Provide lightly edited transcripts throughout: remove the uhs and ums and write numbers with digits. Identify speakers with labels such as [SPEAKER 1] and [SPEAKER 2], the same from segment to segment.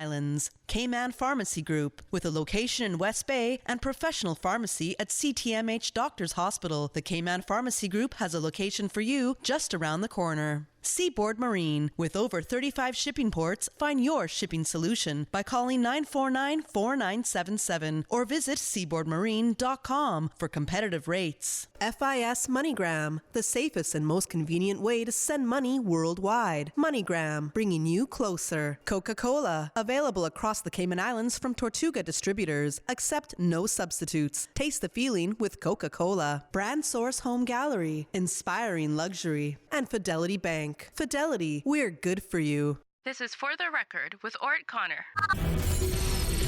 [SPEAKER 1] Islands. Cayman Pharmacy Group, with a location in West Bay and professional pharmacy at CTMH Doctors Hospital. The Cayman Pharmacy Group has a location for you just around the corner. Seaboard Marine, with over 35 shipping ports, find your shipping solution by calling 949-4977 or visit seaboardmarine.com for competitive rates. FIS MoneyGram, the safest and most convenient way to send money worldwide. MoneyGram, bringing you closer. Coca-Cola, available across the Cayman Islands from Tortuga distributors. Accept no substitutes. Taste the feeling with Coca-Cola. Brand Source Home Gallery, inspiring luxury. And Fidelity Bank. Fidelity, we're good for you.
[SPEAKER 2] This is For the Record with Orrett Connor.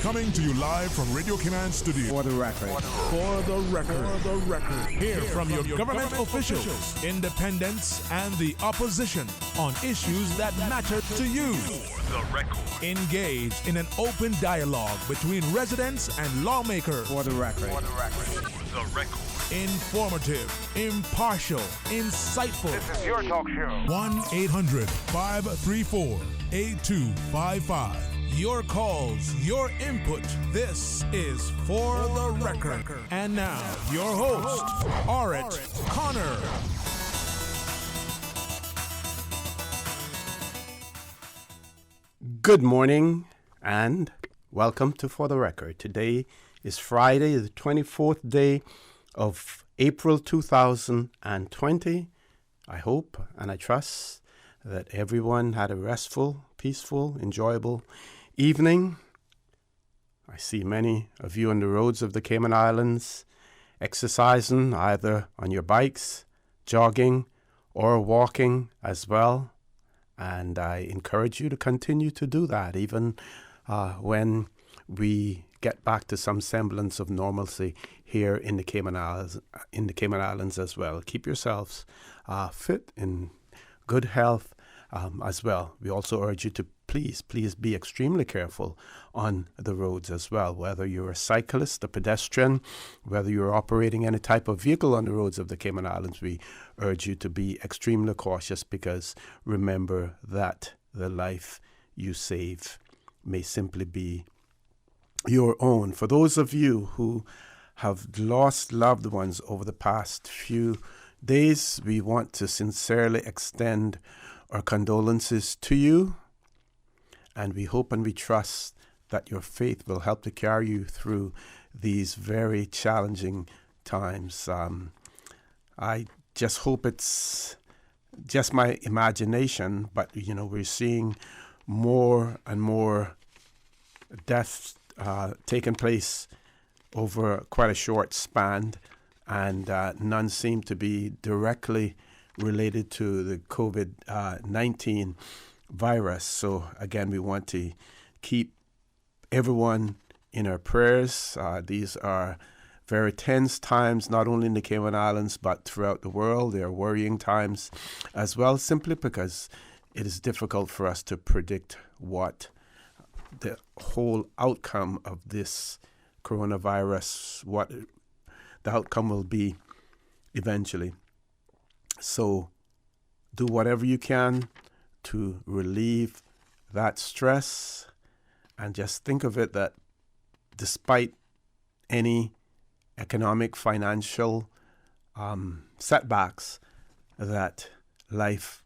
[SPEAKER 3] Coming to you live from Radio Cayman Studio.
[SPEAKER 4] For the record.
[SPEAKER 3] For the record. For the record. Hear from your government officials, independents, and the opposition on issues that matter to you. For the record. Engage in an open dialogue between residents and lawmakers.
[SPEAKER 4] For the record.
[SPEAKER 3] For the record. For the record. Informative, impartial, insightful.
[SPEAKER 5] This is your talk show.
[SPEAKER 3] 1-800-534-8255. Your calls, your input. This is For the Record. And now, your host, Orrett Connor.
[SPEAKER 4] Good morning and welcome to For the Record. Today is Friday, the 24th day of April 2020. I hope and I trust that everyone had a restful, peaceful, enjoyable evening. I see many of you on the roads of the Cayman Islands exercising either on your bikes, jogging, or walking as well. And I encourage you to continue to do that even when we get back to some semblance of normalcy here in the Cayman Islands as well. Keep yourselves fit, in good health as well. We also urge you to please be extremely careful on the roads as well, whether you're a cyclist, a pedestrian, whether you're operating any type of vehicle on the roads of the Cayman Islands. We urge you to be extremely cautious, because remember that the life you save may simply be your own. For those of you who have lost loved ones over the past few days, we want to sincerely extend our condolences to you, and we hope and we trust that your faith will help to carry you through these very challenging times. I just hope it's just my imagination, but we're seeing more and more deaths taking place over quite a short span, and none seem to be directly related to the COVID-19 virus. So again, we want to keep everyone in our prayers. These are very tense times, not only in the Cayman Islands, but throughout the world. They are worrying times as well, simply because it is difficult for us to predict what the whole outcome of this coronavirus, what the outcome will be eventually. So do whatever you can to relieve that stress, and just think of it that despite any economic, financial setbacks, that life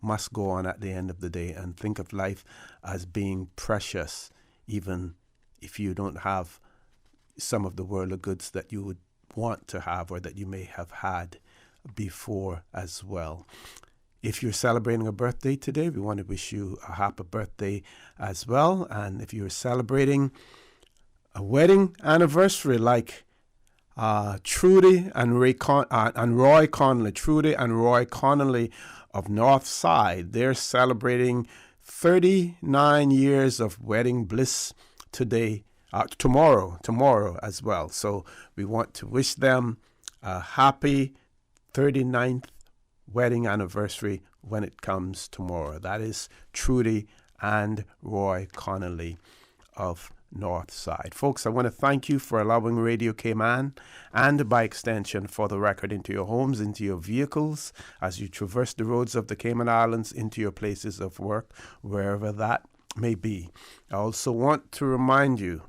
[SPEAKER 4] must go on at the end of the day, and think of life as being precious, even if you don't have some of the worldly goods that you would want to have or that you may have had before as well. If you're celebrating a birthday today, we want to wish you a happy birthday as well. And if you're celebrating a wedding anniversary like Trudy and Roy Connolly, Trudy and Roy Connolly of Northside, they're celebrating 39 years of wedding bliss tomorrow as well. So we want to wish them a happy 39th wedding anniversary when it comes tomorrow. That is Trudy and Roy Connolly of Northside. Folks, I want to thank you for allowing Radio Cayman, and by extension For the Record, into your homes, into your vehicles, as you traverse the roads of the Cayman Islands, into your places of work, wherever that may be. I also want to remind you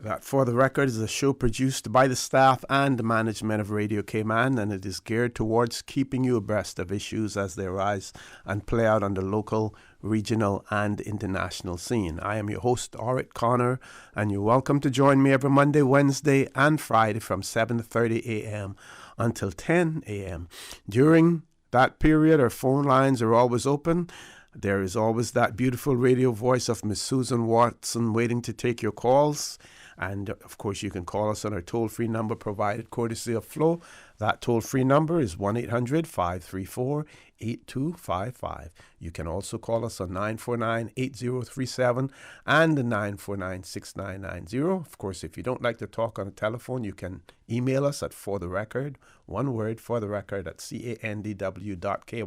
[SPEAKER 4] that For the Record is a show produced by the staff and the management of Radio Cayman, and it is geared towards keeping you abreast of issues as they arise and play out on the local, regional, and international scene. I am your host, Orrett Connor, and you're welcome to join me every Monday, Wednesday, and Friday from 7:30 a.m. until 10 a.m. During that period, our phone lines are always open. There is always that beautiful radio voice of Miss Susan Watson waiting to take your calls. And, of course, you can call us on our toll-free number provided courtesy of Flo. That toll-free number is 1-800-534-8255. You can also call us on 949-8037 and 949-6990. Of course, if you don't like to talk on the telephone, you can email us at fortherecord, one word, fortherecord at candw.ky.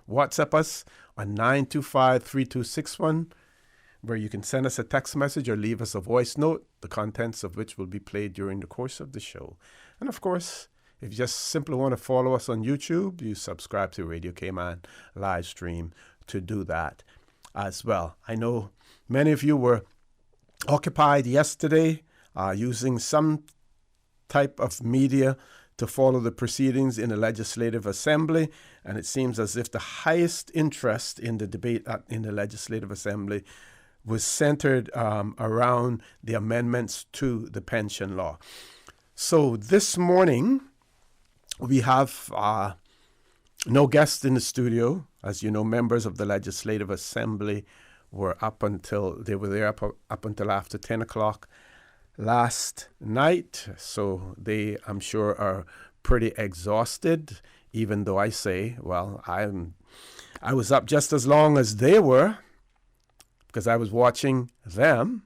[SPEAKER 4] WhatsApp us on 925-3261. where you can send us a text message or leave us a voice note, the contents of which will be played during the course of the show. And of course, if you just simply want to follow us on YouTube, you subscribe to Radio Cayman live stream to do that as well. I know many of you were occupied yesterday using some type of media to follow the proceedings in the Legislative Assembly, and it seems as if the highest interest in the debate in the Legislative Assembly was centered around the amendments to the pension law. So this morning, we have no guests in the studio. As you know, members of the Legislative Assembly were there up until after 10 o'clock last night. So they, I'm sure, are pretty exhausted, even though I say, well, I was up just as long as they were, because I was watching them,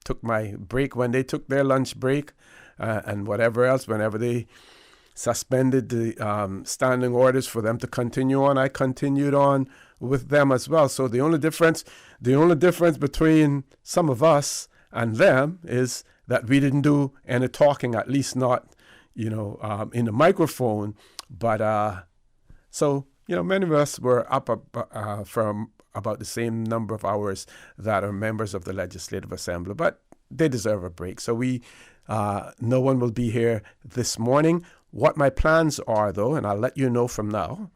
[SPEAKER 4] took my break when they took their lunch break, and whatever else, whenever they suspended the standing orders for them to continue on, I continued on with them as well. So the only difference between some of us and them is that we didn't do any talking, at least not, in the microphone. But so, many of us were up from about the same number of hours that are members of the Legislative Assembly, but they deserve a break. So no one will be here this morning. What my plans are, though, and I'll let you know from now,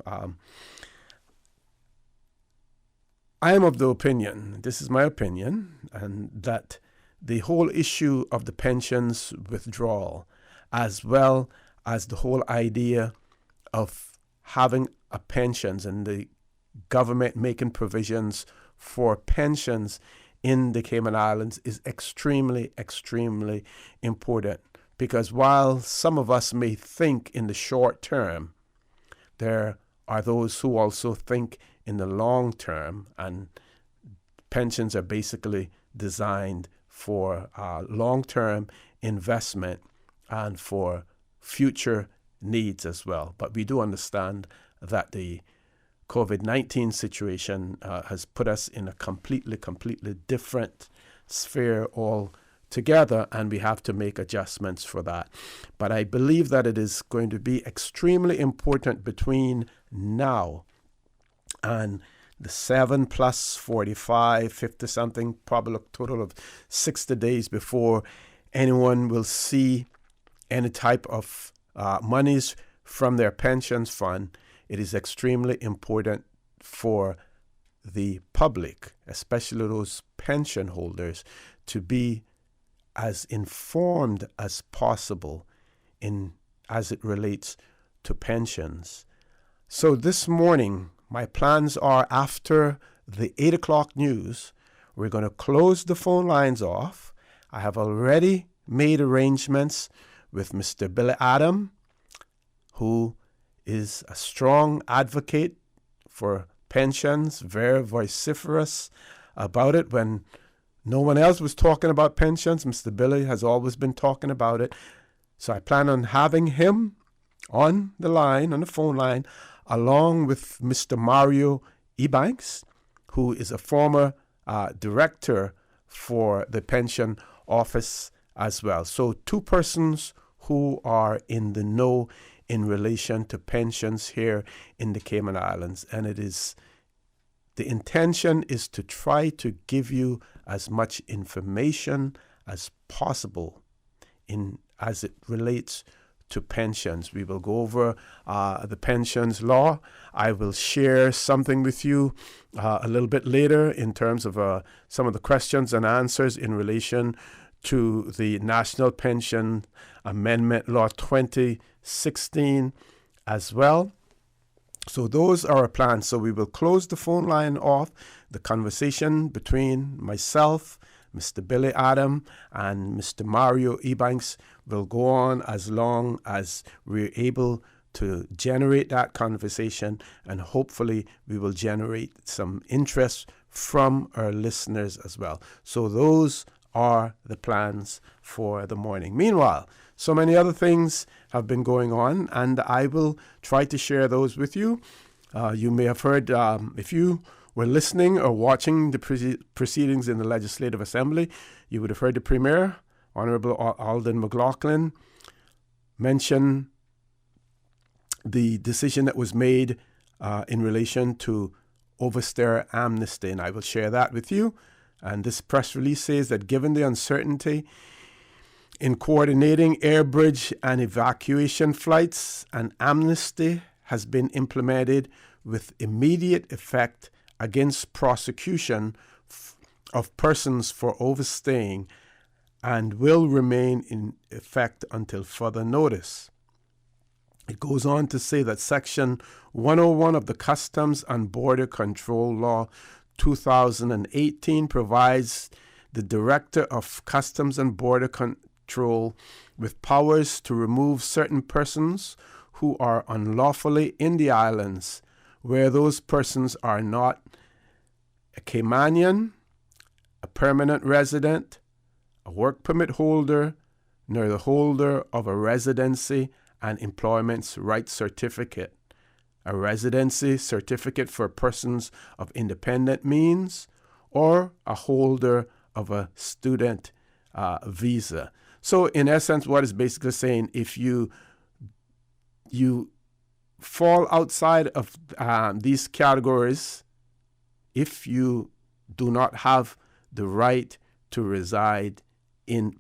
[SPEAKER 4] I am of the opinion, this is my opinion, and that the whole issue of the pensions withdrawal, as well as the whole idea of having a pensions and the government making provisions for pensions in the Cayman Islands is extremely, extremely important. Because while some of us may think in the short term, there are those who also think in the long term, and pensions are basically designed for long-term investment and for future needs as well. But we do understand that the COVID-19 situation has put us in a completely different sphere altogether, and we have to make adjustments for that. But I believe that it is going to be extremely important between now and the 7 plus 45, 50-something, probably a total of 60 days before anyone will see any type of monies from their pensions fund. It is extremely important for the public, especially those pension holders, to be as informed as possible as it relates to pensions. So this morning, my plans are after the 8 o'clock news, we're going to close the phone lines off. I have already made arrangements with Mr. Billy Adam, who is a strong advocate for pensions, very vociferous about it. When no one else was talking about pensions, Mr. Billy has always been talking about it. So I plan on having him on the phone line, along with Mr. Mario Ebanks, who is a former director for the pension office as well. So two persons who are in the know in relation to pensions here in the Cayman Islands. And it is The intention is to try to give you as much information as possible as it relates to pensions. We will go over the pensions law. I will share something with you a little bit later in terms of some of the questions and answers in relation to the National Pension Amendment Law 2016 as well. So those are our plans. So we will close the phone line off. The conversation between myself, Mr. Billy Adam, and Mr. Mario Ebanks will go on as long as we're able to generate that conversation, and hopefully we will generate some interest from our listeners as well. So those are the plans for the morning. Meanwhile, so many other things have been going on, and I will try to share those with you. You may have heard, if you were listening or watching the proceedings in the Legislative Assembly, you would have heard the Premier, Honorable Alden McLaughlin, mention the decision that was made in relation to overstay amnesty, and I will share that with you. And this press release says that given the uncertainty in coordinating air bridge and evacuation flights, an amnesty has been implemented with immediate effect against prosecution of persons for overstaying and will remain in effect until further notice. It goes on to say that Section 101 of the Customs and Border Control Law 2018 provides the Director of Customs and Border Control with powers to remove certain persons who are unlawfully in the islands, where those persons are not a Caymanian, a permanent resident, a work permit holder, nor the holder of a residency and employment rights certificate, a residency certificate for persons of independent means, or a holder of a student visa. So in essence, what it's basically saying, if you fall outside of these categories, if you do not have the right to reside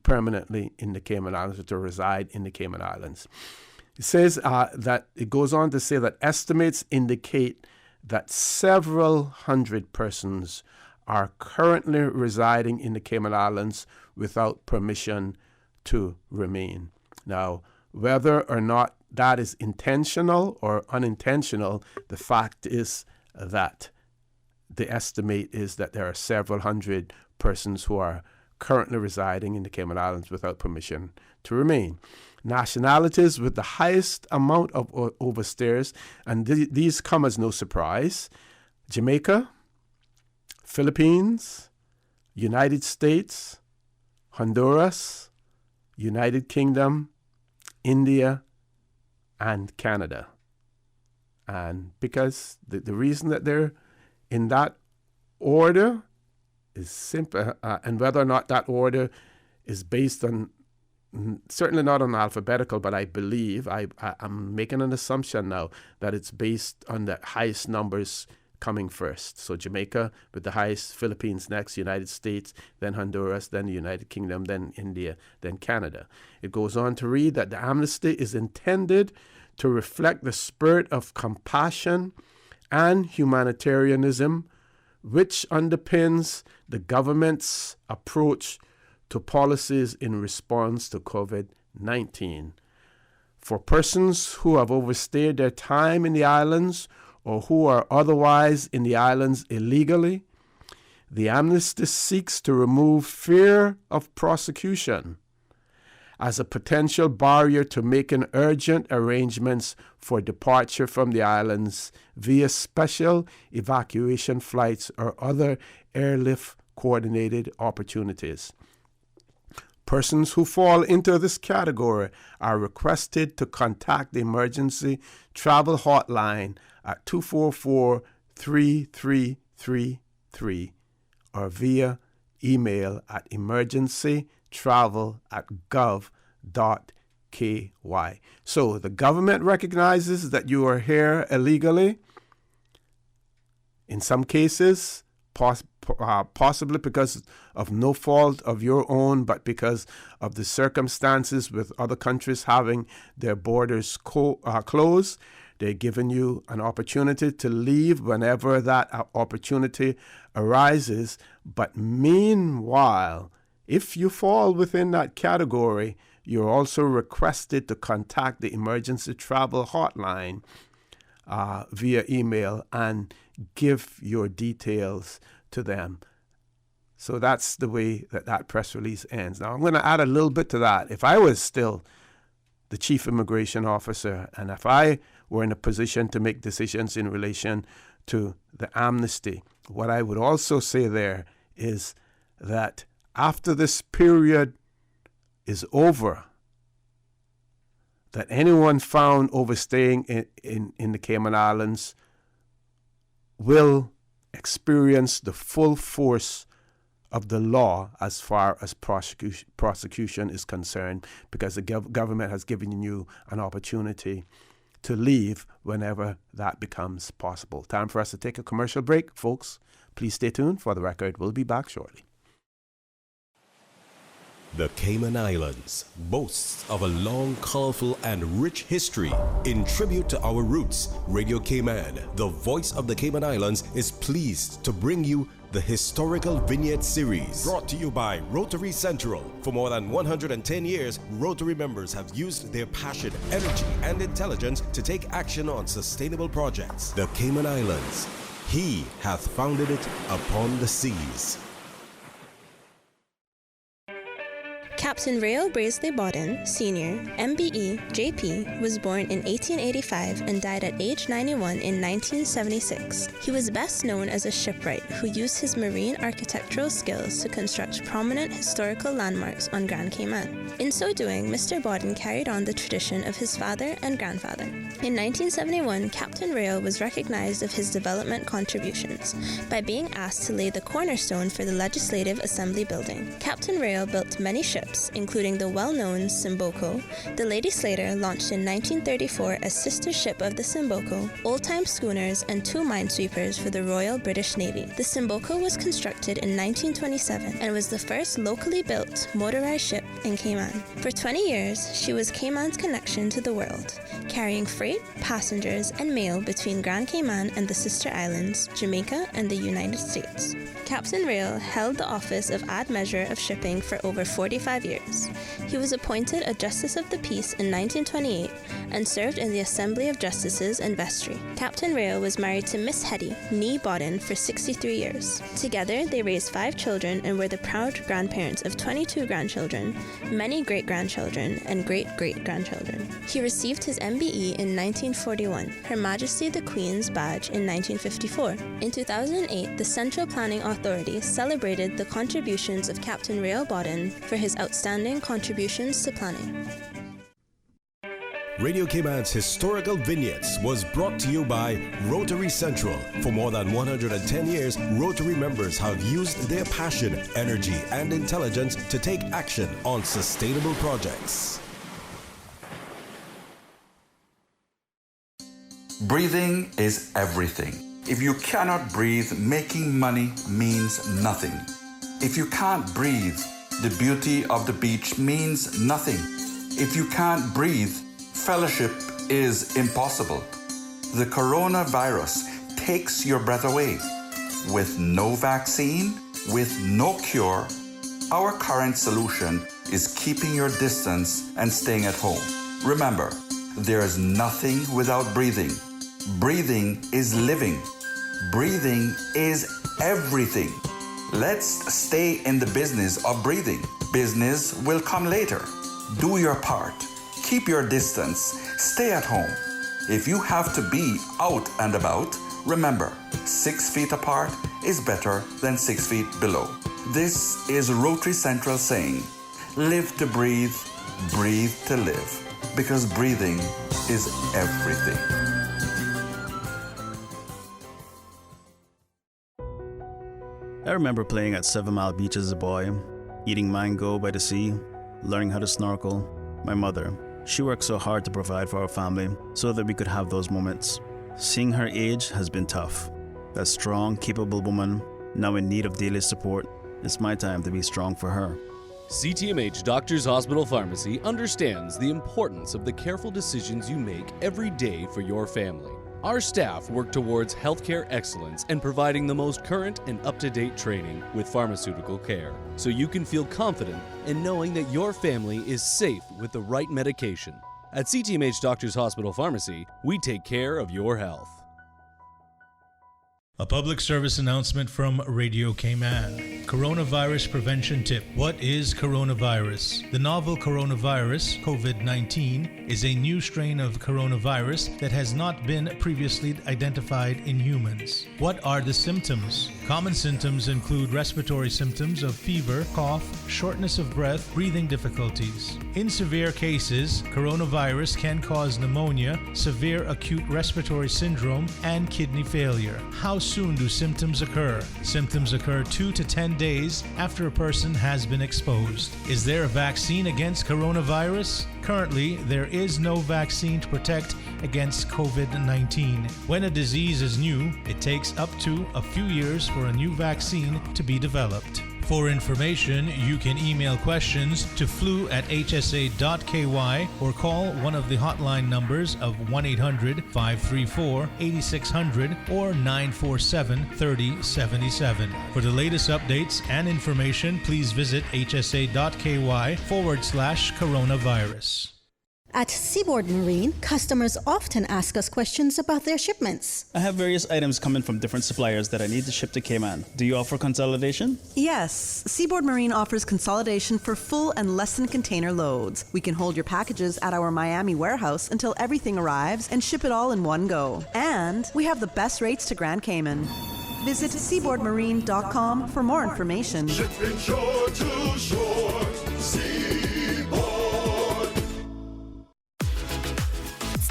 [SPEAKER 4] permanently in the Cayman Islands, or to reside in the Cayman Islands. It says that it goes on to say that estimates indicate that several hundred persons are currently residing in the Cayman Islands without permission to remain. Now, whether or not that is intentional or unintentional, the fact is that the estimate is that there are several hundred persons who are currently residing in the Cayman Islands without permission to remain. Nationalities with the highest amount of overstayers, and these come as no surprise: Jamaica, Philippines, United States, Honduras, United Kingdom, India, and Canada. And because the reason that they're in that order is simple, and whether or not that order is based on, certainly not on alphabetical, but I believe, I'm making an assumption now that it's based on the highest numbers coming first. So Jamaica with the highest, Philippines next, United States, then Honduras, then the United Kingdom, then India, then Canada. It goes on to read that the amnesty is intended to reflect the spirit of compassion and humanitarianism which underpins the government's approach to policies in response to COVID-19. For persons who have overstayed their time in the islands or who are otherwise in the islands illegally, the amnesty seeks to remove fear of prosecution as a potential barrier to making urgent arrangements for departure from the islands via special evacuation flights or other airlift coordinated opportunities. Persons who fall into this category are requested to contact the emergency travel hotline at 244-3333 or via email at emergencytravel@gov.ky. So the government recognizes that you are here illegally. In some cases, possibly because of no fault of your own, but because of the circumstances with other countries having their borders closed, they're giving you an opportunity to leave whenever that opportunity arises. But meanwhile, if you fall within that category, you're also requested to contact the emergency travel hotline via email and give your details to them. So that's the way that press release ends. Now, I'm going to add a little bit to that. If I was still the chief immigration officer, and if I were in a position to make decisions in relation to the amnesty, what I would also say there is that after this period is over, that anyone found overstaying in the Cayman Islands will experience the full force of the law as far as prosecution is concerned, because the government has given you an opportunity to leave whenever that becomes possible. Time for us to take a commercial break, folks. Please stay tuned. For the record, we'll be back shortly.
[SPEAKER 5] The Cayman Islands boasts of a long, colorful, and rich history. In tribute to our roots, Radio Cayman, the voice of the Cayman Islands, is pleased to bring you the Historical Vignette Series, brought to you by Rotary Central. For more than 110 years, Rotary members have used their passion, energy, and intelligence to take action on sustainable projects. The Cayman Islands, He hath founded it upon the seas.
[SPEAKER 6] Captain Rael Brazeley Bodden, Sr., MBE, JP, was born in 1885 and died at age 91 in 1976. He was best known as a shipwright who used his marine architectural skills to construct prominent historical landmarks on Grand Cayman. In so doing, Mr. Bodden carried on the tradition of his father and grandfather. In 1971, Captain Rael was recognized of his development contributions by being asked to lay the cornerstone for the Legislative Assembly building. Captain Rael built many ships, including the well-known Simboko, the Lady Slater, launched in 1934 as sister ship of the Simboko, old-time schooners, and 2 minesweepers for the Royal British Navy. The Simboko was constructed in 1927 and was the first locally built motorized ship in Cayman. For 20 years, she was Cayman's connection to the world, carrying freight, passengers, and mail between Grand Cayman and the sister islands, Jamaica and the United States. Captain Rael held the office of Admeasure of Shipping for over 45 years. He was appointed a Justice of the Peace in 1928 and served in the Assembly of Justices and Vestry. Captain Rael was married to Miss Hetty, née Bodden, for 63 years. Together, they raised 5 children and were the proud grandparents of 22 grandchildren, many great-grandchildren, and great-great-grandchildren. He received his MBE in 1941, Her Majesty the Queen's Badge in 1954. In 2008, the Central Planning Authority celebrated the contributions of Captain Rael Bodden for his outstanding contributions to planning.
[SPEAKER 5] Radio Cayman's Historical Vignettes was brought to you by Rotary Central. For more than 110 years, Rotary members have used their passion, energy, and intelligence to take action on sustainable projects.
[SPEAKER 7] Breathing is everything. If you cannot breathe, making money means nothing. If you can't breathe, the beauty of the beach means nothing. If you can't breathe, fellowship is impossible. The coronavirus takes your breath away. With no vaccine, with no cure, our current solution is keeping your distance and staying at home. Remember, there is nothing without breathing. Breathing is living. Breathing is everything. Let's stay in the business of breathing. Business will come later. Do your part. Keep your distance. Stay at home. If you have to be out and about, remember, 6 feet apart is better than 6 feet below. This is Rotary Central saying, live to breathe to live, because breathing is everything.
[SPEAKER 8] I remember playing at 7 Mile Beach as a boy, eating mango by the sea, learning how to snorkel. My mother, she worked so hard to provide for our family so that we could have those moments. Seeing her age has been tough. That strong, capable woman, now in need of daily support. It's my time to be strong for her.
[SPEAKER 9] CTMH Doctors Hospital Pharmacy understands the importance of the careful decisions you make every day for your family. Our staff work towards healthcare excellence and providing the most current and up-to-date training with pharmaceutical care, so you can feel confident in knowing that your family is safe with the right medication. At CTMH Doctors Hospital Pharmacy, we take care of your health.
[SPEAKER 10] A public service announcement from Radio Cayman. Coronavirus prevention tip. What is coronavirus? The novel coronavirus, COVID-19, is a new strain of coronavirus that has not been previously identified in humans. What are the symptoms? Common symptoms include respiratory symptoms of fever, cough, shortness of breath, breathing difficulties. In severe cases, coronavirus can cause pneumonia, severe acute respiratory syndrome, and kidney failure. How soon do symptoms occur? Symptoms occur 2 to 10 days after a person has been exposed. Is there a vaccine against coronavirus? Currently, there is no vaccine to protect against COVID-19. When a disease is new, it takes up to a few years for a new vaccine to be developed. For information, you can email questions to flu@hsa.ky or call one of the hotline numbers of 1-800-534-8600 or 947-3077. For the latest updates and information, please visit hsa.ky/coronavirus.
[SPEAKER 11] At Seaboard Marine, customers often ask us questions about their shipments.
[SPEAKER 8] I have various items coming from different suppliers that I need to ship to Cayman. Do you offer consolidation?
[SPEAKER 1] Yes, Seaboard Marine offers consolidation for full and less than container loads. We can hold your packages at our Miami warehouse until everything arrives and ship it all in one go. And we have the best rates to Grand Cayman. Visit seaboardmarine.com for more information.
[SPEAKER 12] Shipping shore to shore,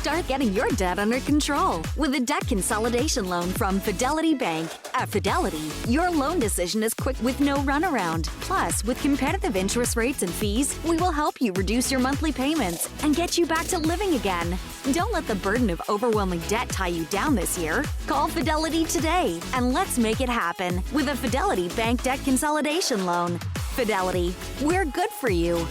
[SPEAKER 13] Start getting your debt under control with a debt consolidation loan from Fidelity Bank. At Fidelity, your loan decision is quick with no runaround. Plus, with competitive interest rates and fees, we will help you reduce your monthly payments and get you back to living again. Don't let the burden of overwhelming debt tie you down this year. Call Fidelity today and let's make it happen with a Fidelity Bank debt consolidation loan. Fidelity, we're good for you.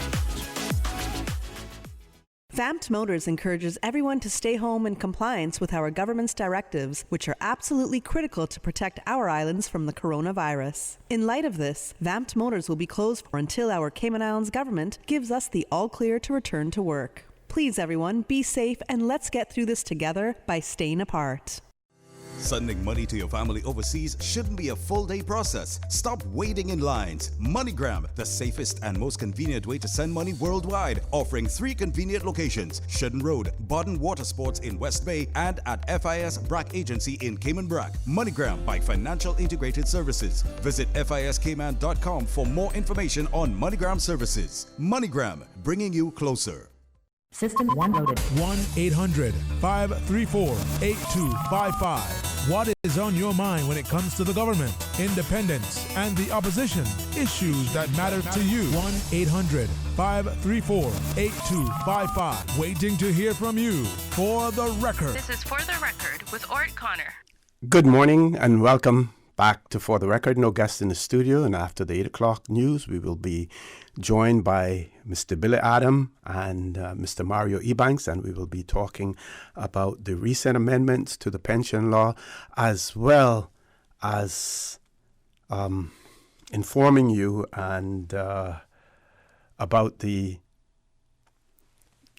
[SPEAKER 1] Vamped Motors encourages everyone to stay home in compliance with our government's directives, which are absolutely critical to protect our islands from the coronavirus. In light of this, Vamped Motors will be closed until our Cayman Islands government gives us the all clear to return to work. Please, everyone, be safe and let's get through this together by staying apart.
[SPEAKER 5] Sending money to your family overseas shouldn't be a full-day process. Stop waiting in lines. MoneyGram, the safest and most convenient way to send money worldwide, offering 3 convenient locations: Shedden Road, Baden Water Sports in West Bay, and at FIS BRAC Agency in Cayman Brac. MoneyGram by Financial Integrated Services. Visit fiscayman.com for more information on MoneyGram services. MoneyGram, bringing you closer.
[SPEAKER 14] System 1 loaded.
[SPEAKER 3] 1-800-534-8255. What is on your mind when it comes to the government, independence, and the opposition? Issues that matter to you. 1-800-534-8255. Waiting to hear from you. For the record.
[SPEAKER 2] This is For the Record with Orrett Connor.
[SPEAKER 4] Good morning and welcome back to For the Record. No guests in the studio, and after the 8 o'clock news, we will be joined by Mr. Billy Adam and Mr. Mario Ebanks, and we will be talking about the recent amendments to the pension law, as well as informing you and about the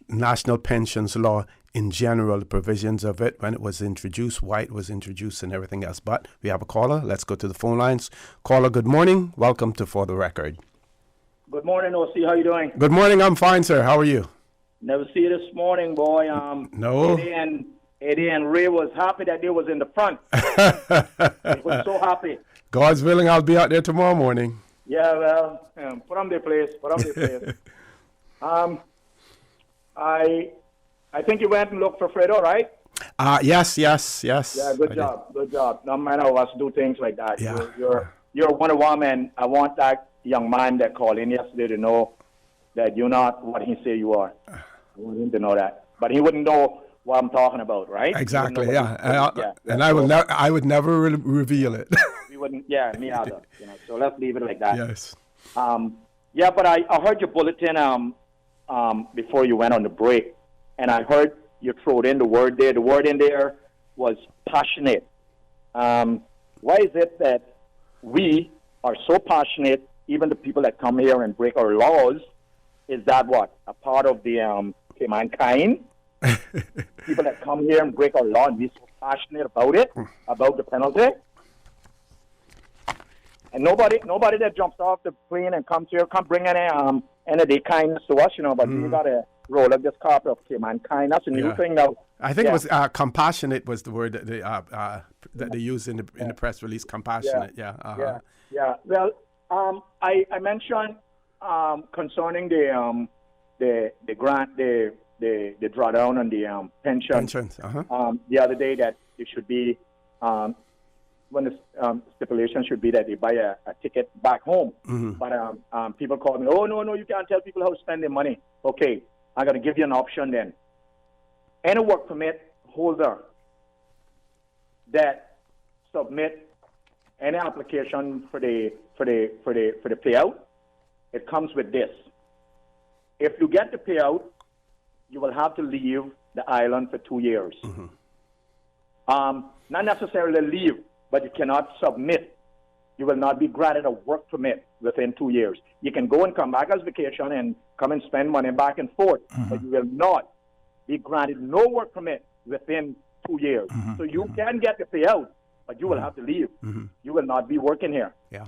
[SPEAKER 4] national pensions law in general, the provisions of it when it was introduced, why it was introduced, and everything else. But we have a caller. Let's go to the phone lines. Caller, good morning. Welcome to For the Record.
[SPEAKER 15] Good morning, OC. How you doing?
[SPEAKER 4] Good morning. I'm fine, sir. How are you?
[SPEAKER 15] Never see you this morning, boy.
[SPEAKER 4] No.
[SPEAKER 15] Eddie and Ray was happy that they was in the front. They was so happy.
[SPEAKER 4] God's willing, I'll be out there tomorrow morning.
[SPEAKER 15] Yeah, well, put on their place. I think you went and looked for Fredo, right?
[SPEAKER 4] Yes.
[SPEAKER 15] Yeah, good job. No matter how us do things like that.
[SPEAKER 4] Yeah.
[SPEAKER 15] You're one of them, and I want that young man that called in yesterday to know that you're not what he say you are. I want him to know that. But he wouldn't know what I'm talking about, right?
[SPEAKER 4] Exactly,
[SPEAKER 15] yeah.
[SPEAKER 4] And I would never reveal it.
[SPEAKER 15] We wouldn't, yeah, me either. So let's leave it like that.
[SPEAKER 4] Yes.
[SPEAKER 15] Yeah, but I heard your bulletin before you went on the break, and I heard you throw in the word there. The word in there was passionate. Why is it that we are so passionate, even the people that come here and break our laws? Is that what? A part of the mankind? People that come here and break our law and be so passionate about it, about the penalty? And nobody that jumps off the plane and comes here, come bring any of their kindness to us, but we got to roll up this carpet of Cayman kindness. That's a new thing now.
[SPEAKER 4] I think it was compassionate was the word that they used in the press release. Compassionate, yeah. Well, I mentioned concerning the grant, the drawdown on the pensions. The other day that it should be when the stipulation should be that they buy a ticket back home. But people call me, oh, no, you can't tell people how to spend their money. Okay, I'm going to give you an option then. Any work permit holder that submit any application for the payout, it comes with this. If you get the payout, you will have to leave the island for 2 years. Not necessarily leave, but you cannot submit. You will not be granted a work permit within 2 years. You can go and come back as vacation and come and spend money back and forth, but you will not be granted no work permit within 2 years. So you can get the payout, but you will have to leave. You will not be working here. Yeah.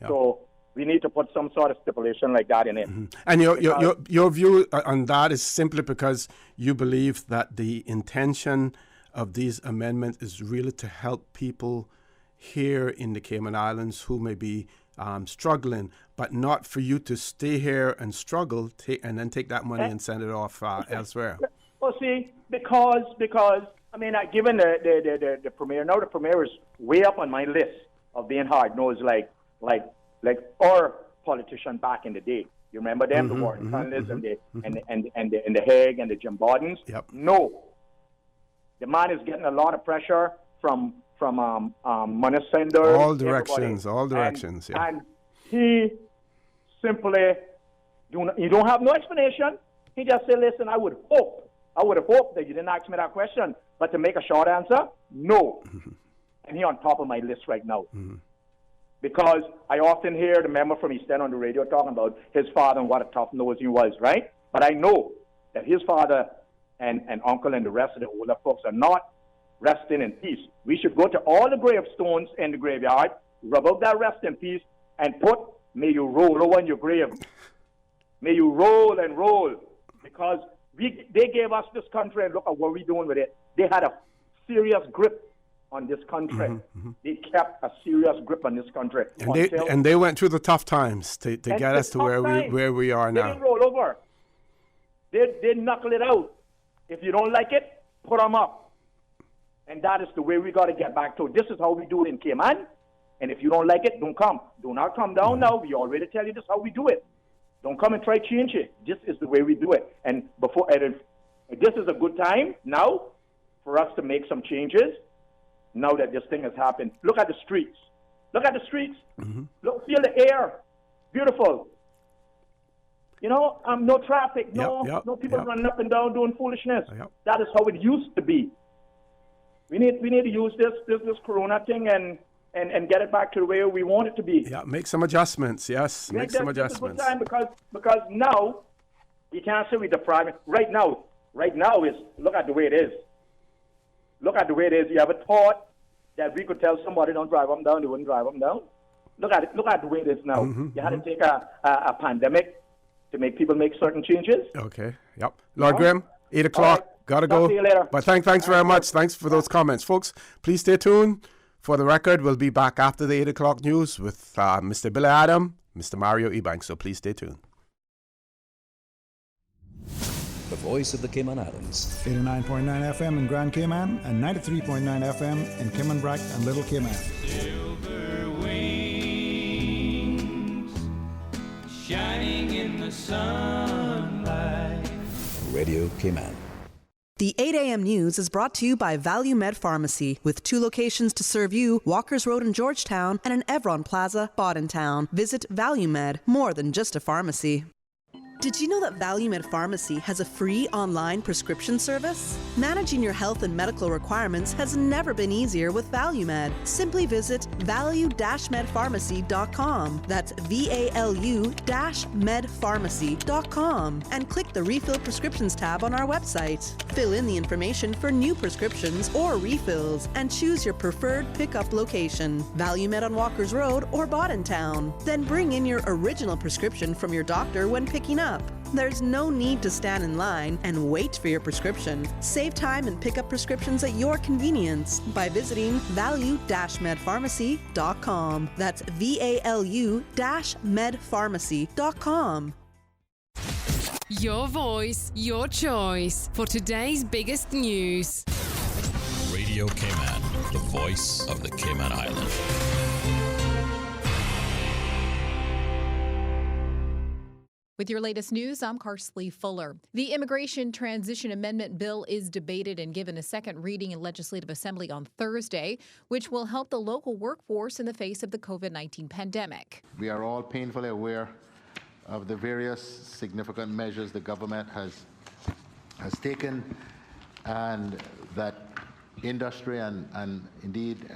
[SPEAKER 15] So we need to put some sort of stipulation like that in it.
[SPEAKER 4] And your view on that is simply because you believe that the intention of these amendments is really to help people here in the Cayman Islands who may be struggling, but not for you to stay here and struggle and then take that money and send it off elsewhere.
[SPEAKER 15] Well, see, because given the premier, now the premier is way up on my list of being hard-nosed like our politician back in the day. You remember them, the Warren Conleys and the Hague and the Jim Bordens?
[SPEAKER 4] Yep.
[SPEAKER 15] No. The man is getting a lot of pressure from money senders.
[SPEAKER 4] All directions.
[SPEAKER 15] And he simply, you don't have no explanation. He just said, listen, I would have hoped that you didn't ask me that question. But to make a short answer, no. And he on top of my list right now. Because I often hear the member from East End on the radio talking about his father and what a tough nose he was, right? But I know that his father and uncle and the rest of the older folks are not resting in peace. We should go to all the gravestones in the graveyard, rub out that rest in peace, and put, may you roll over in your grave. May you roll and roll. Because they gave us this country, and look at what we're doing with it. They had a serious grip on this country. They kept a serious grip on this country.
[SPEAKER 4] And they went through the tough times to get us to where we are now.
[SPEAKER 15] They didn't roll over. They knuckle it out. If you don't like it, put them up. And that is the way we got to get back to. This is how we do it in Cayman. And if you don't like it, don't come. Do not come down now. We already tell you this is how we do it. Don't come and try to change it. This is the way we do it. And this is a good time now for us to make some changes. Now that this thing has happened, look at the streets. Look at the streets. Look, feel the air. Beautiful. No traffic. No people running up and down doing foolishness. That is how it used to be. We need to use this Corona thing and get it back to the way we want it to be.
[SPEAKER 4] Yeah, make some adjustments. Yes, make some adjustments.
[SPEAKER 15] It's a good time because now you can't say we deprive it. Right now is look at the way it is. Look at the way it is. You ever thought that we could tell somebody don't drive them down, they wouldn't drive them down? Look at it. Look at the way it is now. You had to take a pandemic to make people make certain changes.
[SPEAKER 4] Okay. Yep. Lord Graham, 8 o'clock.
[SPEAKER 15] Right.
[SPEAKER 4] Gotta go.
[SPEAKER 15] See you later.
[SPEAKER 4] But thanks very much. Thanks for those comments, folks. Please stay tuned. For the record, we'll be back after the 8 o'clock news with Mr. Billy Adam, Mr. Mario Ebanks. So please stay tuned.
[SPEAKER 16] The voice of the Cayman Islands.
[SPEAKER 17] 89.9 FM in Grand Cayman and 93.9 FM in Cayman Brac and Little Cayman.
[SPEAKER 18] Silver wings shining in the sunlight.
[SPEAKER 16] Radio Cayman.
[SPEAKER 1] The 8 a.m. news is brought to you by Value Med Pharmacy, with 2 locations to serve you, Walkers Road in Georgetown and an Evron Plaza, Boddentown. Visit Value Med, more than just a pharmacy. Did you know that Value Med Pharmacy has a free online prescription service? Managing your health and medical requirements has never been easier with Value Med. Simply visit value-medpharmacy.com. That's VALU-medpharmacy.com and click the Refill Prescriptions tab on our website. Fill in the information for new prescriptions or refills and choose your preferred pickup location. Value Med on Walkers Road or Boddentown. Then bring in your original prescription from your doctor when picking up. There's no need to stand in line and wait for your prescription. Save time and pick up prescriptions at your convenience by visiting value-medpharmacy.com. That's VALU-medpharmacy.com.
[SPEAKER 18] Your voice, your choice for today's biggest news.
[SPEAKER 19] Radio Cayman, the voice of the Cayman Islands.
[SPEAKER 20] With your latest news, I'm Carsley Fuller. The Immigration Transition Amendment Bill is debated and given a second reading in Legislative Assembly on Thursday, which will help the local workforce in the face of the COVID-19 pandemic.
[SPEAKER 21] We are all painfully aware of the various significant measures the government has taken, and that industry and indeed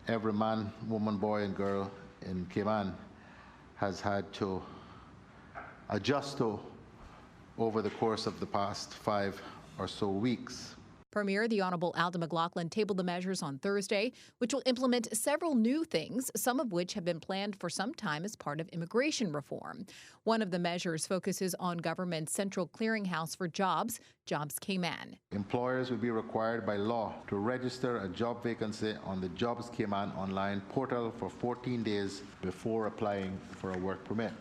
[SPEAKER 21] every man, woman, boy, and girl in Cayman has had to adjust to over the course of the past 5 or so weeks.
[SPEAKER 20] Premier, the Honorable Alden McLaughlin, tabled the measures on Thursday, which will implement several new things, some of which have been planned for some time as part of immigration reform. One of the measures focuses on government's central clearinghouse for jobs, Jobs Cayman.
[SPEAKER 21] Employers will be required by law to register a job vacancy on the Jobs Cayman online portal for 14 days before applying for a work permit.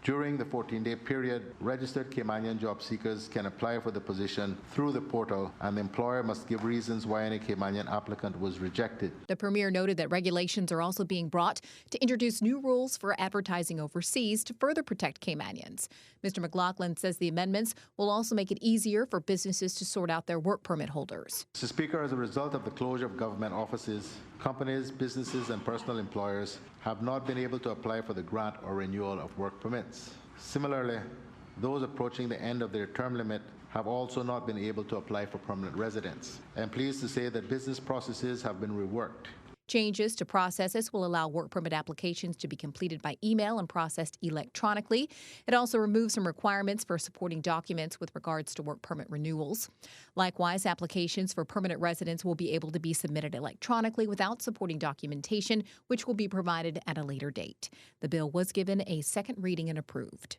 [SPEAKER 21] During the 14-day period, registered Caymanian job seekers can apply for the position through the portal, and the employer must give reasons why any Caymanian applicant was rejected.
[SPEAKER 20] The Premier noted that regulations are also being brought to introduce new rules for advertising overseas to further protect Caymanians. Mr. McLaughlin says the amendments will also make it easier for businesses to sort out their work permit holders.
[SPEAKER 21] Mr. Speaker, as a result of the closure of government offices, companies, businesses, and personal employers have not been able to apply for the grant or renewal of work permits. Similarly, those approaching the end of their term limit have also not been able to apply for permanent residence. I am pleased to say that business processes have been reworked.
[SPEAKER 20] Changes to processes will allow work permit applications to be completed by email and processed electronically. It also removes some requirements for supporting documents with regards to work permit renewals. Likewise, applications for permanent residence will be able to be submitted electronically without supporting documentation, which will be provided at a later date. The bill was given a second reading and approved.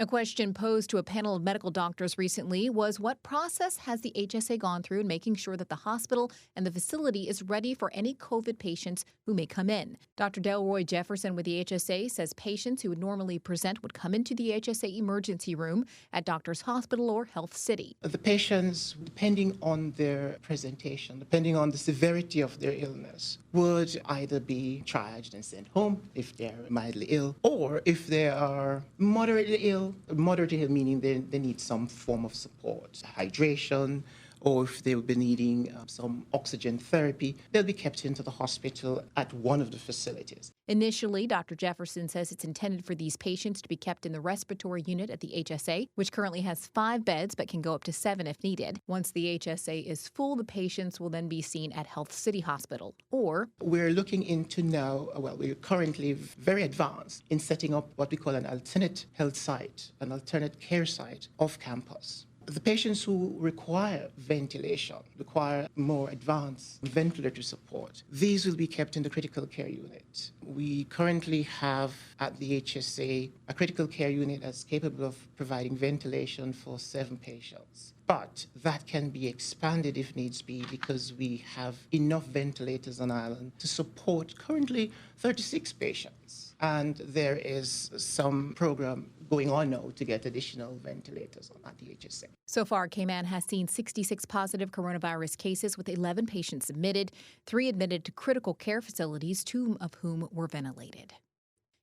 [SPEAKER 20] A question posed to a panel of medical doctors recently was, what process has the HSA gone through in making sure that the hospital and the facility is ready for any COVID patients who may come in? Dr. Delroy Jefferson with the HSA says patients who would normally present would come into the HSA emergency room at Doctors Hospital or Health City.
[SPEAKER 22] The patients, depending on their presentation, depending on the severity of their illness, would either be triaged and sent home if they're mildly ill, or if they are moderately ill, moderately ill meaning they need some form of support, hydration, or if they will be needing some oxygen therapy, they'll be kept into the hospital at one of the facilities.
[SPEAKER 20] Initially, Dr. Jefferson says it's intended for these patients to be kept in the respiratory unit at the HSA, which currently has 5 beds but can go up to 7 if needed. Once the HSA is full, the patients will then be seen at Health City Hospital. Or
[SPEAKER 22] we're looking into now, we're currently very advanced in setting up what we call an alternate health site, an alternate care site off campus. The patients who require ventilation, require more advanced ventilator support, these will be kept in the critical care unit. We currently have at the HSA a critical care unit that's capable of providing ventilation for 7 patients. But that can be expanded if needs be, because we have enough ventilators on island to support currently 36 patients. And there is some program going on now to get additional ventilators at the HSA.
[SPEAKER 20] So far, Cayman has seen 66 positive coronavirus cases, with 11 patients admitted, 3 admitted to critical care facilities, 2 of whom were ventilated.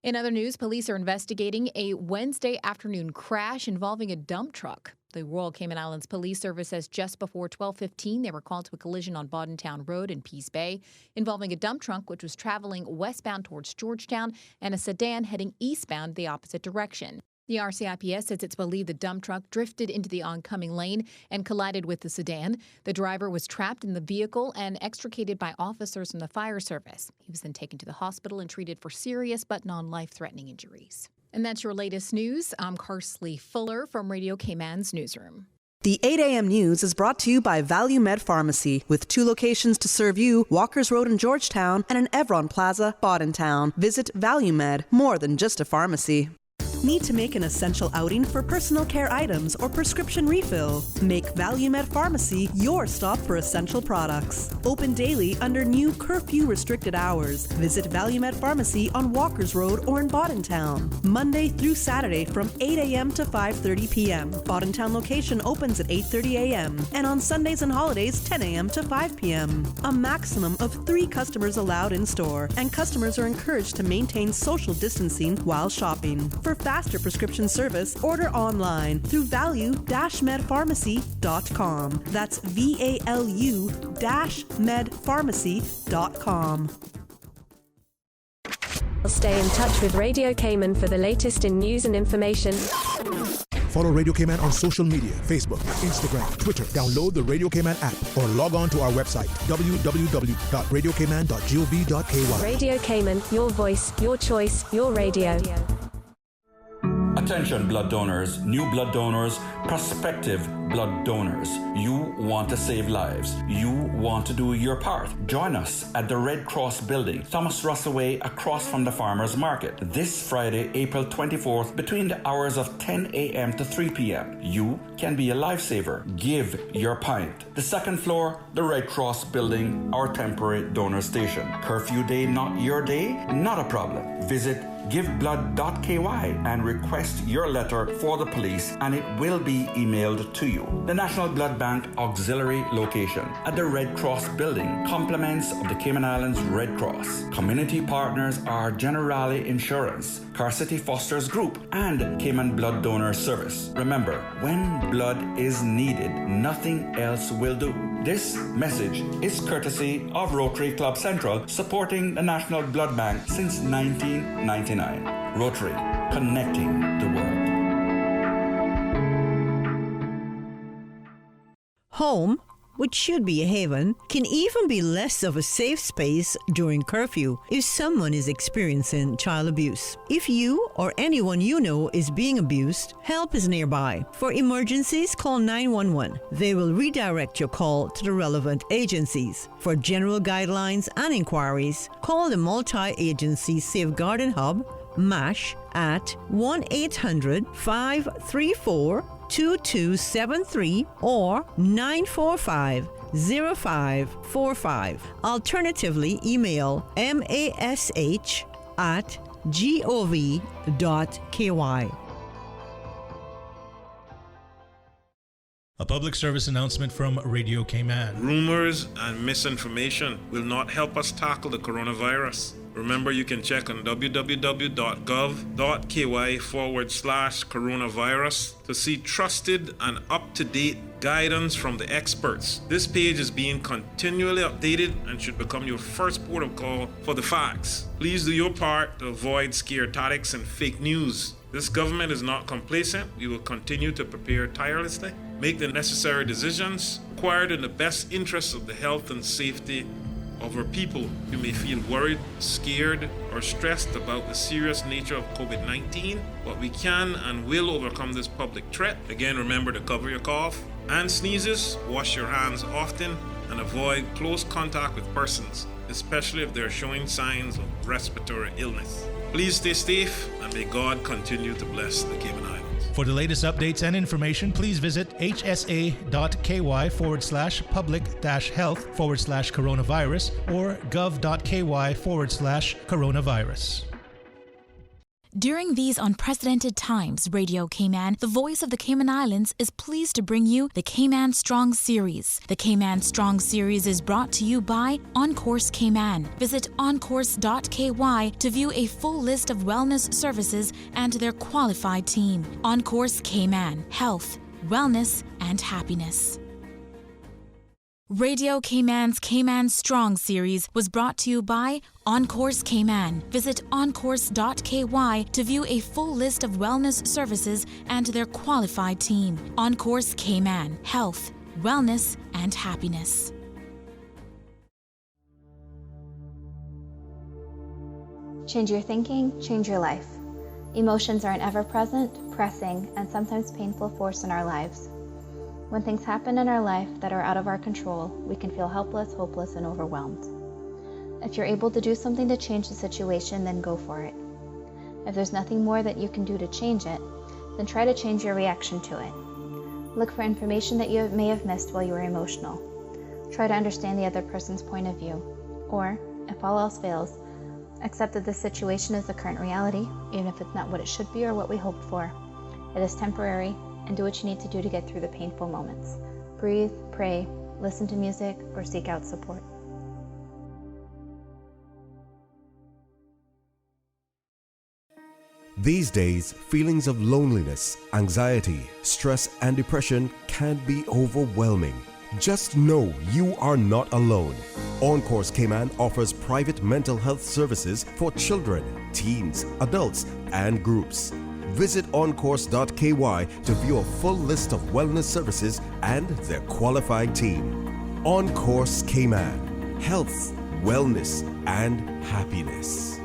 [SPEAKER 20] In other news, police are investigating a Wednesday afternoon crash involving a dump truck. The Royal Cayman Islands Police Service says just before 12:15, they were called to a collision on Boddentown Road in Peace Bay involving a dump truck which was traveling westbound towards Georgetown and a sedan heading eastbound the opposite direction. The RCIPS says it's believed the dump truck drifted into the oncoming lane and collided with the sedan. The driver was trapped in the vehicle and extricated by officers from the fire service. He was then taken to the hospital and treated for serious but non-life-threatening injuries. And that's your latest news. I'm Carsley Fuller from Radio Cayman's newsroom.
[SPEAKER 1] The 8 a.m. news is brought to you by Value Med Pharmacy, with 2 locations to serve you, Walkers Road in Georgetown and an Evron Plaza, Boddentown. Visit Value Med, more than just a pharmacy. Need to make an essential outing for personal care items or prescription refill? Make Value Med Pharmacy your stop for essential products. Open daily under new curfew-restricted hours. Visit Value Med Pharmacy on Walkers Road or in Boddentown. Monday through Saturday from 8 a.m. to 5:30 p.m. Boddentown location opens at 8:30 a.m. and on Sundays and holidays 10 a.m. to 5 p.m. A maximum of 3 customers allowed in store, and customers are encouraged to maintain social distancing while shopping. For faster prescription service, order online through value-medpharmacy.com. That's VALU-medpharmacy.com.
[SPEAKER 6] Stay in touch with Radio Cayman for the latest in news and information.
[SPEAKER 3] Follow Radio Cayman on social media, Facebook, Instagram, Twitter. Download the Radio Cayman app or log on to our website, www.radiocayman.gov.ky.
[SPEAKER 6] Radio Cayman, your voice, your choice, your radio.
[SPEAKER 7] Attention blood donors, new blood donors, prospective blood donors. You want to save lives. You want to do your part. Join us at the Red Cross building, Thomas Russell Way, across from the Farmers Market, this Friday, April 24th, between the hours of 10 a.m. to 3 p.m. You can be a lifesaver. Give your pint. The second floor, the Red Cross building, our temporary donor station. Curfew day, not your day? Not a problem. Visit giveblood.ky and request your letter for the police, and it will be emailed to you. The National Blood Bank Auxiliary location at the Red Cross building, compliments of the Cayman Islands Red Cross. Community partners are Generali Insurance, Car City Fosters Group, and Cayman Blood Donor Service. Remember, when blood is needed, nothing else will do. This message is courtesy of Rotary Club Central, supporting the National Blood Bank since 1999. Rotary, connecting the world.
[SPEAKER 23] Home, which should be a haven, can even be less of a safe space during curfew if someone is experiencing child abuse. If you or anyone you know is being abused, help is nearby. For emergencies, call 911. They will redirect your call to the relevant agencies. For general guidelines and inquiries, call the Multi-Agency Safeguarding Hub, MASH, at 1-800-534-2273 or 945-0545. Alternatively, email mash@gov.ky.
[SPEAKER 10] A public service announcement from Radio Cayman.
[SPEAKER 24] Rumors and misinformation will not help us tackle the coronavirus. Remember, you can check on www.gov.ky/coronavirus to see trusted and up-to-date guidance from the experts. This page is being continually updated and should become your first port of call for the facts. Please do your part to avoid scare tactics and fake news. This government is not complacent. We will continue to prepare tirelessly, make the necessary decisions required in the best interests of the health and safety of our people. You may feel worried, scared, or stressed about the serious nature of COVID-19, but we can and will overcome this public threat. Again, remember to cover your cough and sneezes, wash your hands often, and avoid close contact with persons, especially if they're showing signs of respiratory illness. Please stay safe, and may God continue to bless the Cayman Islands.
[SPEAKER 10] For the latest updates and information, please visit hsa.ky/public-health/coronavirus or gov.ky/coronavirus.
[SPEAKER 25] During these unprecedented times, Radio Cayman, the voice of the Cayman Islands, is pleased to bring you the Cayman Strong Series. The Cayman Strong Series is brought to you by OnCourse Cayman. Visit oncourse.ky to view a full list of wellness services and their qualified team. OnCourse Cayman. Health, wellness, and happiness. Radio Cayman's Cayman Strong series was brought to you by OnCourse Cayman. Visit oncourse.ky to view a full list of wellness services and their qualified team. OnCourse Cayman, health, wellness, and happiness.
[SPEAKER 8] Change your thinking, change your life. Emotions are an ever-present, pressing, and sometimes painful force in our lives. When things happen in our life that are out of our control, we can feel helpless, hopeless, and overwhelmed. If you're able to do something to change the situation, then go for it. If there's nothing more that you can do to change it, then try to change your reaction to it. Look for information that you may have missed while you were emotional. Try to understand the other person's point of view. Or, if all else fails, accept that this situation is the current reality, even if it's not what it should be or what we hoped for. It is temporary, and do what you need to do to get through the painful moments. Breathe, pray, listen to music, or seek out support.
[SPEAKER 5] These days, feelings of loneliness, anxiety, stress, and depression can be overwhelming. Just know you are not alone. OnCourse Cayman offers private mental health services for children, teens, adults, and groups. Visit oncourse.ky to view a full list of wellness services and their qualified team. OnCourse Cayman, health, wellness, and happiness.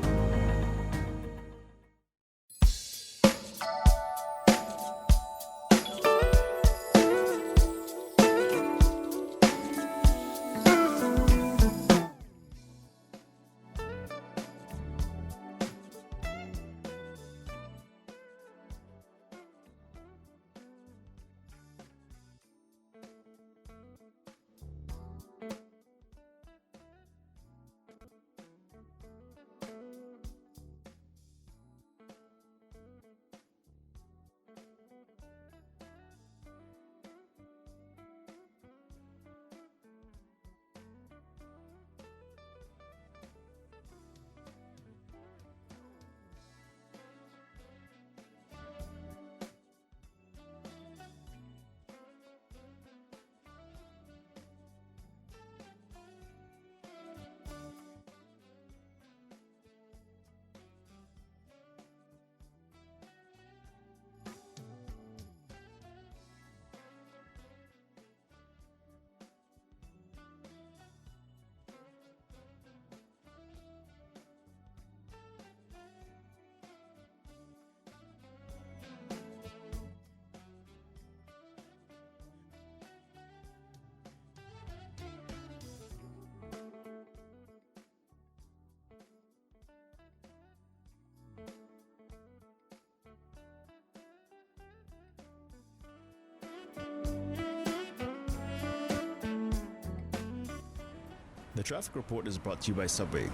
[SPEAKER 9] The traffic report is brought to you by Subway.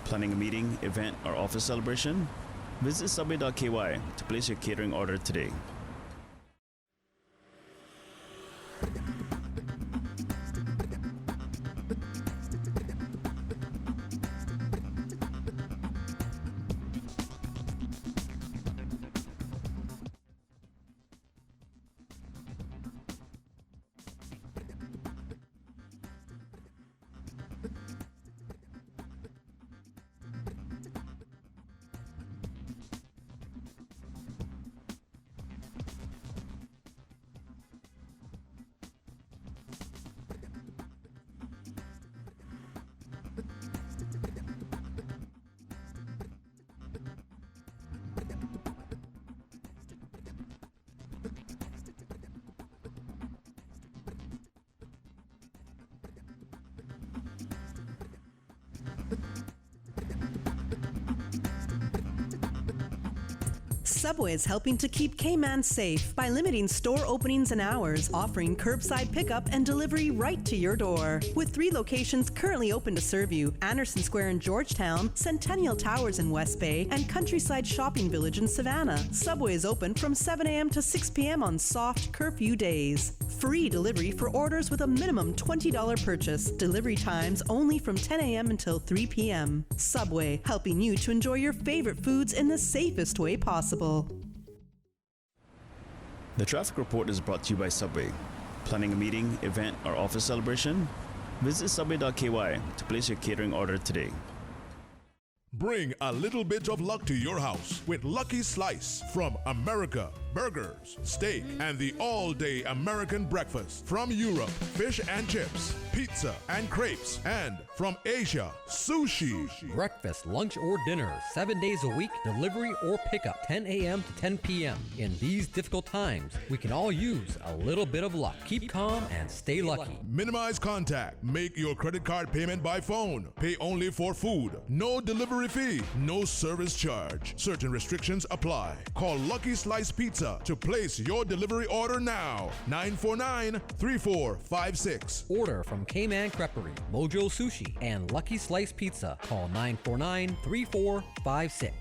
[SPEAKER 9] Planning a meeting, event, or office celebration? Visit subway.ky to place your catering order today.
[SPEAKER 1] Subway is helping to keep Cayman safe by limiting store openings and hours, offering curbside pickup and delivery right to your door. With 3 locations currently open to serve you: Anderson Square in Georgetown, Centennial Towers in West Bay, and Countryside Shopping Village in Savannah. Subway is open from 7 a.m. to 6 p.m. on soft curfew days. Free delivery for orders with a minimum $20 purchase. Delivery times only from 10 a.m. until 3 p.m. Subway, helping you to enjoy your favorite foods in the safest way possible.
[SPEAKER 9] The traffic report is brought to you by Subway. Planning a meeting, event, or office celebration? Visit subway.ky to place your catering order today.
[SPEAKER 3] Bring a little bit of luck to your house with Lucky Slice from America. Burgers, steak, and the all-day American breakfast. From Europe, fish and chips, pizza and crepes. And from Asia, sushi.
[SPEAKER 2] Breakfast, lunch, or dinner, 7 days a week, delivery or pickup, 10 a.m. to 10 p.m. In these difficult times, we can all use a little bit of luck. Keep calm and stay lucky.
[SPEAKER 3] Minimize contact. Make your credit card payment by phone. Pay only for food. No delivery fee. No service charge. Certain restrictions apply. Call Lucky Slice Pizza to place your delivery order now. 949-3456.
[SPEAKER 2] Order from Cayman Creperie, Mojo Sushi, and Lucky Slice Pizza. Call 949-3456.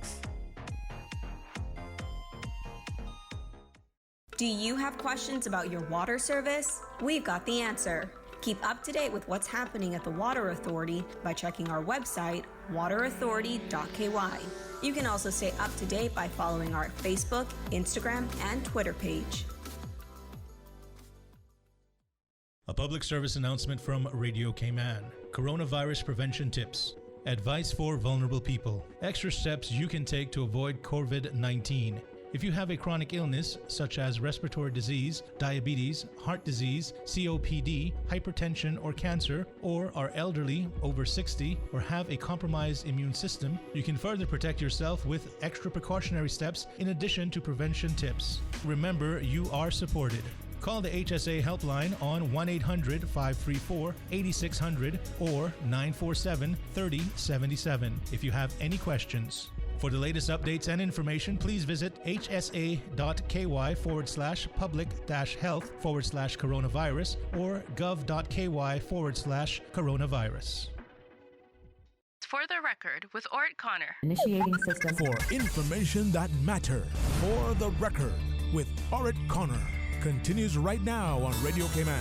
[SPEAKER 11] Do you have questions about your water service? We've got the answer. Keep up to date with what's happening at the Water Authority by checking our website, waterauthority.ky. You can also stay up to date by following our Facebook, Instagram, and Twitter page.
[SPEAKER 10] A public service announcement from Radio Cayman. Coronavirus prevention tips. Advice for vulnerable people. Extra steps you can take to avoid COVID-19. If you have a chronic illness such as respiratory disease, diabetes, heart disease, COPD, hypertension, or cancer, or are elderly, over 60, or have a compromised immune system, you can further protect yourself with extra precautionary steps in addition to prevention tips. Remember, you are supported. Call the HSA helpline on 1-800-534-8600 or 947-3077 if you have any questions. For the latest updates and information, please visit hsa.ky/public-health/coronavirus or gov.ky/coronavirus.
[SPEAKER 12] For the record, with Orrett Connor.
[SPEAKER 3] Initiating system. For information that matters. For the record, with Orrett Connor. Continues right now on Radio Cayman.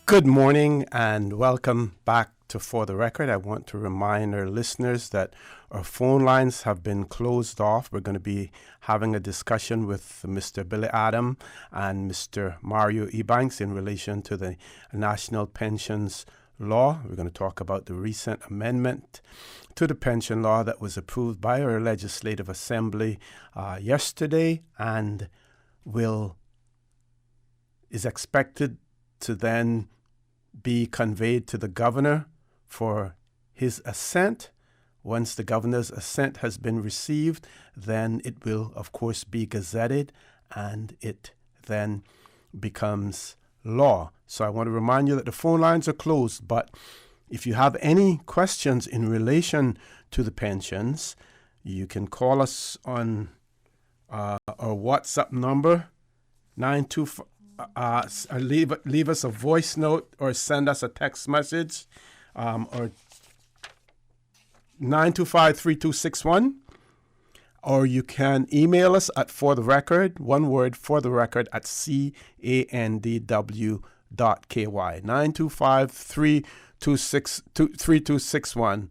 [SPEAKER 4] Good morning and welcome back to For the Record. I want to remind our listeners that our phone lines have been closed off. We're going to be having a discussion with Mr. Billy Adam and Mr. Mario Ebanks in relation to the National Pensions Law. We're going to talk about the recent amendment to the pension law that was approved by our Legislative Assembly yesterday and is expected to then be conveyed to the governor for his assent. Once the governor's assent has been received, then it will, of course, be gazetted and it then becomes law. So I want to remind you that the phone lines are closed, but if you have any questions in relation to the pensions, you can call us on our WhatsApp number, 925. Leave us a voice note or send us a text message, or 925-3261, or you can email us at fortherecord, one word, fortherecord at candw.ky, 925-3261,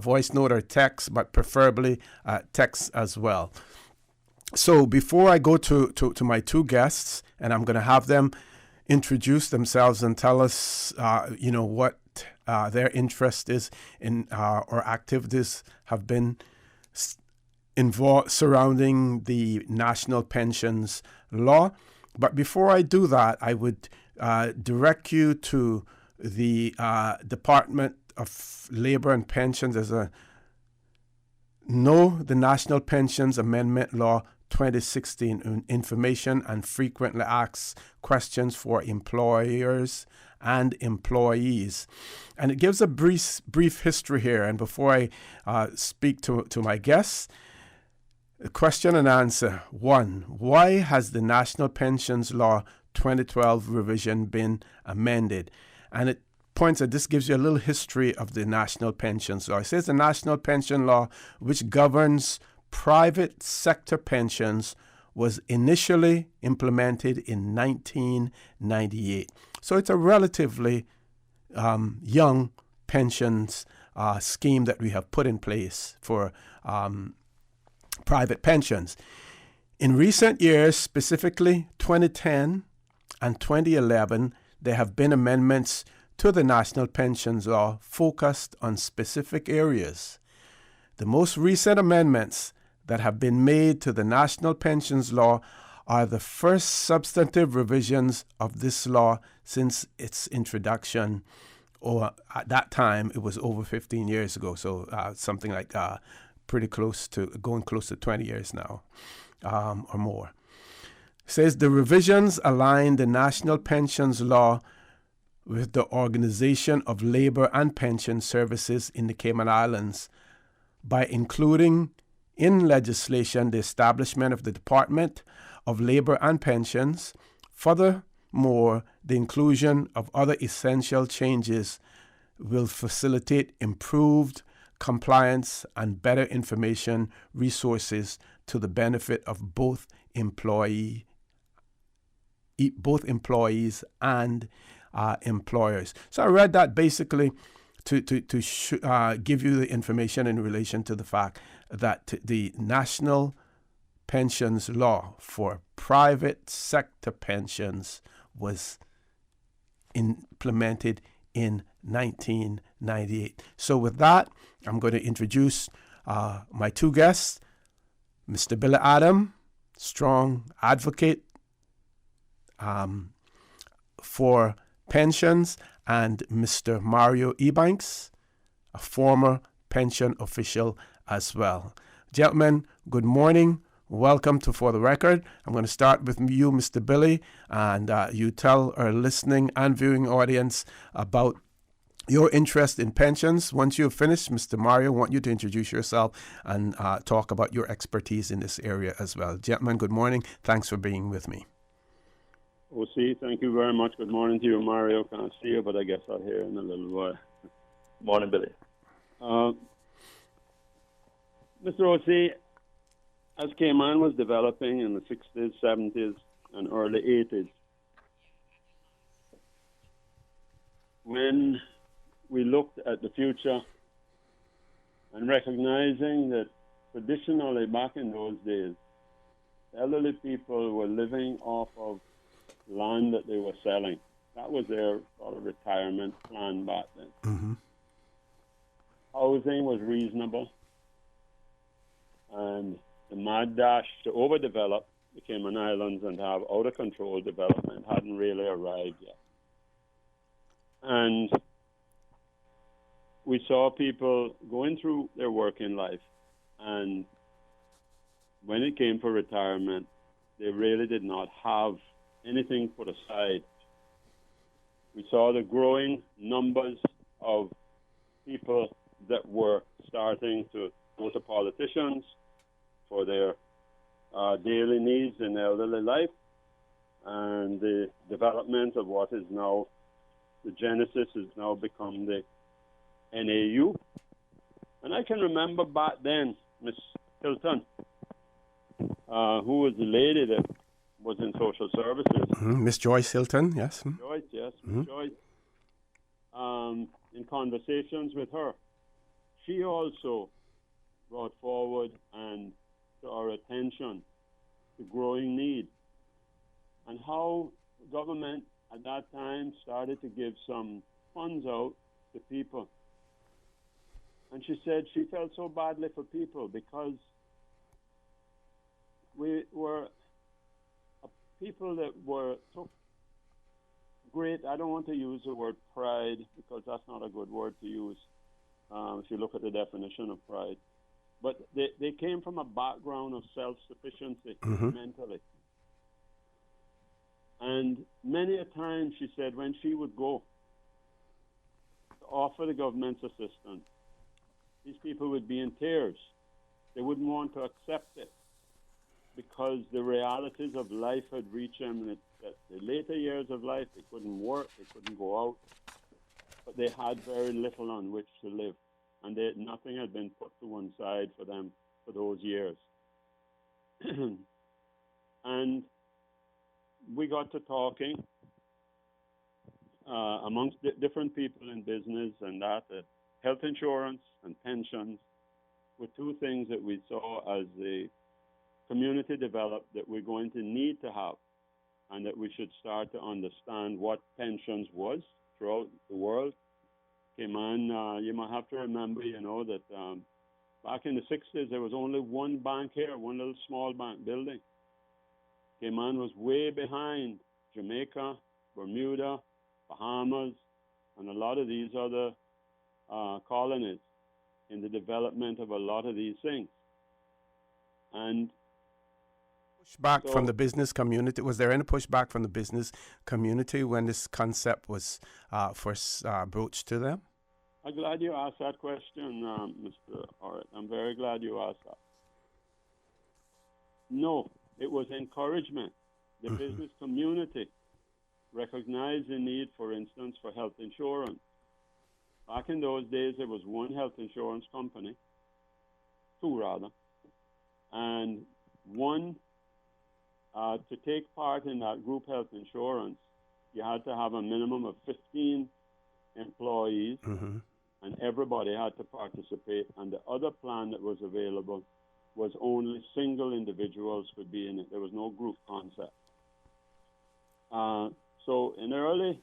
[SPEAKER 4] voice note or text, but preferably text as well. So before I go to my two guests, and I'm going to have them introduce themselves and tell us, what their interest is in or activities have been involved surrounding the National Pensions Law. But before I do that, I would direct you to the Department of Labor and Pensions as the National Pensions Amendment Law 2016 information and frequently asked questions for employers and employees. And it gives a brief history here. And before I speak to my guests, question and answer. 1. Why has the National Pensions Law 2012 revision been amended? And it points that this gives you a little history of the National Pensions Law. It says the National Pension Law, which governs private sector pensions, was initially implemented in 1998. So it's a relatively young pensions scheme that we have put in place for private pensions. In recent years, specifically 2010 and 2011, there have been amendments to the National Pensions Law focused on specific areas. The most recent amendments that have been made to the National Pensions Law are the first substantive revisions of this law since its introduction, or at that time it was over 15 years ago, so something like pretty close to, going close to 20 years now or more. It says the revisions align the National Pensions Law with the Organization of Labor and Pension Services in the Cayman Islands by including in legislation the establishment of the Department of Labor and Pensions. Furthermore, the inclusion of other essential changes will facilitate improved compliance and better information resources to the benefit of both employees and employers. So I read that basically to give you the information in relation to the fact that the National Pensions Law for private sector pensions was implemented in 1998. So with that, I'm going to introduce my two guests, Mr. Billy Adam, strong advocate for pensions, and Mr. Mario Ebanks, a former pension official as well. Gentlemen, good morning. Welcome to For the Record. I'm going to start with you, Mr. Billy, and you tell our listening and viewing audience about your interest in pensions. Once you've finished, Mr. Mario, I want you to introduce yourself and talk about your expertise in this area as well. Gentlemen, good morning. Thanks for being with me.
[SPEAKER 13] OC, thank you very much. Good morning to you, Mario. Can't see you, but I guess I'll hear in a little while.
[SPEAKER 14] Morning, Billy.
[SPEAKER 13] Mr. OC, as Cayman was developing in the 60s, 70s, and early 80s, when we looked at the future and recognizing that traditionally back in those days, elderly people were living off of land that they were selling. That was their sort of retirement plan back then.
[SPEAKER 4] Mm-hmm.
[SPEAKER 13] Housing was reasonable, and the mad dash to overdevelop the Cayman Islands and have out-of-control development hadn't really arrived yet. And we saw people going through their working life, and when it came for retirement, they really did not have anything put aside. We saw the growing numbers of people that were starting to go to politicians for their daily needs in elderly life, and the development of what is now the genesis has now become the NAU. And I can remember back then, Miss Hilton, who was the lady that was in social services.
[SPEAKER 4] Miss Joyce Hilton, yes.
[SPEAKER 13] Joyce, yes, Miss Joyce. In conversations with her, she also brought forward and to our attention the growing need and how the government at that time started to give some funds out to people. And she said she felt so badly for people because we were people that were so great. I don't want to use the word pride because that's not a good word to use if you look at the definition of pride. But they came from a background of self-sufficiency mentally. And many a time, she said, when she would go to offer the government's assistance, these people would be in tears. They wouldn't want to accept it because the realities of life had reached them. And that the later years of life, they couldn't work, they couldn't go out, but they had very little on which to live. And nothing had been put to one side for them for those years. And we got to talking amongst different people in business and that health insurance and pensions were two things that we saw as the community developed that we're going to need to have, and that we should start to understand what pensions was throughout the world. Cayman, you might have to remember, that back in the 60s, there was only one bank here, one little small bank building. Cayman was way behind Jamaica, Bermuda, Bahamas, and a lot of these other colonies in the development of a lot of these things. And
[SPEAKER 4] pushback from the business community. Was there any pushback from the business community when this concept was first broached to them?
[SPEAKER 13] I'm glad you asked that question, Mr. Orrett. I'm very glad you asked that. No, it was encouragement. The business community recognized the need, for instance, for health insurance. Back in those days, there was one health insurance company, two rather, and one, to take part in that group health insurance, you had to have a minimum of 15 employees, and everybody had to participate. And the other plan that was available was only single individuals could be in it. There was no group concept. So in the early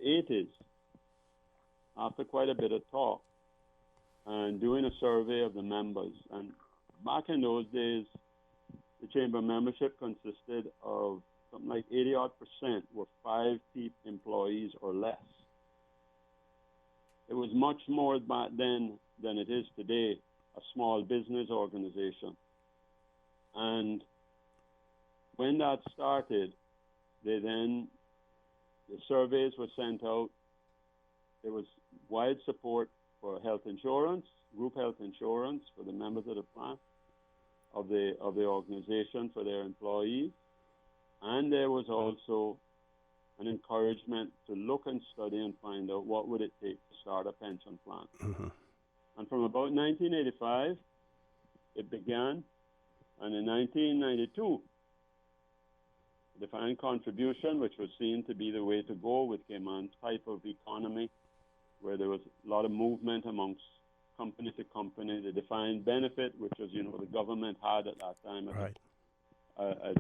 [SPEAKER 13] 80s, after quite a bit of talk and doing a survey of the members, and back in those days, the chamber membership consisted of something like 80-odd% were 5 employees or less. It was much more back then than it is today, a small business organization. And when that started, the surveys were sent out. There was wide support for health insurance, group health insurance for the members of the plan, of the organization for their employees. And there was also an encouragement to look and study and find out what would it take to start a pension plan. And from about 1985, it began. And in 1992, defined contribution, which was seen to be the way to go with Cayman's type of economy, where there was a lot of movement amongst company to company. The defined benefit, which was, the government had at that time.
[SPEAKER 4] Right.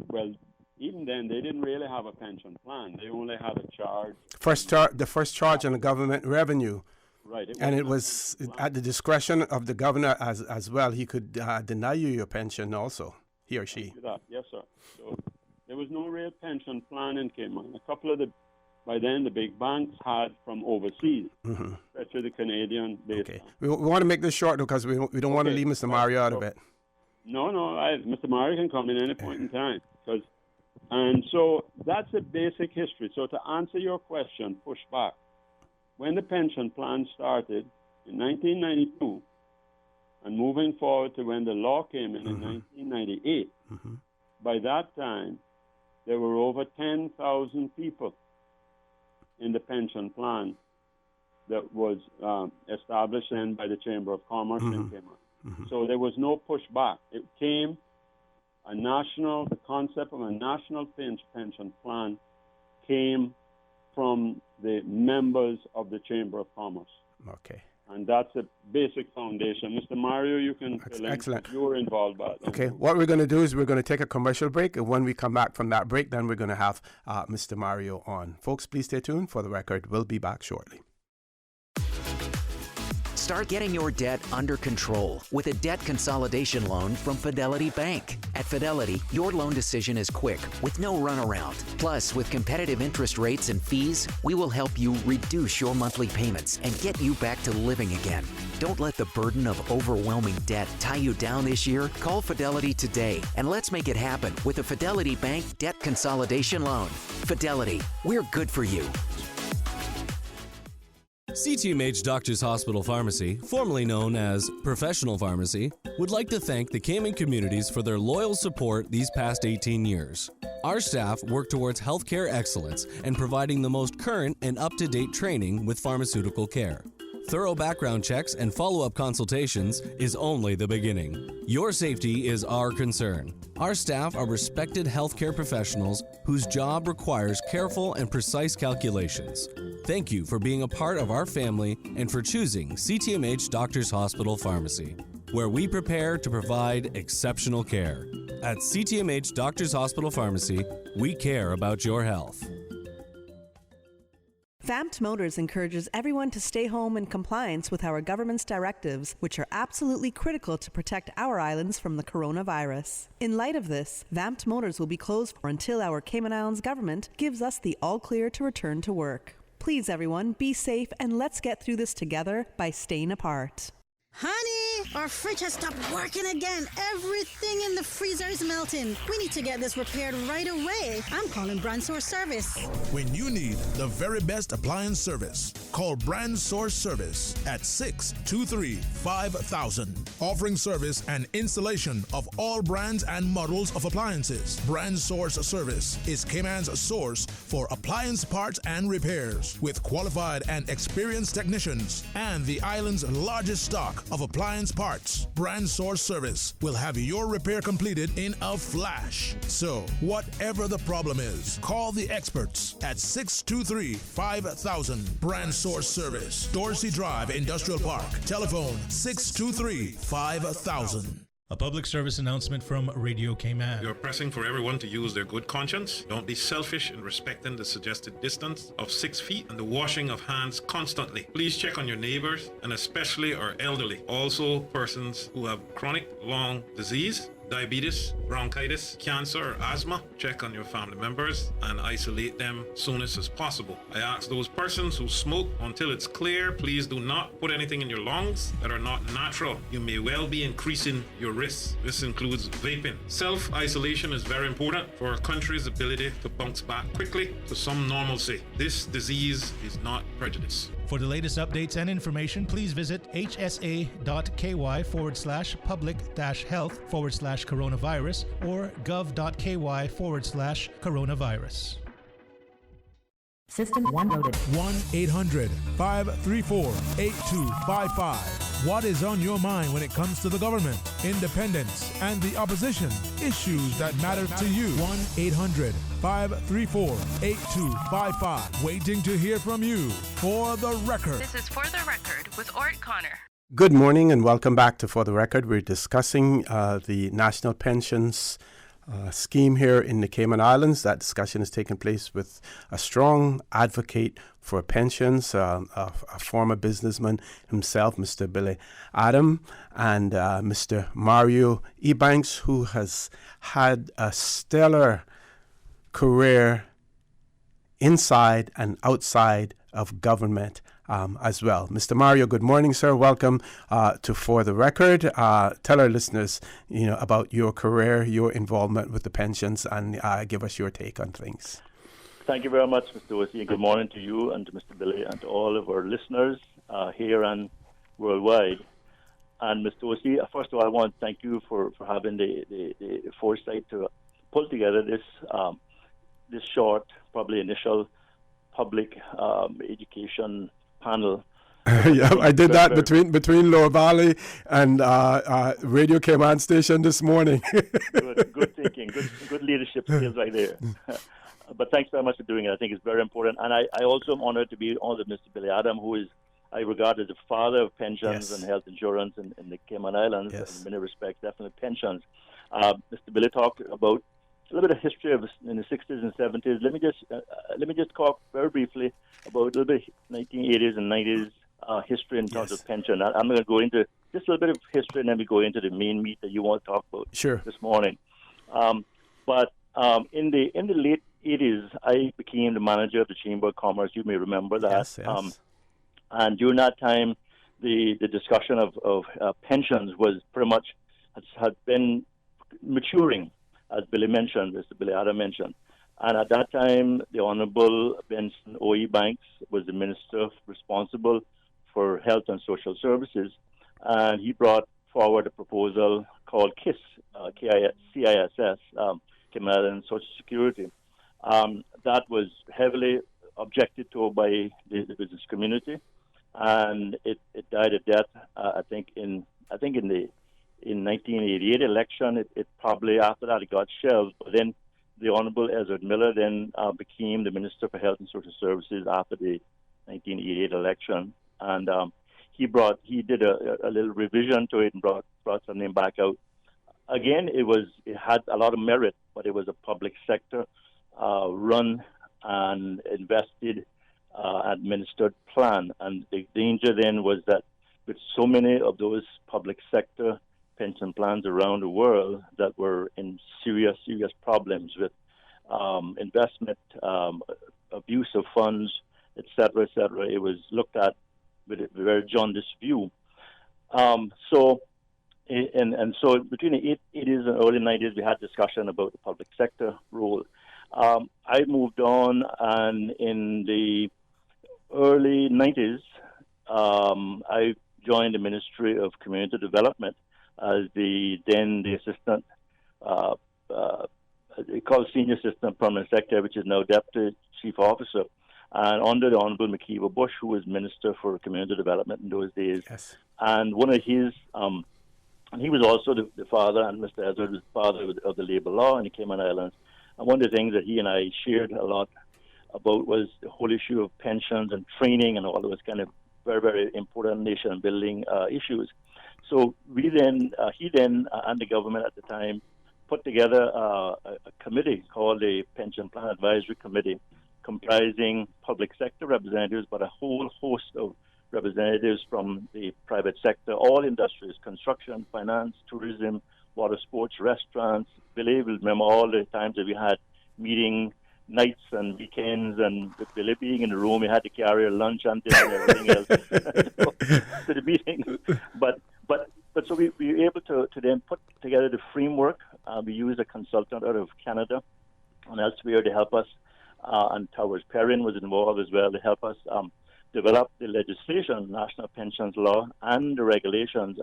[SPEAKER 13] Well, even then, they didn't really have a pension plan. They only had a charge.
[SPEAKER 4] The first charge on the government revenue.
[SPEAKER 13] Right.
[SPEAKER 4] It was at the discretion of the governor as well. He could deny you your pension also, he or she.
[SPEAKER 13] Yes, sir. So there was no real pension plan in Cayman. A couple of by then, the big banks had from overseas, especially the Canadian based.
[SPEAKER 4] Okay. We want to make this short, though, because we don't want to leave Mr. Mario out of it.
[SPEAKER 13] No, Mr. Mario can come in any point in time. And so that's a basic history. So to answer your question, push back. When the pension plan started in 1992, and moving forward to when the law came in 1998, by that time, there were over 10,000 people in the pension plan that was established then by the Chamber of Commerce in Cayman. So there was no pushback. It came the concept of a national pension plan came from the members of the Chamber of Commerce.
[SPEAKER 4] Okay.
[SPEAKER 13] And that's a basic foundation. Mr. Mario, you can fill in.
[SPEAKER 4] Excellent.
[SPEAKER 13] You were involved by that.
[SPEAKER 4] Okay. What we're going to do is we're going to take a commercial break. And when we come back from that break, then we're going to have Mr. Mario on. Folks, please stay tuned. For the record, we'll be back shortly.
[SPEAKER 14] Start getting your debt under control with a debt consolidation loan from Fidelity Bank. At Fidelity, your loan decision is quick with no runaround. Plus, with competitive interest rates and fees, we will help you reduce your monthly payments and get you back to living again. Don't let the burden of overwhelming debt tie you down this year. Call Fidelity today and let's make it happen with a Fidelity Bank debt consolidation loan. Fidelity, we're good for you.
[SPEAKER 15] CTMH Doctors Hospital Pharmacy, formerly known as Professional Pharmacy, would like to thank the Cayman communities for their loyal support these past 18 years. Our staff work towards healthcare excellence and providing the most current and up-to-date training with pharmaceutical care. Thorough background checks and follow-up consultations is only the beginning. Your safety is our concern. Our staff are respected healthcare professionals whose job requires careful and precise calculations. Thank you for being a part of our family and for choosing CTMH Doctors Hospital Pharmacy. where we prepare to provide exceptional care. At CTMH Doctors Hospital Pharmacy, we care about your health.
[SPEAKER 1] Vamped Motors encourages everyone to stay home in compliance with our government's directives, which are absolutely critical to protect our islands from the coronavirus. In light of this, Vamped Motors will be closed until our Cayman Islands government gives us the all clear to return to work. Please, everyone, be safe and let's get through this together by staying apart.
[SPEAKER 16] Honey, our fridge has stopped working again. Everything in the freezer is melting. We need to get this repaired right away. I'm calling Brand Source Service.
[SPEAKER 3] When you need the very best appliance service, call Brand Source Service at 623-5000. Offering service and installation of all brands and models of appliances. Brand Source Service is Cayman's source for appliance parts and repairs, with qualified and experienced technicians and the island's largest stock of appliance parts. Brand Source Service will have your repair completed in a flash. So, whatever the problem is, call the experts at 623-5000. Brand Source Service, Dorsey Drive, Industrial Park. Telephone 623-5000.
[SPEAKER 10] A public service announcement from Radio Cayman.
[SPEAKER 24] You're pressing for everyone to use their good conscience. Don't be selfish in respecting the suggested distance of 6 feet and the washing of hands constantly. Please check on your neighbors and especially our elderly. Also, persons who have chronic lung disease, diabetes, bronchitis, cancer, or asthma. Check on your family members and isolate them soonest as possible. I ask those persons who smoke until it's clear, please do not put anything in your lungs that are not natural. You may well be increasing your risks. This includes vaping. Self-isolation is very important for our country's ability to bounce back quickly to some normalcy. This disease is not prejudice.
[SPEAKER 10] For the latest updates and information, please visit hsa.ky/public-health/coronavirus or gov.ky/coronavirus.
[SPEAKER 17] System 1 loaded.
[SPEAKER 3] 1-800-534-8255. What is on your mind when it comes to the government, independence, and the opposition? Issues that matter to you. 1-800-534-8255. Waiting to hear from you. For the Record.
[SPEAKER 12] This is For the Record with Orrett Connor.
[SPEAKER 4] Good morning and welcome back to For the Record. We're discussing the National Pensions scheme here in the Cayman Islands. That discussion has taken place with a strong advocate for pensions, a former businessman himself, Mr. Billy Adam, and Mr. Mario Ebanks, who has had a stellar career inside and outside of government as well. Mr. Mario, good morning, sir. Welcome to For the Record. Tell our listeners, about your career, your involvement with the pensions, and give us your take on things.
[SPEAKER 18] Thank you very much, Mr. Ossie. Good morning to you and to Mr. Billy and to all of our listeners here and worldwide. And Mr. Ossie, first of all, I want to thank you for having the foresight to pull together this short, probably initial public education panel.
[SPEAKER 4] Yeah, I did that between Lower Valley and Radio Cayman station this morning.
[SPEAKER 18] Good thinking, good leadership skills right there. But thanks very much for doing it. I think it's very important. And I also am honored to be on with Mr. Billy Adam, who is, I regard as the father of pensions and health insurance in the Cayman Islands, in many respects, definitely pensions. Mr. Billy talked about a little bit of history in the 60s and 70s. Let me just talk very briefly about a little bit of 1980s and 90s history in terms of pension. I'm going to go into just a little bit of history, and then we go into the main meat that you want to talk about this morning. But in the late 80s, I became the manager of the Chamber of Commerce. You may remember that.
[SPEAKER 4] Yes.
[SPEAKER 18] And during that time, the discussion of pensions was pretty much had been maturing, as Billy mentioned, Mr. Billy Adam mentioned. And at that time, the Honorable Benson O.E. Banks was the minister responsible for health and social services, and he brought forward a proposal called KISS, CISS, Cayman Islands Social Security. That was heavily objected to by the business community, and it died a death. I think in the 1988 election, it probably after that it got shelved. But then the Honorable Ezra Miller then became the Minister for Health and Social Services after the 1988 election, and he did a little revision to it and brought something back out. Again, it had a lot of merit, but it was a public sector run and invested, administered plan. And the danger then was that with so many of those public sector pension plans around the world that were in serious problems with investment, abuse of funds, etc., it was looked at with a very jaundiced view. So between the 80s and early 90s, we had discussion about the public sector role. I moved on, and in the early 90s, I joined the Ministry of Community Development as the assistant, they call senior assistant permanent secretary, which is now deputy chief officer, and under the Honorable McKeever Bush, who was Minister for Community Development in those days.
[SPEAKER 4] Yes.
[SPEAKER 18] And one of his, and he was also the father, and Mr. Ezra was the father of the labour law in the Cayman Islands. And one of the things that he and I shared a lot about was the whole issue of pensions and training and all those kind of very, very important nation building issues. So he then, and the government at the time, put together a committee called the Pension Plan Advisory Committee, comprising public sector representatives, but a whole host of representatives from the private sector, all industries, construction, finance, tourism, water sports, restaurants. Billy will remember all the times that we had meeting nights and weekends, and with Billy being in the room, we had to carry a lunch and dinner and everything else to the meeting. But so we were able to then put together the framework. We used a consultant out of Canada and elsewhere to help us, and Towers Perrin was involved as well to help us develop the legislation, national pensions law, and the regulations.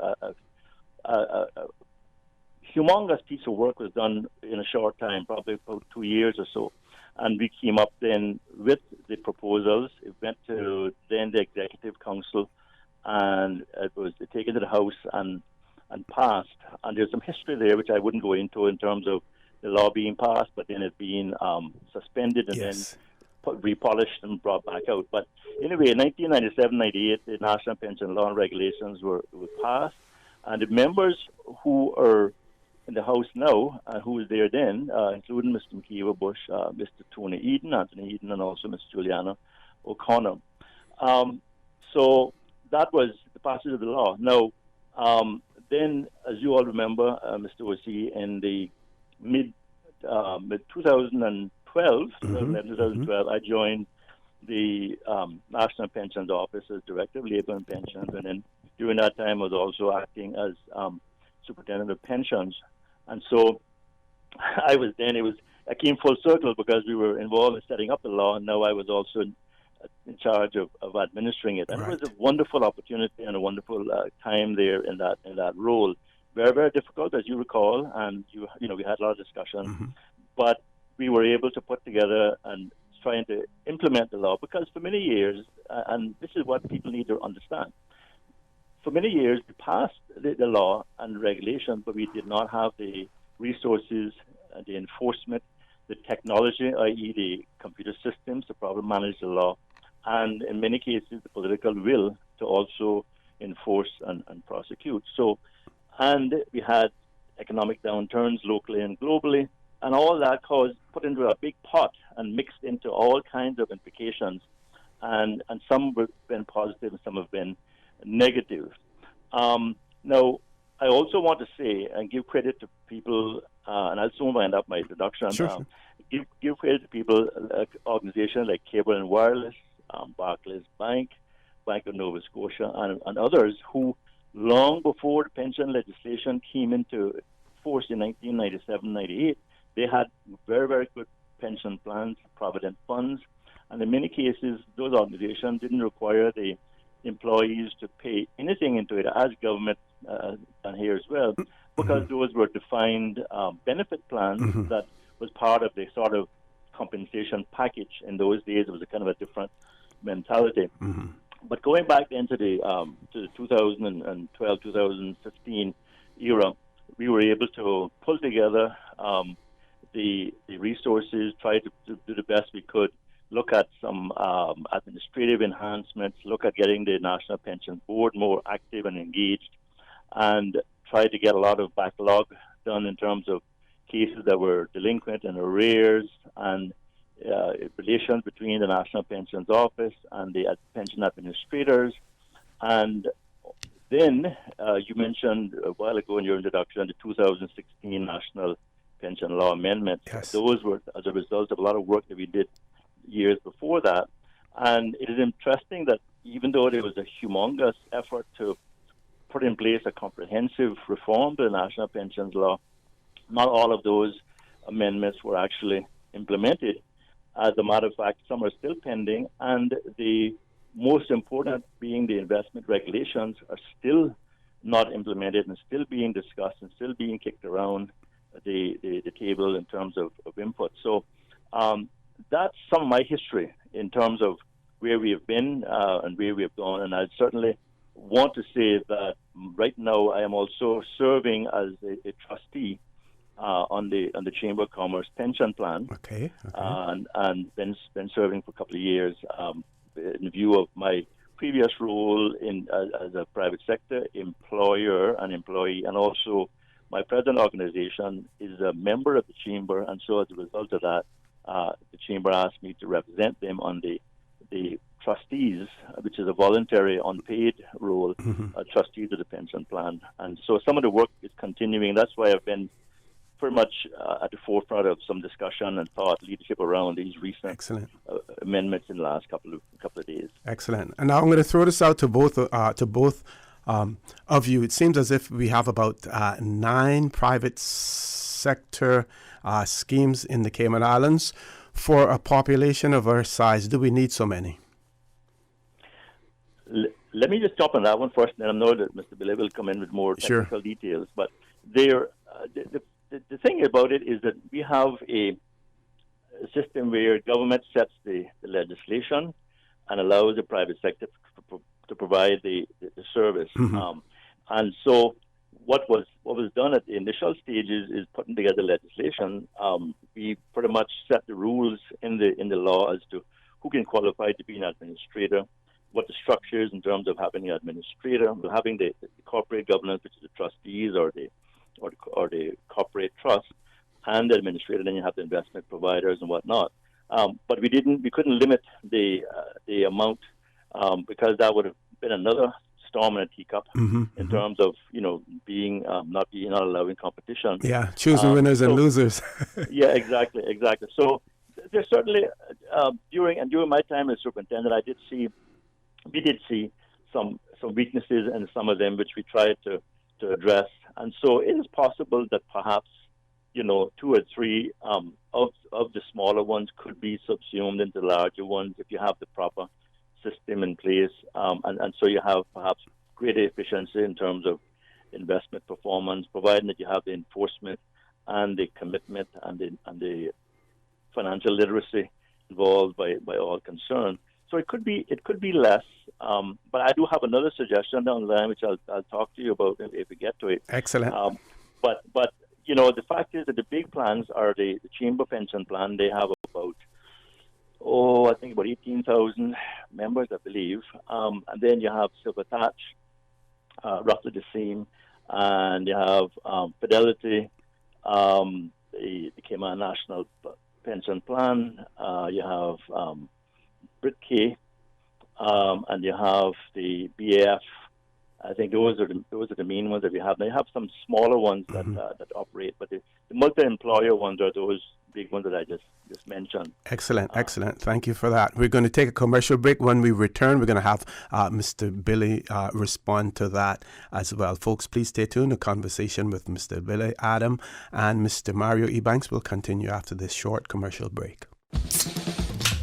[SPEAKER 18] A humongous piece of work was done in a short time, probably about 2 years or so. And we came up then with the proposals. It went to then the Executive Council, and it was taken to the House and passed. And there's some history there which I wouldn't go into in terms of the law being passed, but then it being suspended and then repolished and brought back out. But anyway, in 1997-98, the National Pension Law and Regulations were passed, and the members who are in the House now, who was there then, including Mr. McKeever Bush, Mr. Tony Eden, Anthony Eden, and also Ms. Juliana O'Connor. So that was the passage of the law. Now, then, as you all remember, Mr. O.C., in the mid 2012, 2012, I joined the National Pensions Office as Director of Labour and Pensions, and then during that time I was also acting as Superintendent of Pensions. And so I came full circle because we were involved in setting up the law, and now I was also in charge of administering it. And It was a wonderful opportunity and a wonderful time there in that role. Very, very difficult, as you recall, and we had a lot of discussion, but we were able to put together and trying to implement the law, because for many years, and this is what people need to understand, for many years we passed the law and regulation, but we did not have the resources, the enforcement, the technology, i.e. the computer systems to properly manage the law, and in many cases the political will to also enforce and prosecute. So, and we had economic downturns locally and globally, and all that put into a big pot and mixed into all kinds of implications, and some have been positive and some have been negative. Now, I also want to say and give credit to people, and I'll soon wind up my introduction.
[SPEAKER 4] Sure.
[SPEAKER 18] Give credit to people like organizations like Cable and Wireless, Barclays Bank, Bank of Nova Scotia, and others who, long before the pension legislation came into force in 1997-98, they had very, very good pension plans, provident funds, and in many cases, those organizations didn't require the employees to pay anything into it, as government done here as well, because those were defined benefit plans that was part of the sort of compensation package. In those days, it was a kind of a different mentality. But going back then to the 2012-2015 era, we were able to pull together the resources, try to do the best we could look at some administrative enhancements, look at getting the National Pension Board more active and engaged, and try to get a lot of backlog done in terms of cases that were delinquent and arrears, and relations between the National Pensions Office and the pension administrators. And then you mentioned a while ago in your introduction the 2016 National Pension Law Amendment.
[SPEAKER 4] Yes.
[SPEAKER 18] Those were as a result of a lot of work that we did years before that. And it is interesting that even though there was a humongous effort to put in place a comprehensive reform to the National Pensions Law, not all of those amendments were actually implemented. As a matter of fact, some are still pending, and the most important being the investment regulations are still not implemented and still being discussed and still being kicked around the table in terms of input. So that's some of my history in terms of where we have been and where we have gone. And I certainly want to say that right now I am also serving as a trustee on the Chamber of Commerce pension plan.
[SPEAKER 4] Okay.
[SPEAKER 18] And been serving for a couple of years in view of my previous role as a private sector employer and employee, and also my present organization is a member of the Chamber, and so as a result of that, the Chamber asked me to represent them on the trustees, which is a voluntary unpaid role, trustees of the pension plan. And so some of the work is continuing. That's why I've been pretty much at the forefront of some discussion and thought leadership around these recent amendments in the last couple of days.
[SPEAKER 4] Excellent. And now I'm going to throw this out to both of you. It seems as if we have about 9 private sector schemes in the Cayman Islands. For a population of our size, do we need so many?
[SPEAKER 18] Let me just jump on that one first, and then I know that Mr. Billy will come in with more technical details. But there, the thing about it is that we have a system where government sets the legislation and allows the private sector to provide the service. And so what was done at the initial stages is putting together legislation. We pretty much set the rules in the law as to who can qualify to be an administrator, what the structure is in terms of having an administrator, having the corporate governance, which is the trustees or the corporate trust, and the administrator. Then you have the investment providers and whatnot. But we couldn't limit the amount because that would have been another storm in a teacup in terms of being not allowing competition.
[SPEAKER 4] Yeah, choosing winners and losers.
[SPEAKER 18] Yeah, exactly. So there's certainly during my time as superintendent, we did see some weaknesses in some of them, which we tried to address. And so it is possible that perhaps 2 or 3 of the smaller ones could be subsumed into larger ones if you have the proper system in place, and so you have perhaps greater efficiency in terms of investment performance, providing that you have the enforcement and the commitment and the financial literacy involved by all concerned. So it could be less, but I do have another suggestion down the line, which I'll talk to you about if we get to it.
[SPEAKER 4] Excellent.
[SPEAKER 18] But the fact is that the big plans are the Chamber Pension Plan. They have about I think about 18,000 members, I believe. And then you have Silver Thatch, roughly the same. And you have Fidelity, the Cayman National Pension Plan. You have Britcay, and you have the BAF. I think those are the main ones that we have. Now you have some smaller ones that operate, but the multi-employer ones are those big ones that I just mentioned.
[SPEAKER 4] Excellent. Thank you for that. We're going to take a commercial break. When we return, we're going to have Mr. Billy respond to that as well. Folks, please stay tuned. A conversation with Mr. Billy Adam and Mr. Mario Ebanks will continue after this short commercial break.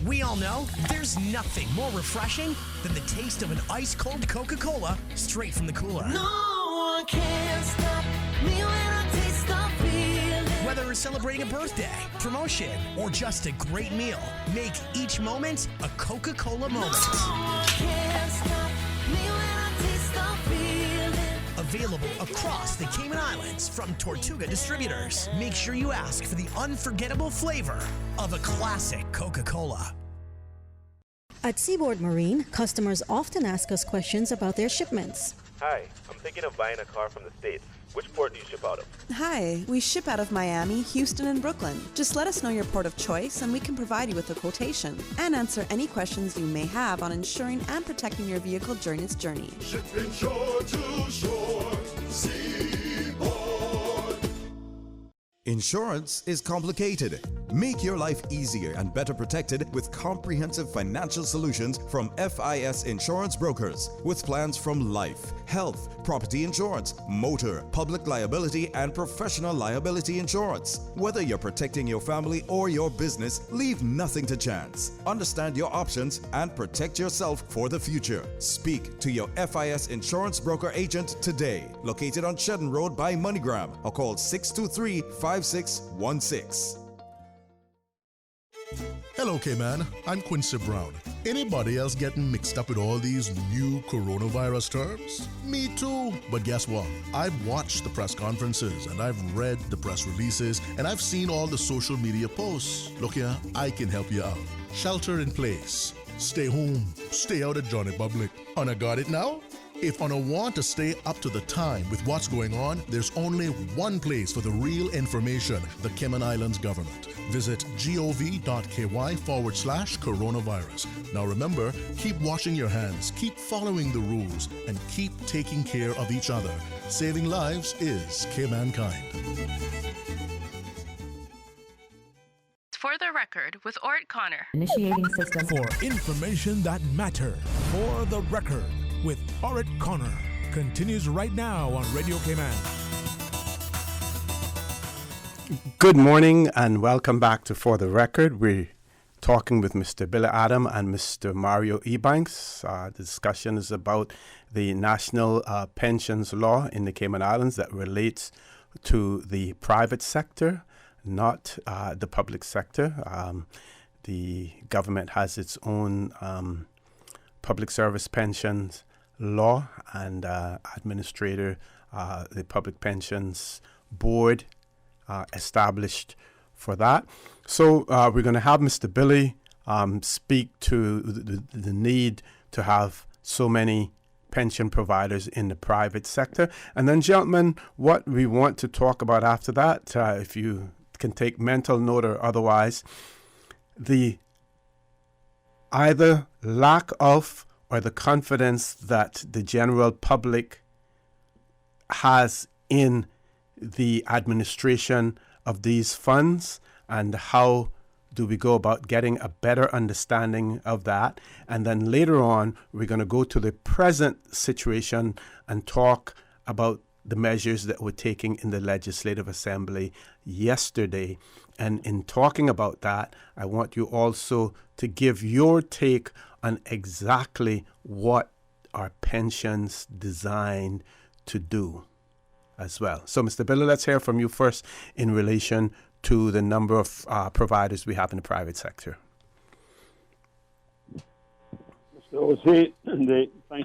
[SPEAKER 6] We all know there's nothing more refreshing than the taste of an ice-cold Coca-Cola straight from the cooler.
[SPEAKER 19] No one can stop me when I taste the feeling.
[SPEAKER 6] Whether we're celebrating a birthday, promotion, or just a great meal, make each moment a Coca-Cola moment.
[SPEAKER 19] No one can stop me when I taste the feeling.
[SPEAKER 6] Available across the Cayman Islands from Tortuga Distributors. Make sure you ask for the unforgettable flavor of a classic Coca-Cola.
[SPEAKER 16] At Seaboard Marine, customers often ask us questions about their shipments.
[SPEAKER 7] Hi, I'm thinking of buying a car from the States. Which port do you ship out of?
[SPEAKER 20] Hi, we ship out of Miami, Houston, and Brooklyn. Just let us know your port of choice and we can provide you with a quotation and answer any questions you may have on insuring and protecting your vehicle during its journey.
[SPEAKER 19] Shipping shore to shore, Seaboard.
[SPEAKER 21] Insurance is complicated. Make your life easier and better protected with comprehensive financial solutions from FIS Insurance Brokers with plans from life, health, property insurance, motor, public liability, and professional liability insurance. Whether you're protecting your family or your business, leave nothing to chance. Understand your options and protect yourself for the future. Speak to your FIS Insurance Broker agent today, located on Shedden Road by MoneyGram, or call 623-5616.
[SPEAKER 22] Hello, Cayman. I'm Quincy Brown. Anybody else getting mixed up with all these new coronavirus terms? Me too. But guess what? I've watched the press conferences and I've read the press releases and I've seen all the social media posts. Look here, I can help you out. Shelter in place. Stay home. Stay out of Johnny Public. Una got it now? If Una want to stay up to the time with what's going on, there's only one place for the real information, the Cayman Islands government. Visit gov.ky/coronavirus. Now remember, keep washing your hands, keep following the rules, and keep taking care of each other. Saving lives is Caymankind.
[SPEAKER 12] For the record, with Orrett Connor.
[SPEAKER 17] Initiating system.
[SPEAKER 3] For information that matter. For the record, with Orrett Connor. Continues right now on Radio Cayman.
[SPEAKER 4] Good morning and welcome back to For the Record. We're talking with Mr. Billy Adam and Mr. Mario Ebanks. The discussion is about the national pensions law in the Cayman Islands that relates to the private sector, not the public sector. The government has its own public service pensions law and administrator, the Public Pensions Board established for that. So we're going to have Mr. Billy speak to the need to have so many pension providers in the private sector. And then, gentlemen, what we want to talk about after that, if you can take mental note or otherwise, the either lack of or the confidence that the general public has in the administration of these funds, and how do we go about getting a better understanding of that. And then later on, we're going to go to the present situation and talk about the measures that were taken in the Legislative Assembly yesterday. And in talking about that, I want you also to give your take on exactly what are pensions designed to do as well. So, Mr. Billy, let's hear from you first in relation to the number of providers we have in the private sector.
[SPEAKER 13] So, thank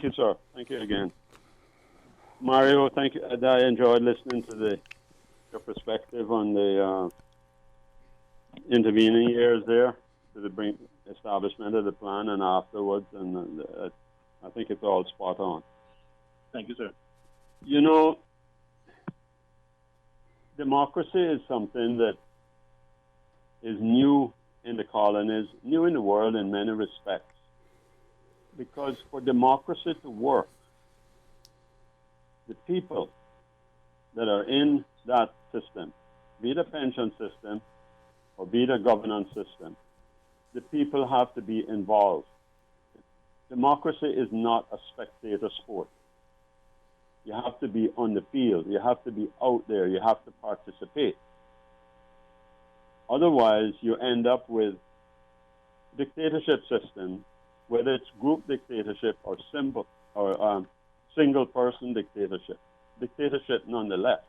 [SPEAKER 13] you, sir. Thank you again. Mario, thank you. I enjoyed listening to your perspective on the intervening years there, to the establishment of the plan and afterwards, and I think it's all spot on.
[SPEAKER 18] Thank you, sir.
[SPEAKER 13] You know, democracy is something that is new in the colonies, new in the world in many respects. Because for democracy to work, the people that are in that system, be it a pension system or be it a governance system, the people have to be involved. Democracy is not a spectator sport. You have to be on the field. You have to be out there. You have to participate. Otherwise, you end up with dictatorship system, whether it's group dictatorship or single-person dictatorship nonetheless,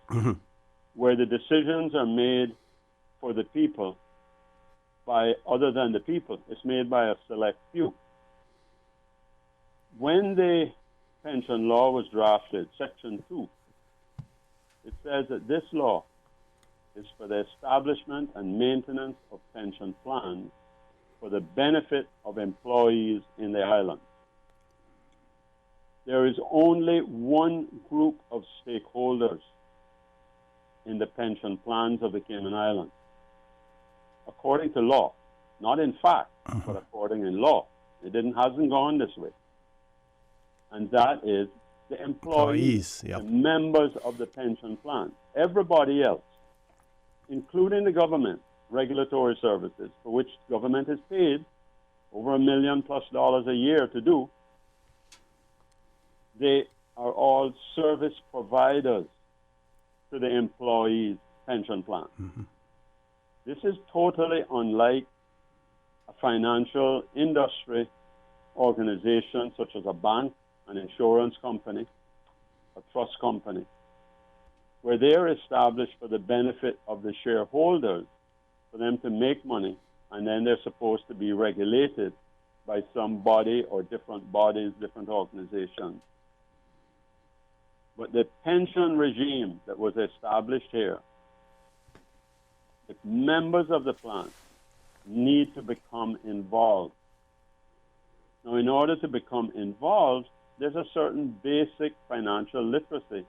[SPEAKER 13] where the decisions are made for the people by other than the people. It's made by a select few. When the pension law was drafted, Section 2, it says that this law is for the establishment and maintenance of pension plans for for the benefit of employees in the islands. There is only one group of stakeholders in the pension plans of the Cayman Islands, according to law, not in fact, but according in law. Hasn't gone this way. And that is the employees,
[SPEAKER 4] yep.
[SPEAKER 13] the members of the pension plan. Everybody else, including the government, regulatory services, for which government is paid over $1 million+ a year to do, they are all service providers to the employees' pension plan. This is totally unlike a financial industry organization such as a bank, an insurance company, a trust company, where they're established for the benefit of the shareholders, for them to make money, and then they're supposed to be regulated by some body or different bodies, different organizations. But the pension regime that was established here, the members of the plan need to become involved. Now, in order to become involved, there's a certain basic financial literacy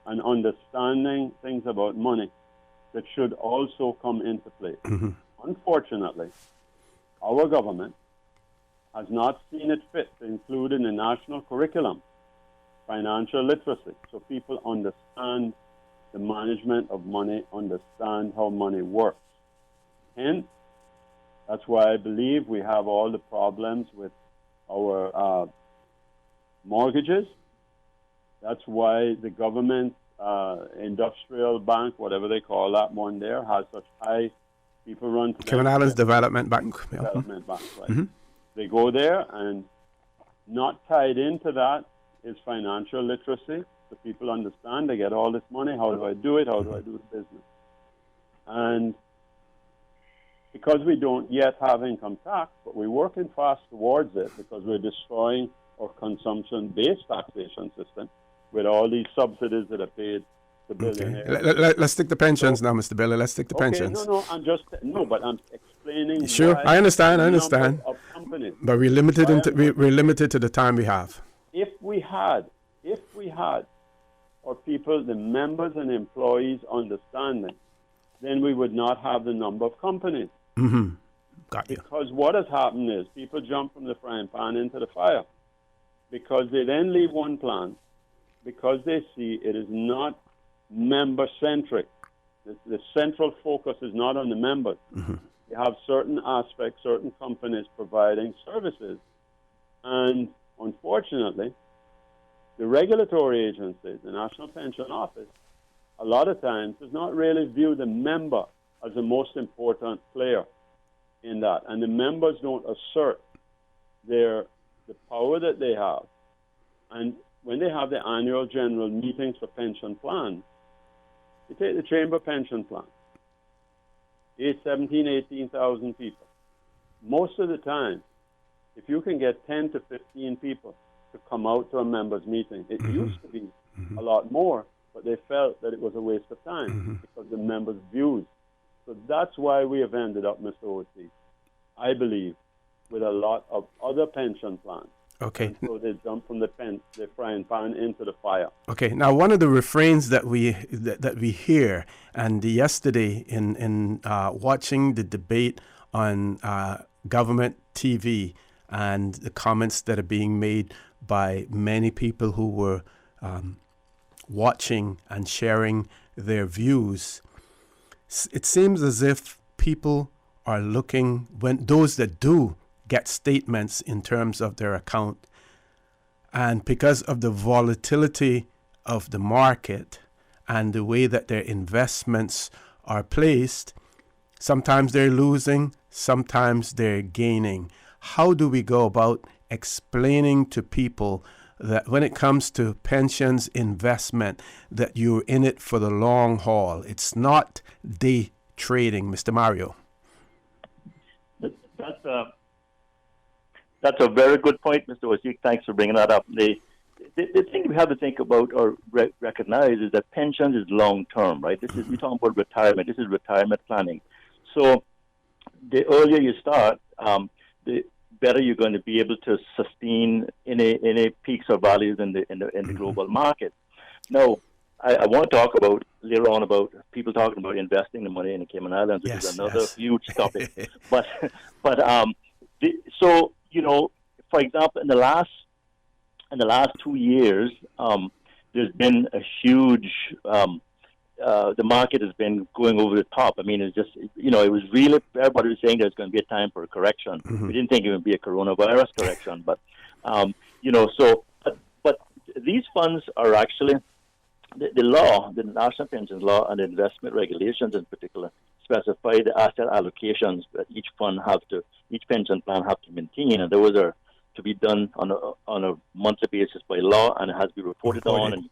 [SPEAKER 13] and understanding things about money that should also come into play. Unfortunately, our government has not seen it fit to include in the national curriculum financial literacy, so people understand the management of money, understand how money works. Hence, that's why I believe we have all the problems with our mortgages. That's why the government industrial bank, whatever they call that one there, has such high people run to
[SPEAKER 4] Cayman Islands Development Bank.
[SPEAKER 13] Development Bank, right. They go there, and not tied into that is financial literacy. So people understand, they get all this money, how do I do it, how do I do the business? And because we don't yet have income tax, but we're working fast towards it because we're destroying our consumption-based taxation system with all these subsidies that are paid to billionaires.
[SPEAKER 4] Let's stick to pensions now, Mr. Billy. Let's stick to pensions.
[SPEAKER 13] No, but I'm explaining.
[SPEAKER 4] Sure, I understand.
[SPEAKER 13] Of companies.
[SPEAKER 4] But we're limited we're limited to the time we have.
[SPEAKER 13] If we had, or people, the members and employees understanding, then we would not have the number of companies.
[SPEAKER 4] Got you.
[SPEAKER 13] Because what has happened is people jump from the frying pan into the fire because they then leave one plan because they see it is not member-centric. The central focus is not on the members. You have certain aspects, certain companies providing services. And unfortunately, the regulatory agency, the National Pension Office, a lot of times does not really view the member as the most important player in that. And the members don't assert the power that they have. And when they have the annual general meetings for pension plans, you take the Chamber Pension Plan, 18,000 people. Most of the time, if you can get 10 to 15 people to come out to a members' meeting, it used to be a lot more, but they felt that it was a waste of time because the members' views. So that's why we have ended up, Mr. O.C., I believe, with a lot of other pension plans.
[SPEAKER 4] Okay.
[SPEAKER 13] And so they jump from the frying pan into the fire.
[SPEAKER 4] Okay. Now, one of the refrains that we hear, and yesterday in watching the debate on government TV and the comments that are being made by many people who were watching and sharing their views, it seems as if people are looking, when those that do get statements in terms of their account, and because of the volatility of the market and the way that their investments are placed, sometimes they're losing, sometimes they're gaining. How do we go about explaining to people that when it comes to pensions investment, that you're in it for the long haul? It's not day trading, Mr. Mario.
[SPEAKER 18] That's a very good point, Mr. Osik. Thanks for bringing that up. The thing we have to think about or recognize is that pensions is long term, right? We're talking about retirement. This is retirement planning. So the earlier you start, the better you're going to be able to sustain any peaks or valleys in the global market. Now, I want to talk about later on about people talking about investing the money in the Cayman Islands, which is another huge topic. So for example, in the last 2 years, there's been a huge. The market has been going over the top. I mean, it's just it was really everybody was saying there's going to be a time for a correction. We didn't think it would be a coronavirus correction, but but these funds are actually. The law, the National Pensions Law and the investment regulations in particular, specify the asset allocations that each pension plan have to maintain, and those are to be done on a monthly basis by law, and it has to be reported on, and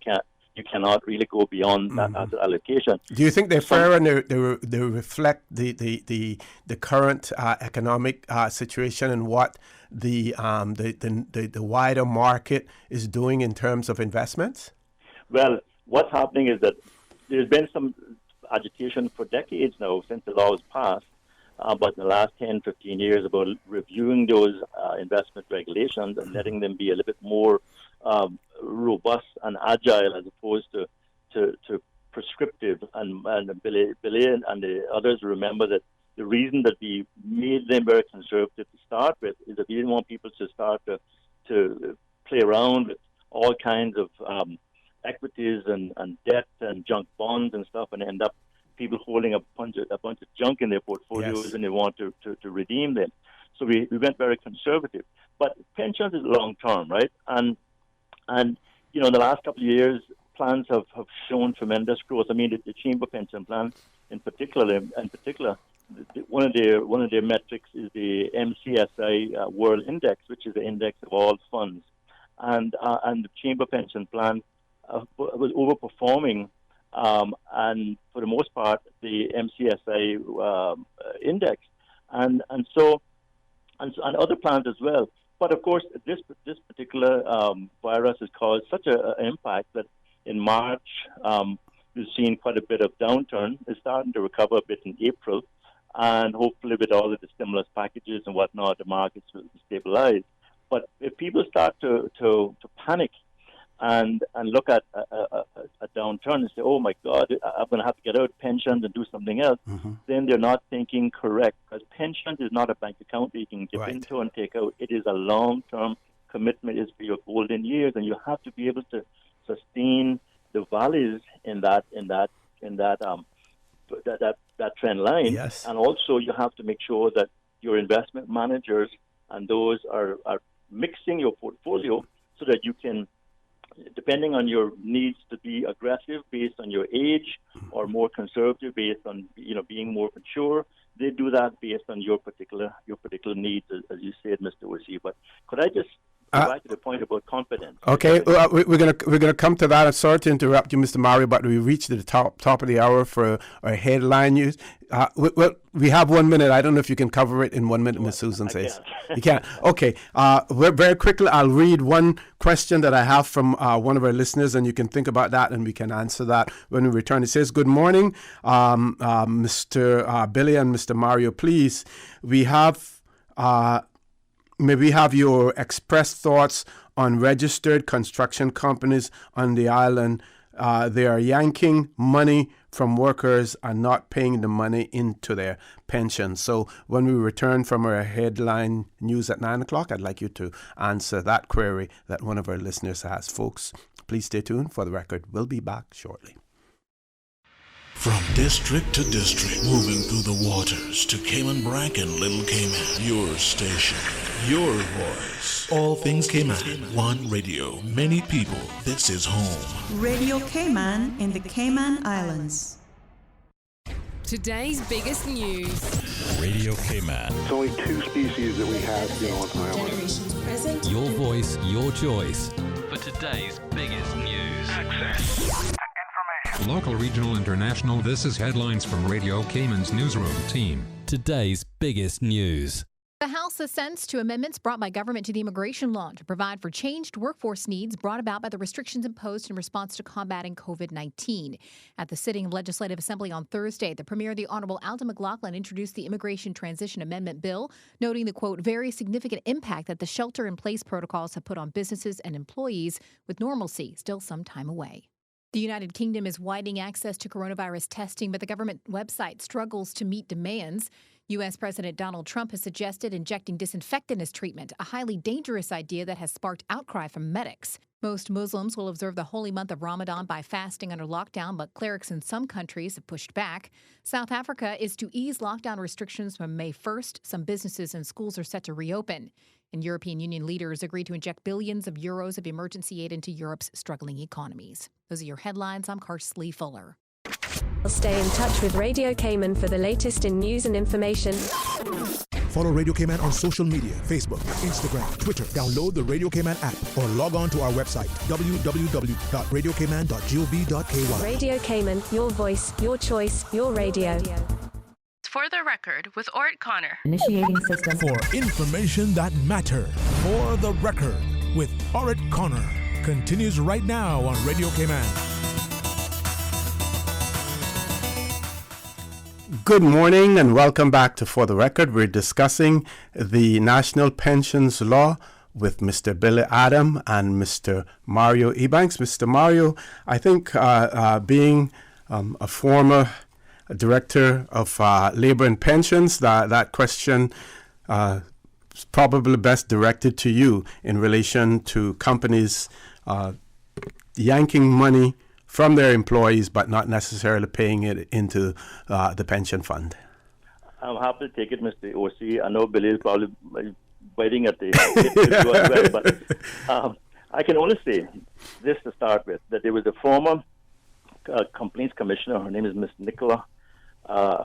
[SPEAKER 18] you cannot really go beyond that asset allocation.
[SPEAKER 4] Do you think they're fair and they reflect the current economic situation and what the wider market is doing in terms of investments?
[SPEAKER 18] Well, what's happening is that there's been some agitation for decades now since the law was passed, but in the last 10, 15 years about reviewing those investment regulations and letting them be a little bit more robust and agile as opposed to prescriptive. And Billy and the others remember that the reason that we made them very conservative to start with is that we didn't want people to start to play around with all kinds of equities and debt and junk bonds and stuff, and end up people holding a bunch of junk in their portfolios, and they want to redeem them. So we went very conservative. But pensions is long term, right? And in the last couple of years, plans have shown tremendous growth. I mean, the Chamber Pension Plan, in particular, one of their metrics is the MCSI World Index, which is the index of all funds, and the Chamber Pension Plan was overperforming, and for the most part, the MCSI index, and other plans as well. But of course, this particular virus has caused such an impact that in March we've seen quite a bit of downturn. It's starting to recover a bit in April, and hopefully with all of the stimulus packages and whatnot, the markets will stabilize. But if people start to panic and look at a downturn and say, oh my God, I'm going to have to get out pensions and do something else, then they're not thinking correct. Because pensions is not a bank account that you can dip into and take out. It is a long-term commitment. It's for your golden years, and you have to be able to sustain the valleys in that trend line.
[SPEAKER 4] Yes.
[SPEAKER 18] And also you have to make sure that your investment managers and those are mixing your portfolio so that you can, depending on your needs to be aggressive based on your age or more conservative based on being more mature, they do that based on your particular needs, as you said, Mr. Wissi. But could I just go back to the point about confidence?
[SPEAKER 4] Okay, we're gonna come to that. I'm sorry to interrupt you, Mr. Mario, but we reached the top of the hour for our headline news. We have 1 minute. I don't know if you can cover it in 1 minute, Ms. Susan says. You can't. Okay. Very quickly, I'll read one question that I have from one of our listeners, and you can think about that, and we can answer that when we return. It says, "Good morning, Mr. Billy and Mr. Mario. Please, may we have your expressed thoughts on registered construction companies on the island? They are yanking money from workers and not paying the money into their pensions." So when we return from our headline news at 9 o'clock, I'd like you to answer that query that one of our listeners has. Folks, please stay tuned. For the record, we'll be back shortly.
[SPEAKER 5] From district to district, moving through the waters to Cayman Brac and Little Cayman. Your station, your voice. All things Cayman. One radio, many people. This is home.
[SPEAKER 8] Radio Cayman in the Cayman Islands.
[SPEAKER 9] Today's biggest news.
[SPEAKER 23] Radio Cayman.
[SPEAKER 25] It's only 2 species that we have on the island.
[SPEAKER 9] Generations present.
[SPEAKER 23] Your voice, your choice.
[SPEAKER 2] For today's biggest news.
[SPEAKER 23] Access.
[SPEAKER 26] Local, regional, international, this is headlines from Radio Cayman's newsroom team.
[SPEAKER 2] Today's biggest news.
[SPEAKER 1] The House assents to amendments brought by government to the immigration law to provide for changed workforce needs brought about by the restrictions imposed in response to combating COVID-19. At the sitting of Legislative Assembly on Thursday, the Premier, the Honourable Alden McLaughlin, introduced the Immigration Transition Amendment Bill, noting the, quote, very significant impact that the shelter-in-place protocols have put on businesses and employees, with normalcy still some time away. The United Kingdom is widening access to coronavirus testing, but the government website struggles to meet demands. U.S. President Donald Trump has suggested injecting disinfectant as treatment, a highly dangerous idea that has sparked outcry from medics. Most Muslims will observe the holy month of Ramadan by fasting under lockdown, but clerics in some countries have pushed back. South Africa is to ease lockdown restrictions from May 1st. Some businesses and schools are set to reopen. And European Union leaders agreed to inject billions of euros of emergency aid into Europe's struggling economies. Those are your headlines. I'm Karsley Fuller.
[SPEAKER 9] Stay in touch with Radio Cayman for the latest in news and information.
[SPEAKER 3] Follow Radio Cayman on social media, Facebook, Instagram, Twitter. Download the Radio Cayman app or log on to our website, www.radiocayman.gov.ky.
[SPEAKER 9] Radio Cayman, your voice, your choice, your radio.
[SPEAKER 12] For the Record with Orrett Connor.
[SPEAKER 17] Initiating system.
[SPEAKER 3] For information that matters. For the Record with Orrett Connor. Continues right now on Radio Cayman.
[SPEAKER 4] Good morning and welcome back to For the Record. We're discussing the National Pensions Law with Mr. Billy Adam and Mr. Mario Ebanks. Mr. Mario, I think being a former Director of Labor and Pensions, that question is probably best directed to you in relation to companies yanking money from their employees but not necessarily paying it into the pension fund.
[SPEAKER 18] I'm happy to take it, Mr. O.C. I know Billy is probably biting at the as well, but I can only say this to start with, that there was a former complaints commissioner. Her name is Miss Nicola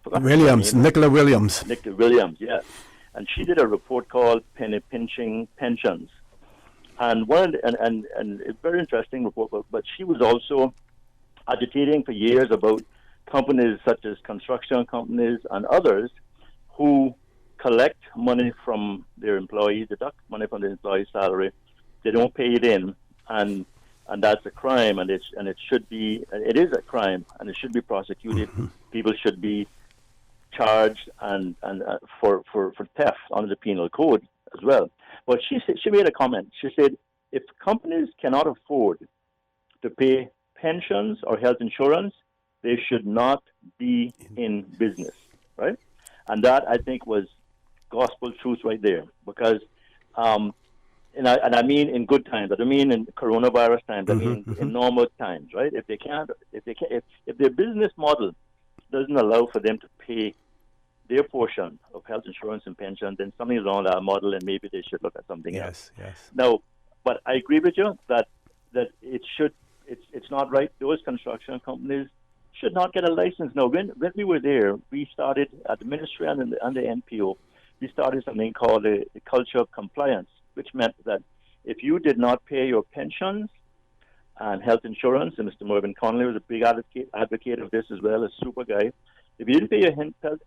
[SPEAKER 4] Williams. Nicola Williams.
[SPEAKER 18] Nicola Williams, yes. And she did a report called Penny Pinching Pensions. And and a very interesting report, but she was also agitating for years about companies such as construction companies and others who collect money from their employees, deduct money from their employees' salary. They don't pay it in, and that's a crime, and it is a crime, and it should be prosecuted. Mm-hmm. People should be charged and for theft under the penal code as well. But she made a comment. She said, if companies cannot afford to pay pensions or health insurance, they should not be in business, right? And that, I think, was gospel truth right there, because and I mean in good times. I don't mean in coronavirus times. I mean in normal times, right? If their business model doesn't allow for them to pay their portion of health insurance and pension, then something is wrong with our model, and maybe they should look at something else. Yes. Now, but I agree with you that it's not right. Those construction companies should not get a license. Now, when we were there, we started at the ministry and the NPO. We started something called a culture of compliance, which meant that if you did not pay your pensions and health insurance, and Mr. Mervyn Connolly was a big advocate of this as well, a super guy. If you didn't pay your health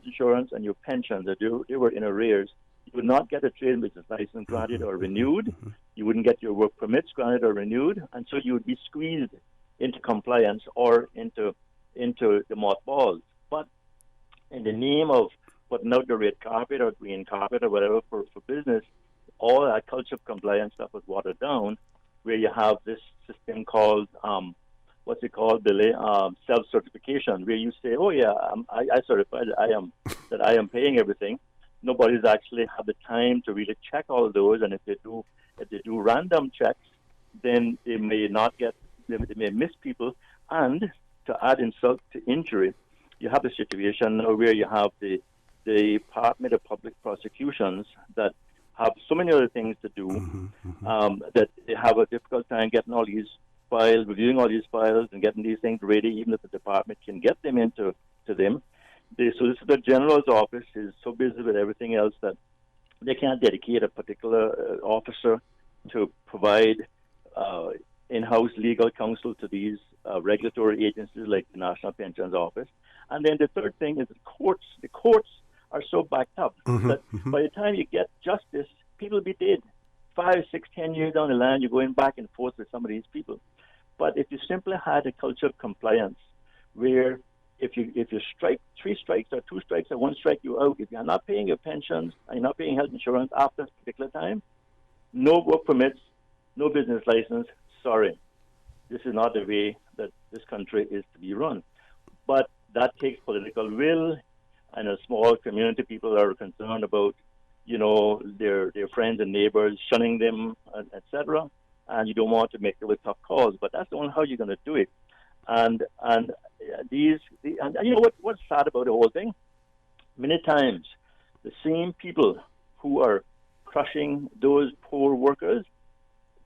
[SPEAKER 18] insurance and your pensions, that they were in arrears, you would not get a trade business license granted or renewed. You wouldn't get your work permits granted or renewed, and so you would be squeezed into compliance or into the mothballs. But in the name of putting out the red carpet or green carpet or whatever for business, all that culture of compliance stuff was watered down, where you have this system called what's it called, Billy? Self-certification, where you say, "Oh yeah, I certify that I am paying everything." Nobody's actually had the time to really check all of those, and if they do random checks, then they may miss people. And to add insult to injury, you have a situation now where you have the Department of Public Prosecutions that have so many other things to do that they have a difficult time getting all these files, reviewing all these files, and getting these things ready, even if the department can get them into them. The Solicitor General's office is so busy with everything else that they can't dedicate a particular officer to provide in-house legal counsel to these regulatory agencies like the National Pensions Office. And then the third thing is the courts. The courts are so backed up that by the time you get justice, people will be dead. 5, 6, 10 years down the line, you're going back and forth with some of these people. But if you simply had a culture of compliance, where if you strike 3 strikes or 2 strikes or 1 strike, you're out. If you're not paying your pensions and you're not paying health insurance after a particular time, no work permits, no business license. Sorry, this is not the way that this country is to be run. But that takes political will, and a small community people are concerned about, their friends and neighbors shunning them, etc. And you don't want to make really tough calls, but that's the only how you're going to do it. And you know what's sad about the whole thing? Many times, the same people who are crushing those poor workers,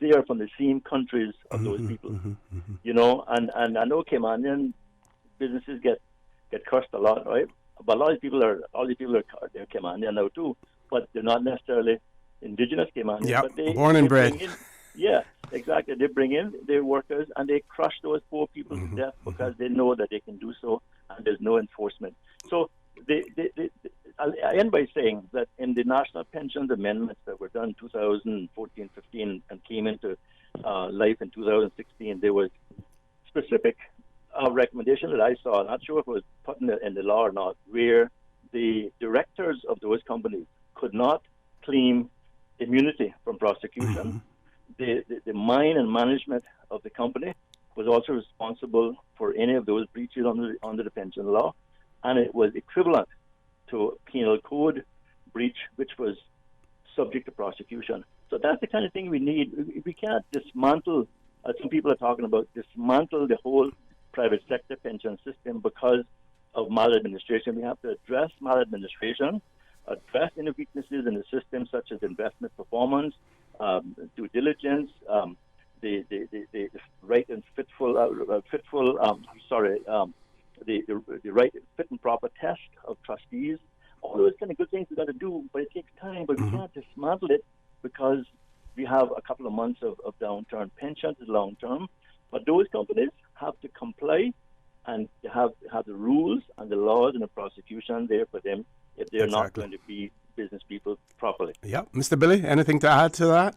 [SPEAKER 18] they are from the same countries of those people. And I know Caymanian businesses get crushed a lot, right? But a lot of people are they're Caymanian now too, but they're not necessarily indigenous Caymanians.
[SPEAKER 4] Yep,
[SPEAKER 18] but they
[SPEAKER 4] born and bred.
[SPEAKER 18] Yeah, exactly. They bring in their workers and they crush those poor people to death because they know that they can do so, and there's no enforcement. So I end by saying that in the National Pensions Amendments that were done in 2014-15 and came into life in 2016, there was specific recommendation that I saw, not sure if it was put in the law or not, where the directors of those companies could not claim immunity from prosecution. The mine and management of the company was also responsible for any of those breaches under the pension law, and it was equivalent to a penal code breach, which was subject to prosecution. So that's the kind of thing we need. We can't dismantle, as some people are talking about, dismantle the whole private sector pension system because of maladministration. We have to address maladministration, address any weaknesses in the system, such as investment performance, due diligence, the right and the right fit and proper test of trustees. All those kind of good things we got to do, but it takes time. But we can't dismantle it because we have a couple of months of downturn. Pensions is long term, but those companies have to comply and have the rules and the laws and the prosecution there for them if they're not going to be business people properly.
[SPEAKER 4] Yeah, Mr. Billy, anything to add to that?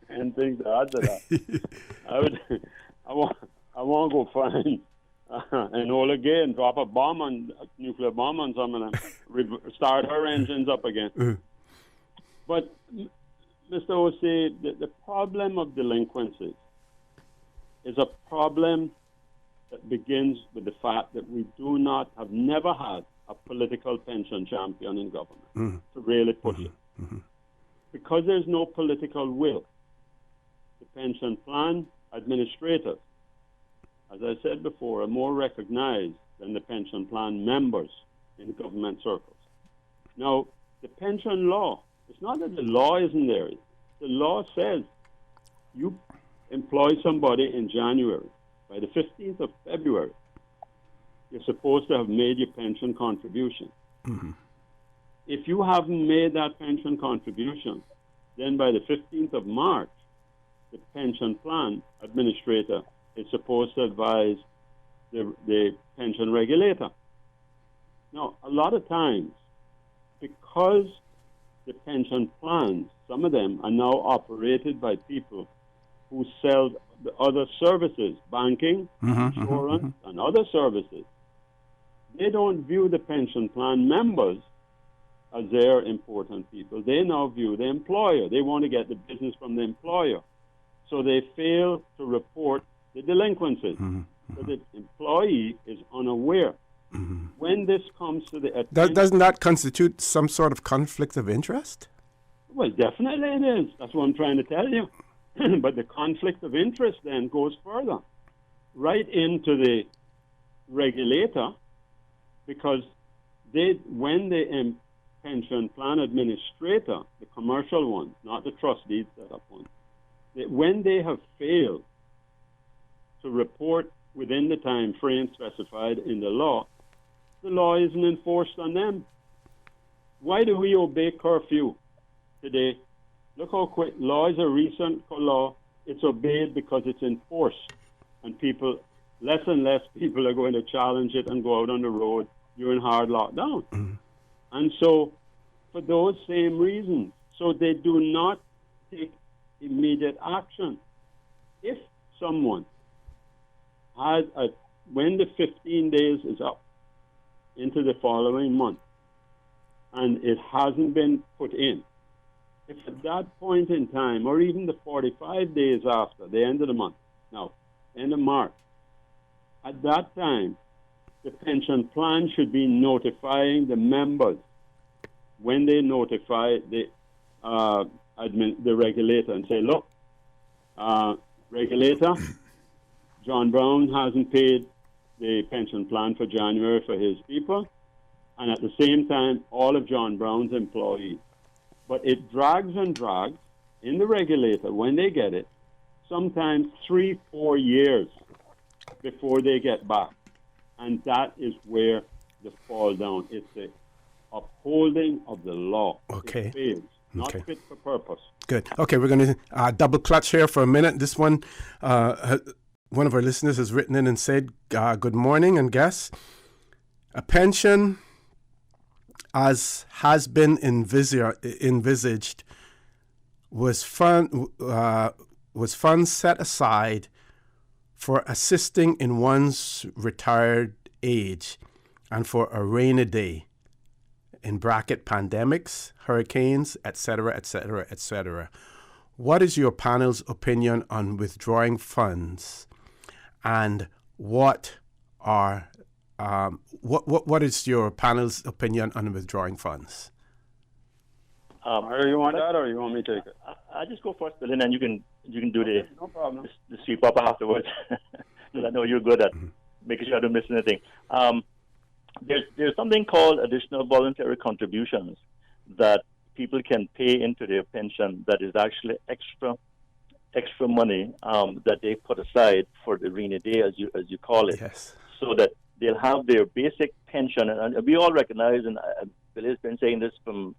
[SPEAKER 13] Anything to add to that? I want to go find Enola Gay and drop a nuclear bomb on some of them, start her engines up again. But, Mr. O.C., the problem of delinquencies is a problem that begins with the fact that we have never had a political pension champion in government to really push it. Because there's no political will, the pension plan administrators, as I said before, are more recognized than the pension plan members in government circles. Now, the pension law, it's not that the law isn't there. The law says you employ somebody in January. By the 15th of February, you're supposed to have made your pension contribution. If you haven't made that pension contribution, then by the 15th of March, the pension plan administrator is supposed to advise the pension regulator. Now, a lot of times, because the pension plans, some of them are now operated by people who sell the other services, banking, insurance, and other services. They don't view the pension plan members as their important people. They now view the employer. They want to get the business from the employer. So they fail to report the delinquencies. So the employee is unaware. When this comes to the attention...
[SPEAKER 4] Doesn't that constitute some sort of conflict of interest?
[SPEAKER 13] Well, definitely it is. That's what I'm trying to tell you. But the conflict of interest then goes further, right into the regulator, because when the pension plan administrator, the commercial one, not the trustees set up one, when they have failed to report within the time frame specified in the law isn't enforced on them. Why do we obey curfew today? Look how quick. Law is a recent law. It's obeyed because it's enforced. And people less and less people are going to challenge it and go out on the road during hard lockdown. And so, for those same reasons, so they do not take immediate action. If someone has when the 15 days is up into the following month and it hasn't been put in, if at that point in time, or even the 45 days after the end of the month, now, end of March, at that time, the pension plan should be notifying the members when they notify the regulator and say, look, regulator, John Brown hasn't paid the pension plan for January for his people, and at the same time, all of John Brown's employees. But it drags and drags in the regulator when they get it, sometimes 3-4 years before they get back. And that is where the fall down. It's the upholding of the law.
[SPEAKER 4] Okay.
[SPEAKER 13] It fails, not
[SPEAKER 4] Okay.
[SPEAKER 13] fit for purpose.
[SPEAKER 4] Good. Okay, we're going to double clutch here for a minute. This one of our listeners has written in and said, good morning, and guess, a pension as has been envisaged was funds set aside for assisting in one's retired age and for a rainy day, in bracket pandemics, hurricanes, etc., etc., etc. What is your panel's opinion on withdrawing funds, and what is your panel's opinion on withdrawing funds?
[SPEAKER 13] Or you want that, or you want me to take it?
[SPEAKER 18] I just go first, Bill, and then you can do
[SPEAKER 13] No problem.
[SPEAKER 18] the sweep up afterwards. Because I know you're good at making sure I don't miss anything. There's something called additional voluntary contributions that people can pay into their pension that is actually extra money that they put aside for the rainy day, as you call it.
[SPEAKER 4] Yes.
[SPEAKER 18] So that they'll have their basic pension, and we all recognize, and Bill has been saying this from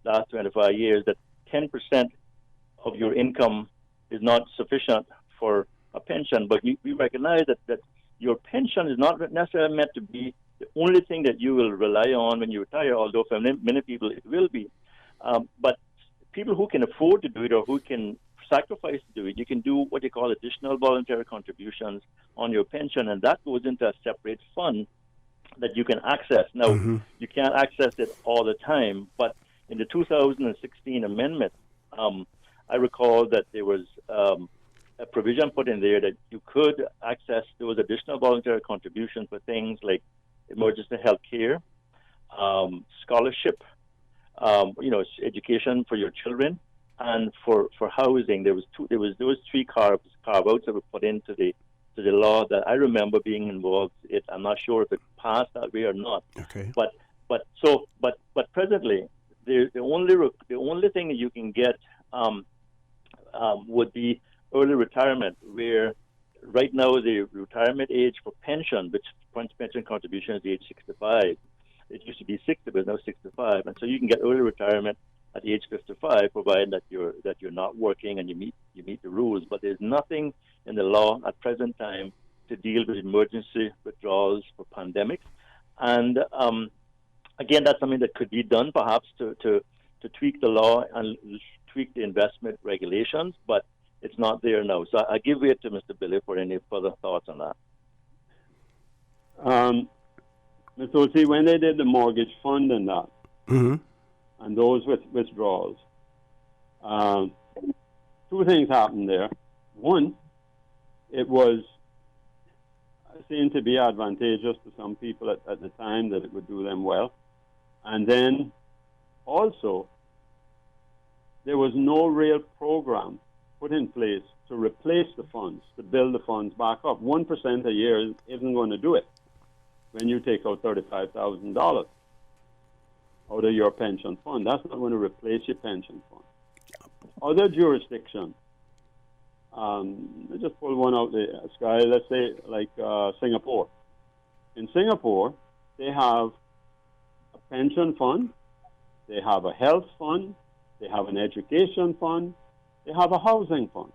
[SPEAKER 18] last 25 years, that 10% of your income is not sufficient for a pension. But we recognize that your pension is not necessarily meant to be the only thing that you will rely on when you retire, although for many people it will be. But people who can afford to do it or who can sacrifice to do it, you can do what they call additional voluntary contributions on your pension, and that goes into a separate fund that you can access. Now, you can't access it all the time, but in the 2016 amendment, I recall that there was a provision put in there that you could access those additional voluntary contributions for things like emergency health care, scholarship, education for your children, and for housing. There was those three carve outs that were put into the law that I remember being involved in. I'm not sure if it passed that way or not.
[SPEAKER 4] Okay.
[SPEAKER 18] But presently, the only thing that you can get would be early retirement, where right now the retirement age for pension, which pension contribution is age 65. It used to be 60, but now 65, and so you can get early retirement at age 55, provided that you're not working and you meet the rules. But there's nothing in the law at present time to deal with emergency withdrawals for pandemics. And again, that's something that could be done perhaps to tweak the law and tweak the investment regulations, but it's not there now. So I give way to Mr. Billy for any further thoughts on that.
[SPEAKER 13] Mr. O'C, when they did the mortgage fund and that, and those withdrawals, two things happened there. One, it was seen to be advantageous to some people at the time, that it would do them well. And then also, there was no real program put in place to replace the funds, to build the funds back up. 1% a year isn't going to do it when you take out $35,000 out of your pension fund. That's not going to replace your pension fund. Other jurisdictions, let's just pull one out the sky, let's say like Singapore. In Singapore, they have a pension fund, they have a health fund, they have an education fund, they have a housing fund.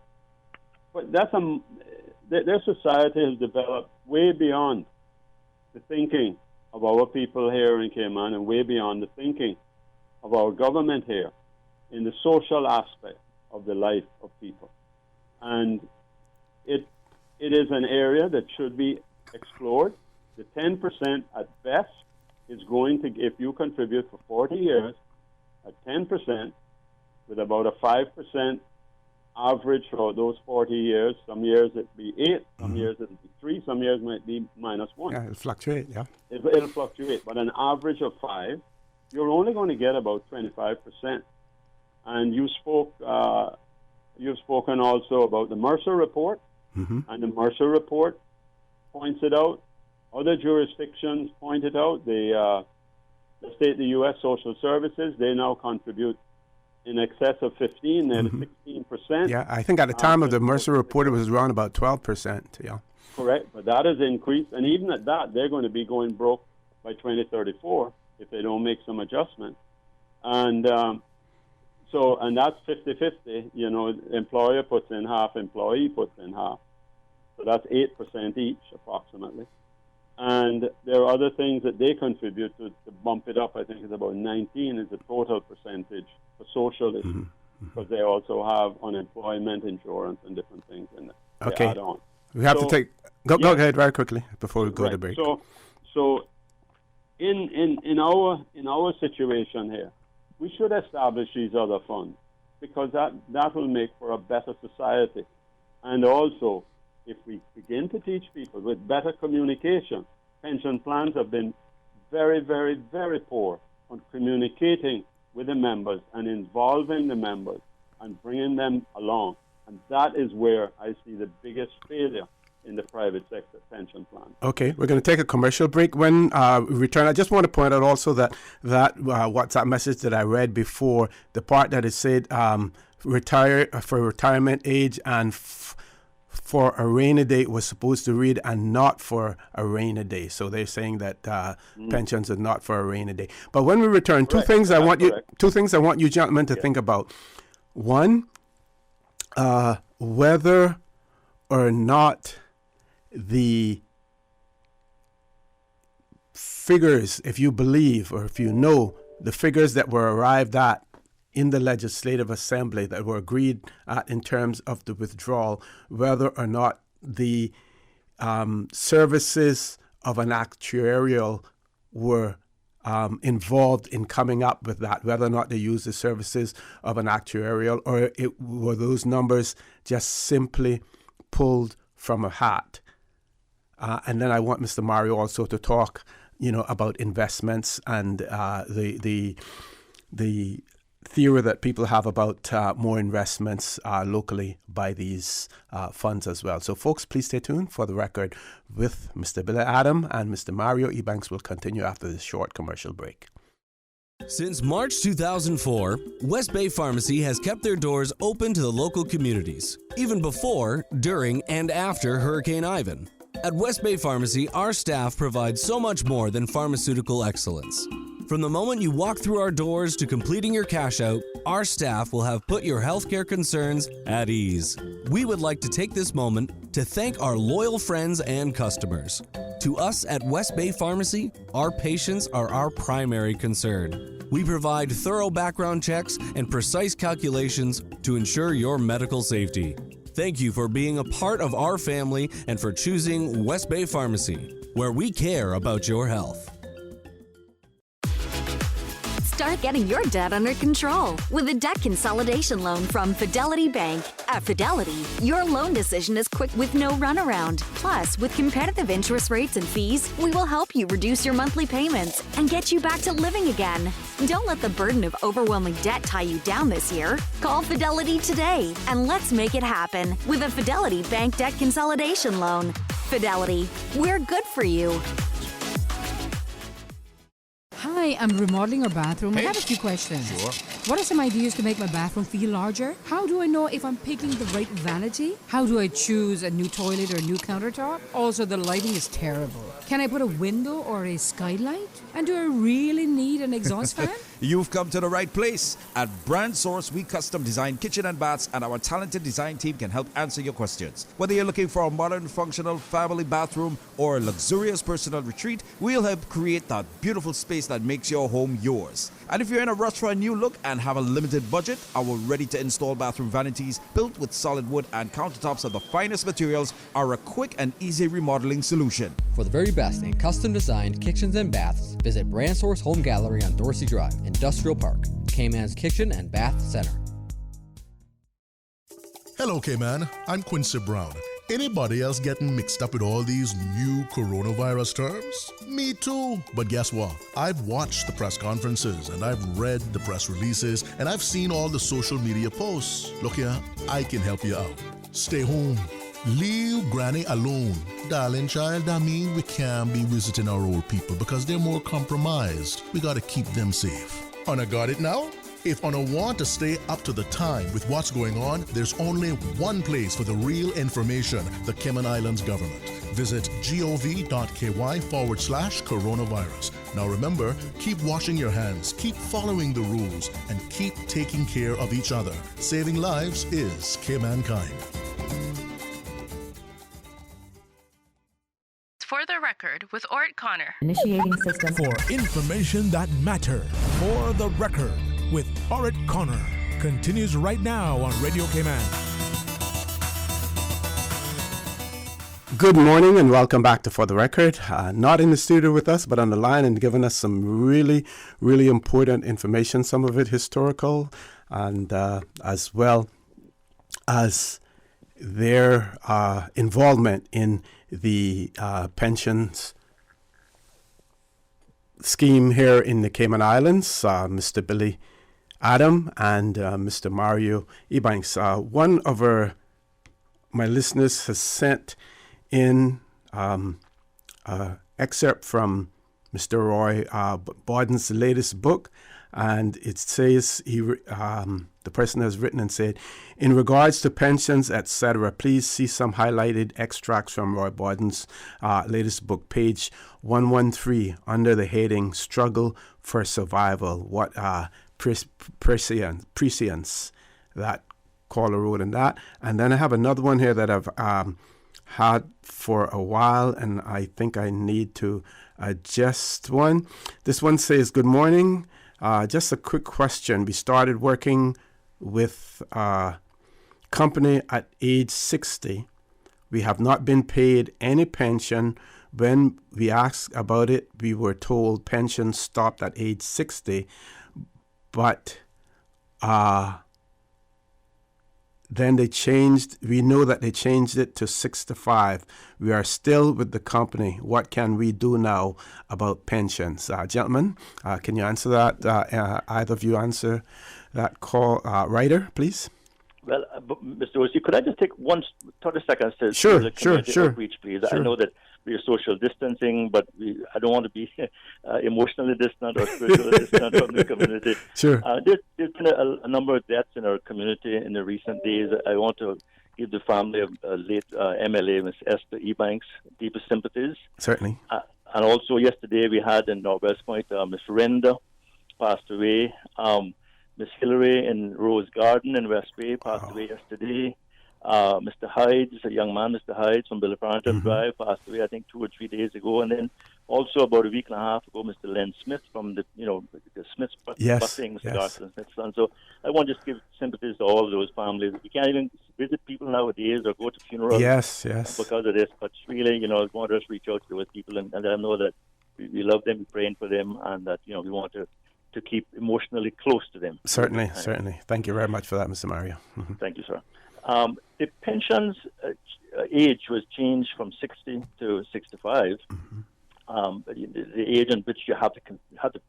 [SPEAKER 13] But their society has developed way beyond the thinking of our people here in Cayman and way beyond the thinking of our government here in the social aspect of the life of people. And it is an area that should be explored. The 10% at best is going to, if you contribute for 40 years at 10%, with about a 5% average for those 40 years, some years it'll be 8, some years it'll be 3, some years might be -1.
[SPEAKER 4] Yeah, it'll fluctuate, yeah.
[SPEAKER 13] It'll fluctuate, but an average of 5, you're only going to get about 25%. And you've spoken also about the Mercer report, and the Mercer report points it out. Other jurisdictions point it out. The the U.S. Social Services, they now contribute in excess of 15 and 16%.
[SPEAKER 4] Yeah, I think at the time of the Mercer report, it was around about 12%. Yeah.
[SPEAKER 13] Correct, but that has increased, and even at that, they're going to be going broke by 2034 if they don't make some adjustments. And and that's 50-50. You know, employer puts in half, employee puts in half. So that's 8% each, approximately. And there are other things that they contribute to bump it up. I think it's about 19 is the total percentage for social issues, because they also have unemployment insurance and different things in it.
[SPEAKER 4] Okay.
[SPEAKER 13] Add on.
[SPEAKER 4] We have to take... Go ahead very quickly before we go to break.
[SPEAKER 13] So in our situation here, we should establish these other funds, because that will make for a better society. And also, if we begin to teach people with better communication, pension plans have been very, very, very poor on communicating with the members and involving the members and bringing them along. And that is where I see the biggest failure in the private sector pension plan. Okay,
[SPEAKER 4] we're going to take a commercial break. When we return, I just want to point out also that WhatsApp message that I read before, the part that it said retire for retirement age and for a rainy day was supposed to read and not for a rainy day. So they're saying that pensions are not for a rainy day. But when we return, two things I want you gentlemen to think about. One, whether or not the figures, if you believe or if you know the figures that were arrived at in the Legislative Assembly that were agreed at in terms of the withdrawal, whether or not the services of an actuarial were involved in coming up with that, whether or not they used the services of an actuarial, or were those numbers just simply pulled from a hat. And then I want Mr. Mario also to talk, about investments and the theory that people have about more investments locally by these funds as well. So, folks, please stay tuned for the record with Mr. Billy Adam and Mr. Mario Ebanks will continue after this short commercial break.
[SPEAKER 6] Since March 2004, West Bay Pharmacy has kept their doors open to the local communities, even before, during, and after Hurricane Ivan. At West Bay Pharmacy, our staff provides so much more than pharmaceutical excellence. From the moment you walk through our doors to completing your cash out, our staff will have put your healthcare concerns at ease. We would like to take this moment to thank our loyal friends and customers. To us at West Bay Pharmacy, our patients are our primary concern. We provide thorough background checks and precise calculations to ensure your medical safety. Thank you for being a part of our family and for choosing West Bay Pharmacy, where we care about your health.
[SPEAKER 10] Start getting your debt under control with a debt consolidation loan from Fidelity Bank. At Fidelity, your loan decision is quick with no runaround. Plus, with competitive interest rates and fees, we will help you reduce your monthly payments and get you back to living again. Don't let the burden of overwhelming debt tie you down this year. Call Fidelity today and let's make it happen with a Fidelity Bank debt consolidation loan. Fidelity, we're good for you.
[SPEAKER 11] Hi, I'm remodeling our bathroom. I have a few questions.
[SPEAKER 14] Sure.
[SPEAKER 11] What are some ideas to make my bathroom feel larger? How do I know if I'm picking the right vanity? How do I choose a new toilet or a new countertop? Also, the lighting is terrible. Can I put a window or a skylight? And do I really need an exhaust fan?
[SPEAKER 21] You've come to the right place. At Brand Source, we custom design kitchen and baths, and our talented design team can help answer your questions. Whether you're looking for a modern, functional family bathroom or a luxurious personal retreat, we'll help create that beautiful space that makes your home yours. And if you're in a rush for a new look and have a limited budget, our ready-to-install bathroom vanities, built with solid wood and countertops of the finest materials, are a quick and easy remodeling solution.
[SPEAKER 2] For the very best in custom-designed kitchens and baths, visit Brand Source Home Gallery on Dorsey Drive, Industrial Park, Cayman's Kitchen and Bath Center.
[SPEAKER 22] Hello, Cayman. I'm Quincy Brown. Anybody else getting mixed up with all these new coronavirus terms? Me too. But guess what? I've watched the press conferences and I've read the press releases and I've seen all the social media posts. Look here, I can help you out. Stay home. Leave Granny alone. Darling child, I mean we can't be visiting our old people because they're more compromised. We gotta keep them safe. Una got it now? If Una want to stay up to the time with what's going on, there's only one place for the real information, the Cayman Islands government. Visit gov.ky/coronavirus. Now remember, keep washing your hands, keep following the rules, and keep taking care of each other. Saving lives is Caymankind.
[SPEAKER 12] For the record, with Orrett Connor.
[SPEAKER 17] Initiating system.
[SPEAKER 3] For information that matters. For the record, with Orrett Connor. Continues right now on Radio Cayman.
[SPEAKER 4] Good morning and welcome back to For the Record. Not in the studio with us, but on the line and giving us some really, really important information, some of it historical, and as well as their involvement in the pensions scheme here in the Cayman Islands, Mr. Billy Adam and Mr. Mario Ebanks. One of my listeners has sent in excerpt from Mr. Roy Borden's latest book, and it says the person has written and said, in regards to pensions, etc., please see some highlighted extracts from Roy Borden's latest book, page 113, under the heading "Struggle for Survival." What prescience that caller wrote in that. And then I have another one here that I've had for a while, and I think I need to adjust one. This one says, good morning. Just a quick question. We started working with a company at age 60. We have not been paid any pension. When we asked about it, we were told pension stopped at age 60, but then they changed. We know that they changed it to 65. We are still with the company. What can we do now about pensions? Gentlemen, can you answer that? Either of you answer that call. Ryder, please.
[SPEAKER 18] Well, Mr. Ossie, could I just take 30 seconds to
[SPEAKER 4] Sure.
[SPEAKER 18] outreach, please?
[SPEAKER 4] Sure.
[SPEAKER 18] I know that we are social distancing, but I don't want to be emotionally distant or spiritually distant from the community.
[SPEAKER 4] Sure.
[SPEAKER 18] There's been a number of deaths in our community in the recent days. I want to give the family of late MLA, Ms. Esther Ebanks, deepest sympathies.
[SPEAKER 4] Certainly.
[SPEAKER 18] And also yesterday we had in Northwest Point, Ms. Renda passed away. Miss Hillary in Rose Garden in West Bay passed away yesterday. Mr. Hydes, a young man, Mr. Hydes from Billy Farrington Drive, passed away, I think, 2 or 3 days ago. And then also about a week and a half ago, Mr. Len Smith from the Smith's busing, Mr. Garson Smith's son. So I want to just give sympathies to all of those families. We can't even visit people nowadays or go to funerals because of this. But really, I want us to reach out to those people and let them know that we love them, we're praying for them, and that, we want to keep emotionally close to them.
[SPEAKER 4] Certainly. Thank you very much for that, Mr. Mario.
[SPEAKER 18] Thank you, sir. The pensions age was changed from 60 to 65. The age in which you have to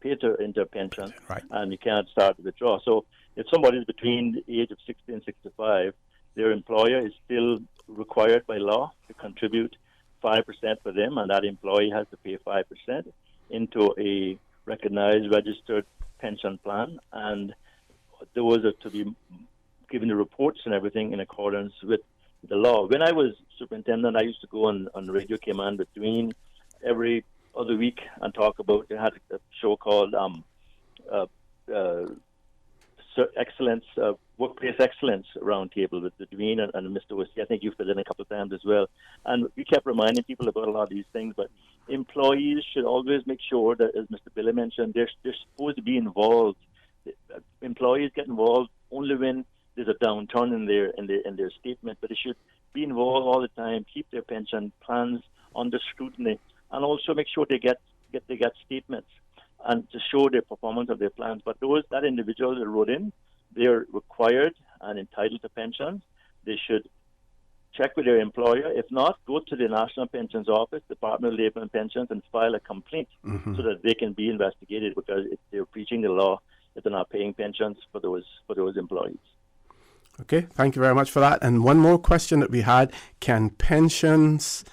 [SPEAKER 18] pay into a pension, and you can't start to withdraw. So if somebody is between the age of 60 and 65, their employer is still required by law to contribute 5% for them, and that employee has to pay 5% into a recognized registered pension plan, and those are to be given the reports and everything in accordance with the law. When I was superintendent, I used to go on Radio Cayman between every other week and talk about, they had a show called excellence, workplace excellence roundtable with the Dean and Mr. Wisky. I think you've been in a couple of times as well. And we kept reminding people about a lot of these things, but employees should always make sure that, as Mr. Billy mentioned, they're supposed to be involved. Employees get involved only when there's a downturn in their statement, but they should be involved all the time, keep their pension plans under scrutiny, and also make sure they get statements and to show their performance of their plans. But that individual that wrote in, they're required and entitled to pensions. They should check with their employer. If not, go to the National Pensions Office, Department of Labour and Pensions, and file a complaint so that they can be investigated, because if they're breaching the law if they're not paying pensions for those employees.
[SPEAKER 4] Okay, thank you very much for that. And one more question that we had: can pensions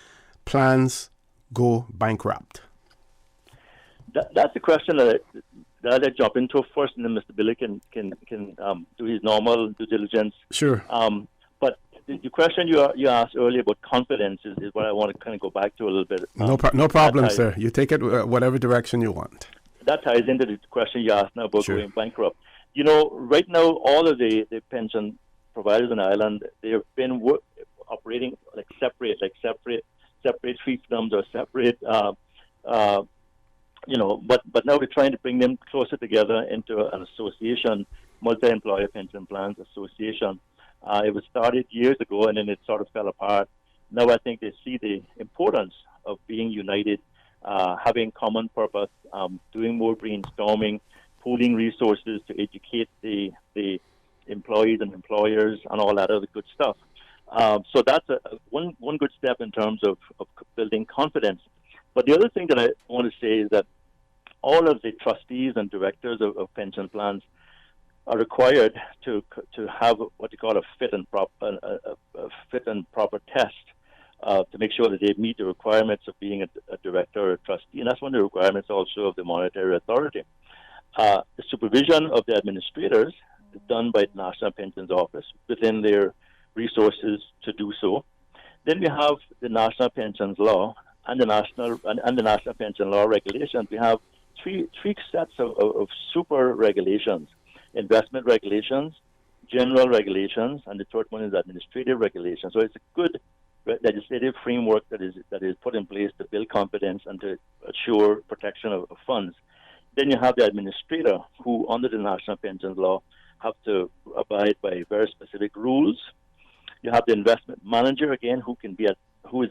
[SPEAKER 4] plans go bankrupt?
[SPEAKER 18] That's the question that I jump into first, and then Mr. Billy can do his normal due diligence.
[SPEAKER 4] Sure.
[SPEAKER 18] But the question you asked earlier about confidence is what I want to kind of go back to a little bit.
[SPEAKER 4] No problem, sir. You take it whatever direction you want.
[SPEAKER 18] That ties into the question you asked now about going bankrupt. You know, right now, all of the pension providers in Ireland, they've been operating like separate fiefdoms or separate. But now we're trying to bring them closer together into an association, multi-employer pension plans association. It was started years ago, and then it sort of fell apart. Now I think they see the importance of being united, having common purpose, doing more brainstorming, pooling resources to educate the employees and employers and all that other good stuff. So that's one good step in terms of building confidence. But the other thing that I want to say is that all of the trustees and directors of pension plans are required to have what you call a fit and proper test to make sure that they meet the requirements of being a director or a trustee, and that's one of the requirements also of the Monetary Authority. The supervision of the administrators is done by the National Pensions Office within their resources to do so. Then we have the National Pensions Law and the National Pension Law regulations. We have three sets of super regulations: investment regulations, general regulations, and the third one is administrative regulations. So it's a good legislative framework that is put in place to build confidence and to assure protection of funds. Then you have the administrator, who under the National Pensions Law have to abide by very specific rules. You have the investment manager, again, who is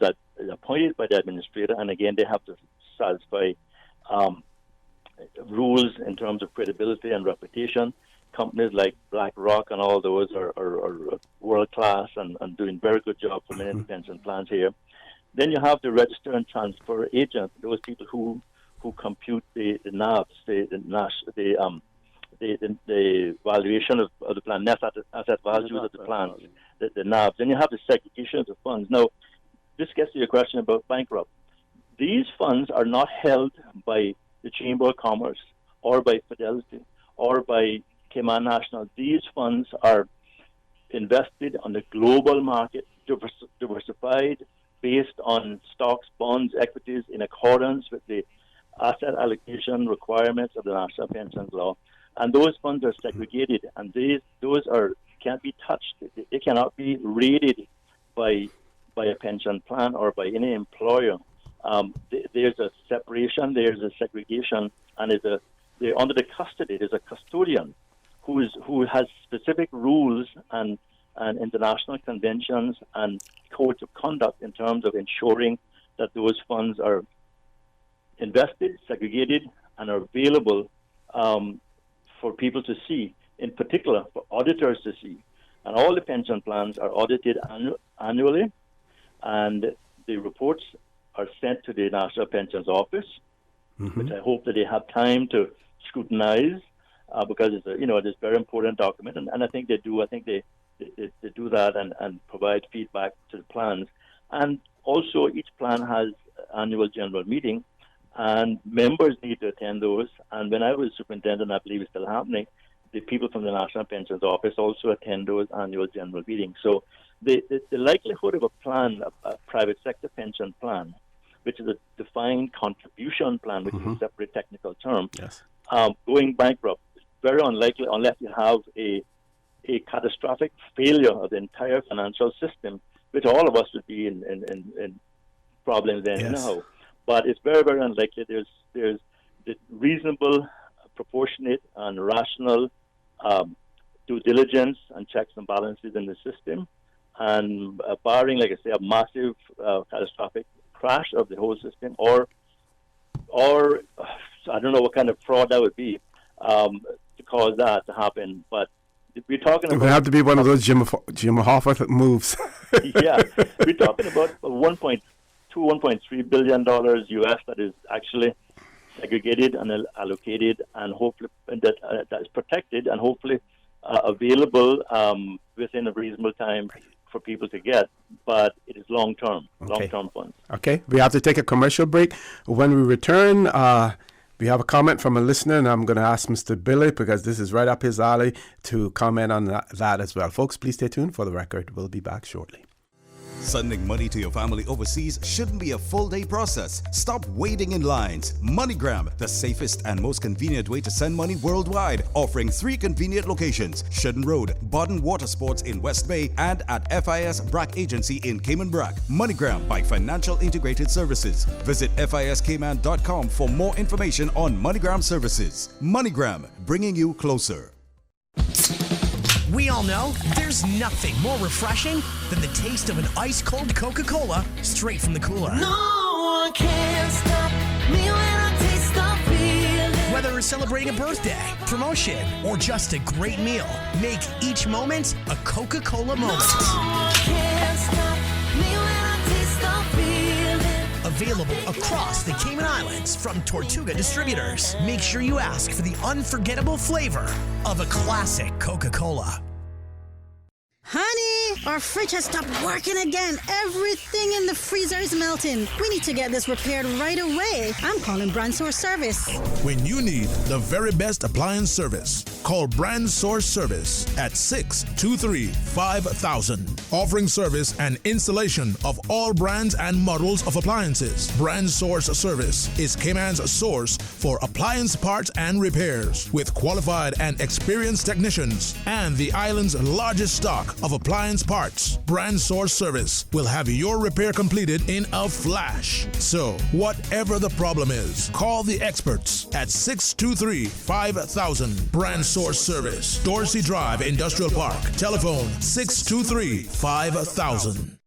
[SPEAKER 18] appointed by the administrator, and again they have to satisfy rules in terms of credibility and reputation. Companies like BlackRock and all those are world class and doing very good job for many pension plans here. Then you have the register and transfer agent, those people who compute the NAVs, the valuation of the plan, net asset values of the plans, the NAVs. Then you have the segregation of the funds. Now, this gets to your question about bankrupt. These funds are not held by the Chamber of Commerce or by Fidelity or by Cayman National. These funds are invested on the global market, diversified, based on stocks, bonds, equities, in accordance with the asset allocation requirements of the National Pensions Law. And those funds are segregated, and those can't be touched. They cannot be raided by a pension plan or by any employer. There's a separation, there's a segregation, and they're under the custody. There's a custodian who has specific rules and international conventions and codes of conduct in terms of ensuring that those funds are invested, segregated, and are available for people to see, in particular for auditors to see. And all the pension plans are audited annually, and the reports are sent to the National Pensions Office, which I hope that they have time to scrutinize, because it's a very important document, and I think they do. I think they do that and provide feedback to the plans. And also, each plan has annual general meeting, and members need to attend those. And when I was superintendent, I believe it's still happening, the people from the National Pensions Office also attend those annual general meetings. So the likelihood of a plan, a private sector pension plan, which is a defined contribution plan, which is a separate technical term, going bankrupt very unlikely unless you have a catastrophic failure of the entire financial system, which all of us would be in problems then anyhow. But it's very, very unlikely. There's the reasonable, proportionate, and rational due diligence and checks and balances in the system. And barring, like I say, a massive catastrophic crash of the whole system, or I don't know what kind of fraud that would be to cause that to happen. But we're talking about...
[SPEAKER 4] It would have to be one of those Jim Hoffa moves.
[SPEAKER 18] Yeah, we're talking about $1.3 billion US that is actually segregated and allocated, and hopefully that is protected and hopefully available within a reasonable time for people to get, but it is long-term funds.
[SPEAKER 4] Okay, we have to take a commercial break. When we return, we have a comment from a listener, and I'm going to ask Mr. Billy, because this is right up his alley, to comment on that as well. Folks, please stay tuned for the record. We'll be back shortly.
[SPEAKER 21] Sending money to your family overseas shouldn't be a full-day process. Stop waiting in lines. MoneyGram, the safest and most convenient way to send money worldwide, offering 3 convenient locations: Shedden Road, Baden Water Sports in West Bay, and at FIS BRAC Agency in Cayman Brac. MoneyGram by Financial Integrated Services. Visit fiscayman.com for more information on MoneyGram services. MoneyGram, bringing you closer.
[SPEAKER 7] We all know there's nothing more refreshing than the taste of an ice-cold Coca-Cola straight from the cooler.
[SPEAKER 19] No one can stop me when I taste the feeling.
[SPEAKER 7] Whether it's celebrating a birthday, promotion, or just a great meal, make each moment a Coca-Cola moment.
[SPEAKER 19] No one can stop me when I taste the feeling.
[SPEAKER 7] Available across the Cayman Islands from Tortuga Distributors. Make sure you ask for the unforgettable flavor of a classic Coca-Cola.
[SPEAKER 14] Honey, our fridge has stopped working again. Everything in the freezer is melting. We need to get this repaired right away. I'm calling Brand Source Service.
[SPEAKER 3] When you need the very best appliance service, call Brand Source Service at 623-5000. Offering service and installation of all brands and models of appliances. Brand Source Service is Cayman's source for appliance parts and repairs, with qualified and experienced technicians and the island's largest stock of appliance parts. Brand Source Service will have your repair completed in a flash. So, whatever the problem is, call the experts at 623-5000. Brand Source Service, Dorsey Drive, Industrial Park. Telephone 623-5000.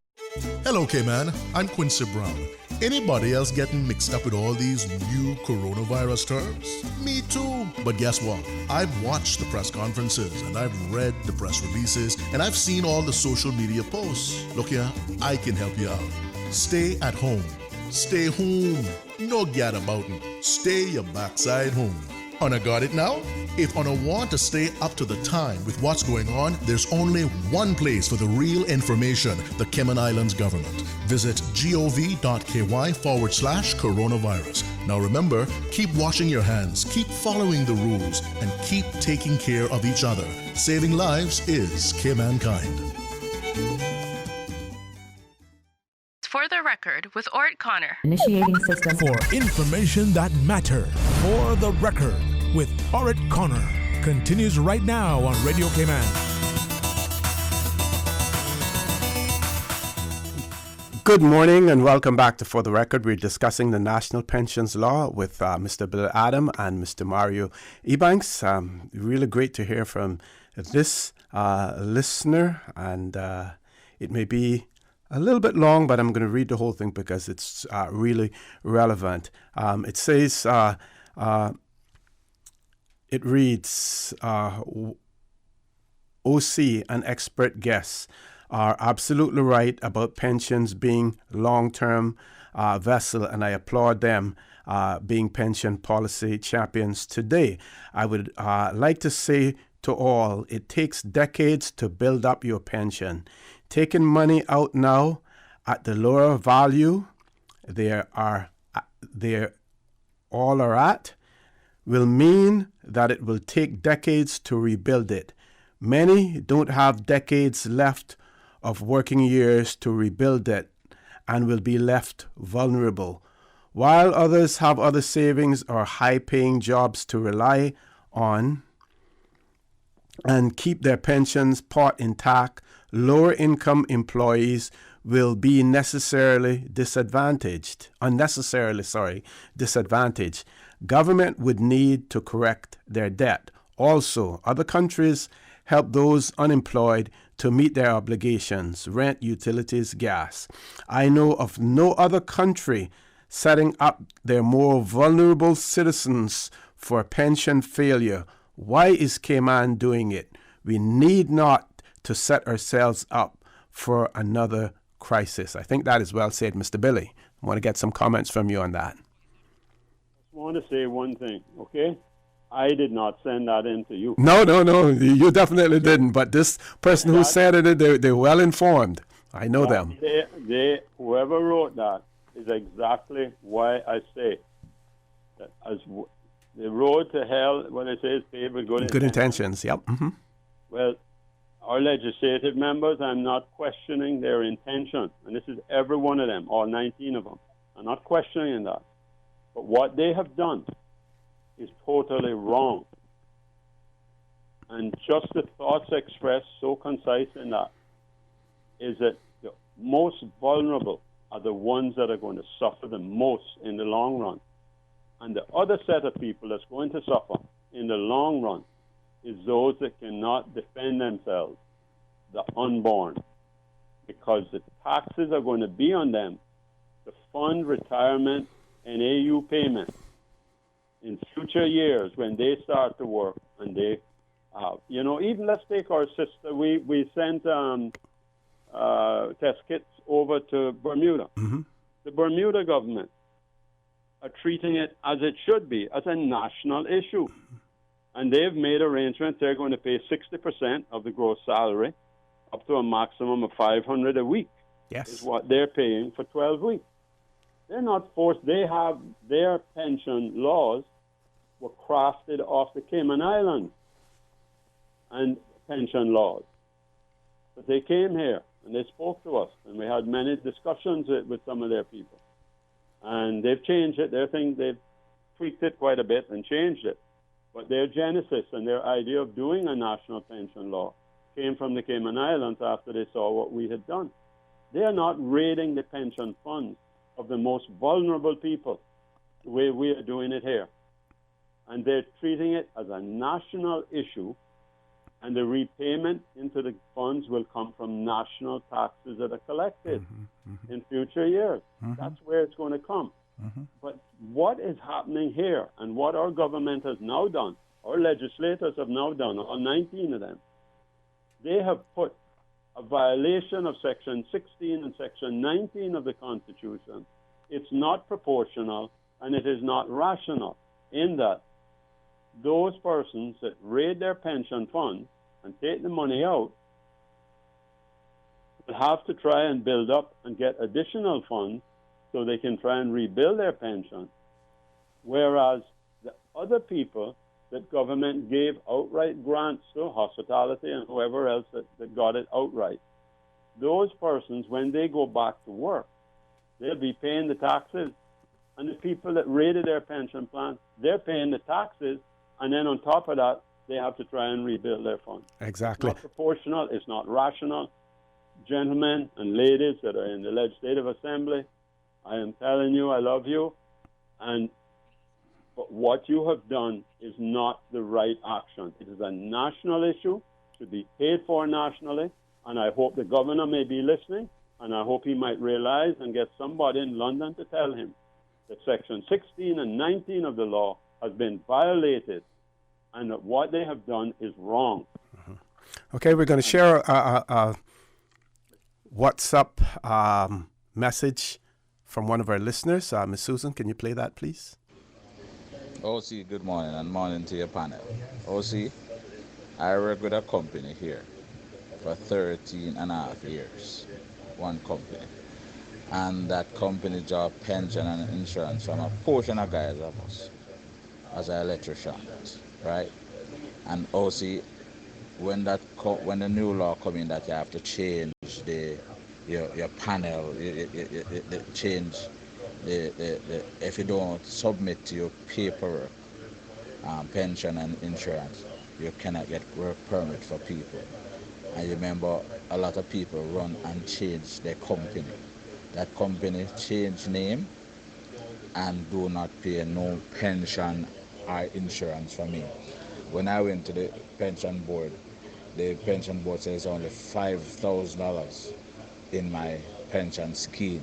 [SPEAKER 22] Hello, Cayman. I'm Quincy Brown. Anybody else getting mixed up with all these new coronavirus terms? Me too. But guess what? I've watched the press conferences and I've read the press releases and I've seen all the social media posts. Look here, I can help you out. Stay at home. Stay home. No gadabouten. Stay your backside home. Una got it now? If Una want to stay up to the time with what's going on, there's only one place for the real information: the Cayman Islands government. Visit gov.ky/coronavirus. Now remember, keep washing your hands, keep following the rules, and keep taking care of each other. Saving lives is Cayman kind.
[SPEAKER 12] For the record, with Orrett Connor.
[SPEAKER 17] Initiating system.
[SPEAKER 3] For information that matters. For the record, with Orrett Connor. Continues right now on Radio Cayman.
[SPEAKER 4] Good morning and welcome back to For the Record. We're discussing the National Pensions Law with Mr. Bill Adam and Mr. Mario Ebanks. Really great to hear from this listener, and it may be a little bit long, but I'm going to read the whole thing because it's really relevant. It says, it reads, OC and expert guests are absolutely right about pensions being long-term vessel, and I applaud them being pension policy champions today. I would like to say to all, it takes decades to build up your pension. Taking money out now at the lower value they all are at will mean that it will take decades to rebuild it. Many don't have decades left of working years to rebuild it and will be left vulnerable, while others have other savings or high-paying jobs to rely on. and keep their pensions pot intact, lower income employees will be unnecessarily disadvantaged. Government would need to correct their debt. Also, other countries help those unemployed to meet their obligations, rent, utilities, gas. I know of no other country setting up their more vulnerable citizens for pension failure. Why is Cayman doing it? We need not to set ourselves up for another crisis. I think that is well said, Mr. Billy. I want to get some comments from you on that.
[SPEAKER 13] I want to say one thing, okay? I did not send that in to you.
[SPEAKER 4] No, you definitely didn't. But this person who said it, they're well informed. I know them.
[SPEAKER 13] Whoever wrote that is exactly why I say that as the road to hell, what I say is paved with good
[SPEAKER 4] intentions. Yep. Mm-hmm.
[SPEAKER 13] Well, our legislative members, I'm not questioning their intention, and this is every one of them, all 19 of them. I'm not questioning that. But what they have done is totally wrong. And just the thoughts expressed so concise in that is that the most vulnerable are the ones that are going to suffer the most in the long run. And the other set of people that's going to suffer in the long run is those that cannot defend themselves, the unborn, because the taxes are going to be on them to fund retirement and AU payment in future years when they start to work and they even let's take our sister. We sent test kits over to Bermuda.
[SPEAKER 4] Mm-hmm.
[SPEAKER 13] The Bermuda government are treating it as it should be, as a national issue. And they've made arrangements. They're going to pay 60% of the gross salary, up to a maximum of $500 a week.
[SPEAKER 4] Yes.
[SPEAKER 13] Is what they're paying for 12 weeks. They're not forced. They have their pension laws were crafted off the Cayman Islands and pension laws. But they came here and they spoke to us, and we had many discussions with some of their people. And they've changed it. They've tweaked it quite a bit and changed it. But their genesis and their idea of doing a national pension law came from the Cayman Islands after they saw what we had done. They are not raiding the pension funds of the most vulnerable people the way we are doing it here. And they're treating it as a national issue, and the repayment into the funds will come from national taxes that are collected in future years. That's where it's going to come. But what is happening here, and what our government has now done, our legislators have now done, all 19 of them, they have put a violation of Section 16 and Section 19 of the Constitution. It's not proportional, and it is not rational, in that those persons that raid their pension funds and take the money out will have to try and build up and get additional funds so they can try and rebuild their pension. Whereas the other people that government gave outright grants to, hospitality and whoever else that got it outright, those persons, when they go back to work, they'll be paying the taxes. And the people that raided their pension plans, they're paying the taxes, and then on top of that, they have to try and rebuild their funds.
[SPEAKER 4] Exactly.
[SPEAKER 13] It's not proportional. It's not rational. Gentlemen and ladies that are in the Legislative Assembly, I am telling you, I love you. But what you have done is not the right action. It is a national issue, should be paid for nationally, and I hope the governor may be listening, and I hope he might realize and get somebody in London to tell him that Section 16 and 19 of the law has been violated, and that what they have done is wrong.
[SPEAKER 4] Okay, we're going to share a WhatsApp message from one of our listeners. Ms. Susan, can you play that, please?
[SPEAKER 5] OC, good morning, and morning to your panel. OC, I work with a company here for 13 and a half years, one company. And that company draw pension and insurance from a portion of guys of us as electricians, right? And OC, when the new law come in that you have to change your panel, change if you don't submit your paperwork, pension and insurance, you cannot get work permit for people. And you remember a lot of people run and change their company. That company change name and do not pay no pension or insurance for me. When I went to the pension board, the pension board says only $5,000 in my pension scheme.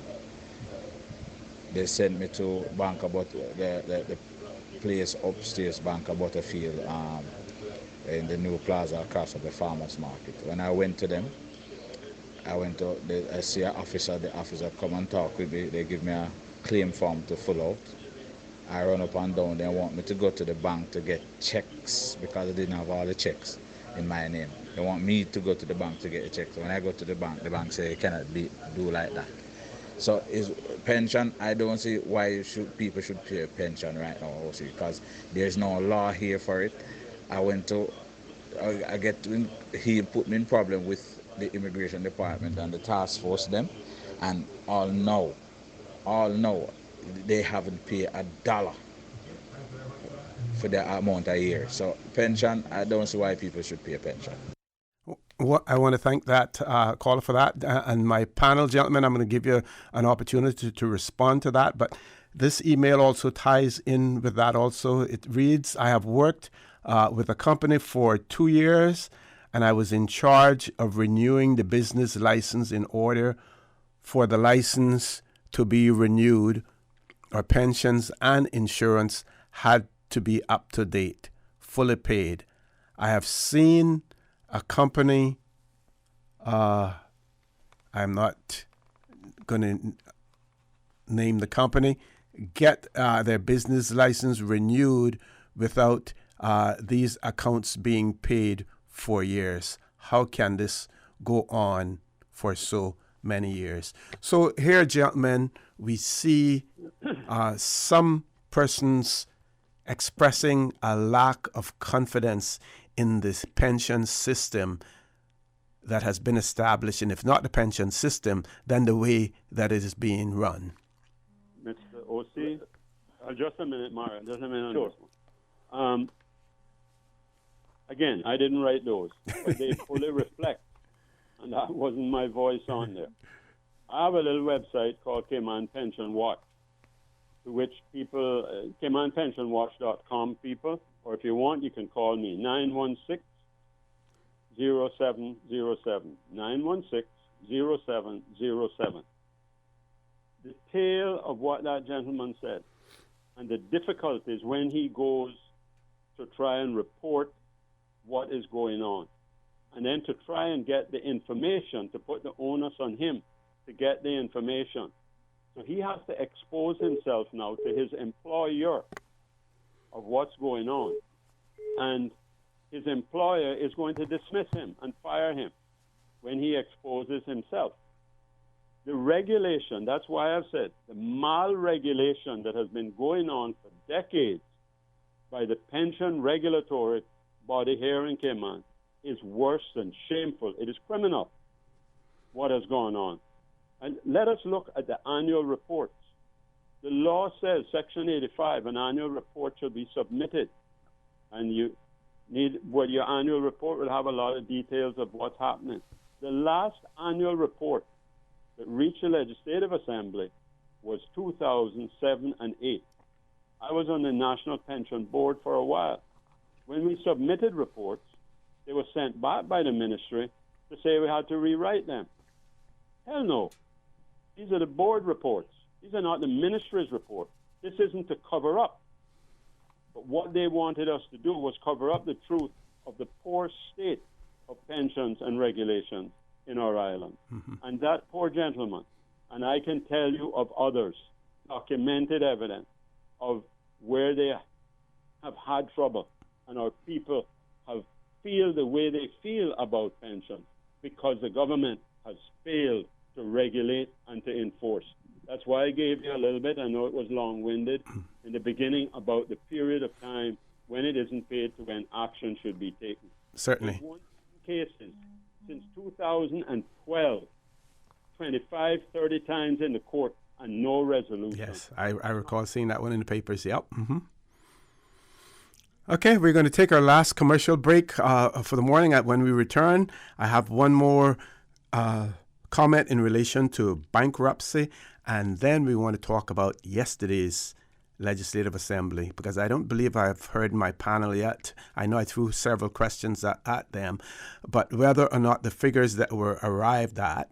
[SPEAKER 5] They sent me to the place upstairs, Banker Butterfield, in the new plaza across of the farmers market. When I went to them, I see an officer, the officer come and talk with me. They give me a claim form to fill out. I run up and down. They want me to go to the bank to get checks because I didn't have all the checks in my name. They want me to go to the bank to get the checks. When I go to the bank say it cannot do like that. So is pension, I don't see why people should pay a pension right now also, because there's no law here for it. He put me in problem with the immigration department and the task force them, and all know they haven't paid $1 for the amount a year. So pension, I don't see why people should pay a pension.
[SPEAKER 4] I want to thank that caller for that. And my panel, gentlemen, I'm going to give you an opportunity to respond to that. But this email also ties in with that also. It reads, I have worked with a company for 2 years, and I was in charge of renewing the business license. In order for the license to be renewed, our pensions and insurance had to be up to date, fully paid. I have seen a company, I'm not going to name the company, get their business license renewed without these accounts being paid for years. How can this go on for so many years? So here, gentlemen, we see some persons expressing a lack of confidence in this pension system that has been established, and if not the pension system, then the way that it is being run.
[SPEAKER 13] Mr. O.C., just a minute, Mara. Just a minute.
[SPEAKER 18] Sure.
[SPEAKER 13] On this one. Again, I didn't write those, but they fully reflect, and that wasn't my voice on there. I have a little website called Cayman Pension Watch, to which people, CaymanPensionWatch.com people, or if you want, you can call me, 916-0707, 916-0707. The tale of what that gentleman said and the difficulties when he goes to try and report what is going on, and then to try and get the information, to put the onus on him to get the information. So he has to expose himself now to his employer of what's going on. And his employer is going to dismiss him and fire him when he exposes himself. The regulation, that's why I've said, the mal-regulation that has been going on for decades by the pension regulatory body here in Cayman is worse than shameful. It is criminal what has gone on. And let us look at the annual reports. The law says, Section 85, an annual report shall be submitted. And your annual report will have a lot of details of what's happening. The last annual report that reached the Legislative Assembly was 2007 and 8. I was on the National Pension Board for a while. When we submitted reports, they were sent back by the ministry to say we had to rewrite them. Hell no. These are the board reports. These are not the ministry's report. This isn't to cover up. But what they wanted us to do was cover up the truth of the poor state of pensions and regulations in our island. Mm-hmm. And that poor gentleman, and I can tell you of others, documented evidence of where they have had trouble and our people have feel the way they feel about pensions because the government has failed to regulate and to enforce. That's why I gave you a little bit, I know it was long-winded, in the beginning about the period of time when it isn't paid to when action should be taken.
[SPEAKER 4] Certainly.
[SPEAKER 13] In 1 cases since 2012, 25, 30 times in the court and no resolution.
[SPEAKER 4] Yes, I recall seeing that one in the papers, yep. Mm-hmm. Okay, we're going to take our last commercial break for the morning. When we return, I have one more comment in relation to bankruptcy, and then we want to talk about yesterday's Legislative Assembly, because I don't believe I've heard my panel yet. I know I threw several questions at them, but whether or not the figures that were arrived at,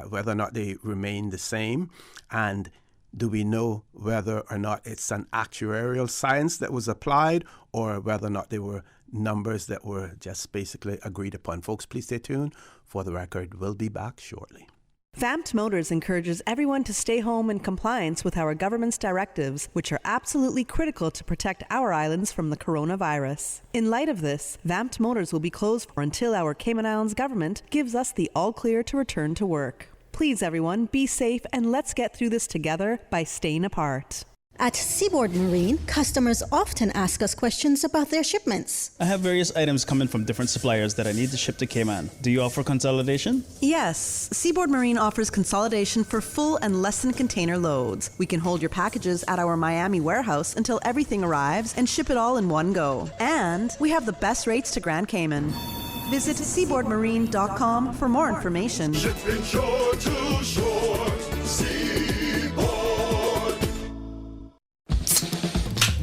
[SPEAKER 4] whether or not they remain the same, and do we know whether or not it's an actuarial science that was applied, or whether or not they were numbers that were just basically agreed upon? Folks, please stay tuned. For the record, we'll be back shortly.
[SPEAKER 8] Vamped Motors encourages everyone to stay home in compliance with our government's directives, which are absolutely critical to protect our islands from the coronavirus. In light of this, Vamped Motors will be closed until our Cayman Islands government gives us the all clear to return to work. Please, everyone, be safe and let's get through this together by staying apart.
[SPEAKER 14] At Seaboard Marine, customers often ask us questions about their shipments.
[SPEAKER 15] I have various items coming from different suppliers that I need to ship to Cayman. Do you offer consolidation?
[SPEAKER 8] Yes, Seaboard Marine offers consolidation for full and less than container loads. We can hold your packages at our Miami warehouse until everything arrives and ship it all in one go. And we have the best rates to Grand Cayman. Visit seaboardmarine.com for more information.
[SPEAKER 19] Shipping shore to shore, Seaboard.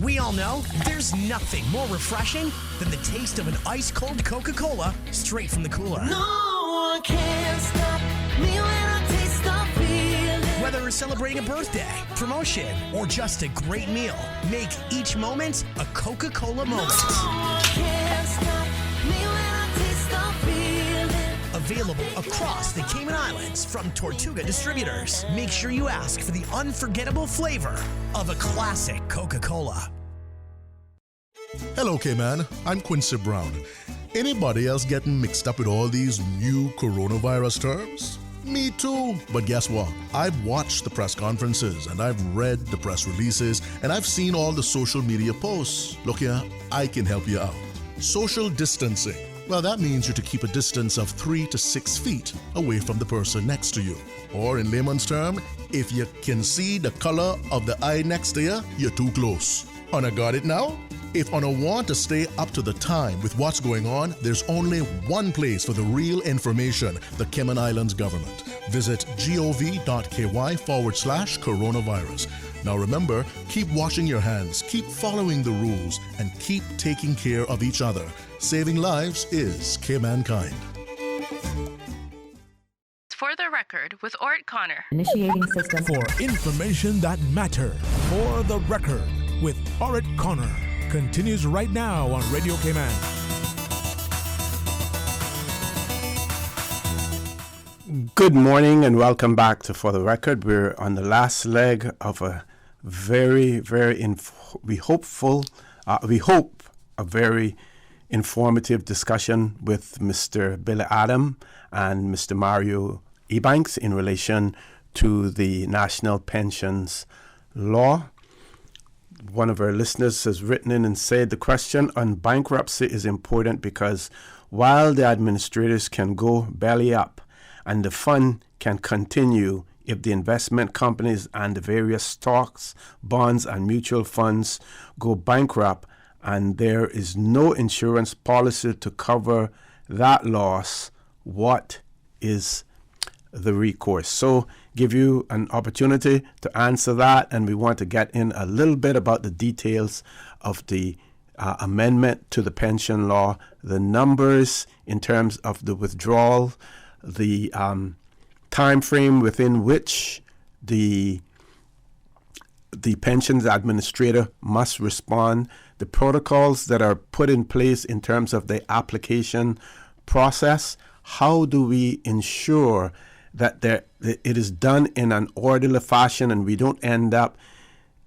[SPEAKER 7] We all know there's nothing more refreshing than the taste of an ice-cold Coca-Cola straight from the cooler.
[SPEAKER 19] No one can stop me when I taste the feeling.
[SPEAKER 7] Whether you're celebrating a birthday, promotion, or just a great meal, make each moment a Coca-Cola moment.
[SPEAKER 19] No one can stop me when I taste the feeling.
[SPEAKER 7] Available across the Cayman Islands from Tortuga Distributors. Make sure you ask for the unforgettable flavor of a classic Coca-Cola.
[SPEAKER 22] Hello, Cayman. I'm Quincy Brown. Anybody else getting mixed up with all these new coronavirus terms? Me too. But guess what? I've watched the press conferences and I've read the press releases and I've seen all the social media posts. Look here, I can help you out. Social distancing. Well, that means you're to keep a distance of 3 to 6 feet away from the person next to you. Or in layman's term, if you can see the color of the eye next to you, you're too close. Una got it now? If Una want to stay up to the time with what's going on, there's only one place for the real information, the Cayman Islands government. Visit gov.ky/coronavirus. Now remember, keep washing your hands, keep following the rules, and keep taking care of each other. Saving lives is Caymankind.
[SPEAKER 12] For the record, with Orrett Connor.
[SPEAKER 17] Initiating system.
[SPEAKER 3] For information that matter. For the record, with Orrett Connor. Continues right now on Radio Cayman.
[SPEAKER 4] Good morning and welcome back to For the Record. We're on the last leg of a very, we hope a very informative discussion with Mr. Billy Adam and Mr. Mario Ebanks in relation to the National Pensions Law. One of our listeners has written in and said the question on bankruptcy is important because while the administrators can go belly up and the fund can continue if the investment companies and the various stocks, bonds, and mutual funds go bankrupt and there is no insurance policy to cover that loss, what is the recourse? So give you an opportunity to answer that, and we want to get in a little bit about the details of the amendment to the pension law, the numbers in terms of the withdrawal, the time frame within which the pensions administrator must respond, the protocols that are put in place in terms of the application process. How do we ensure that it is done in an orderly fashion and we don't end up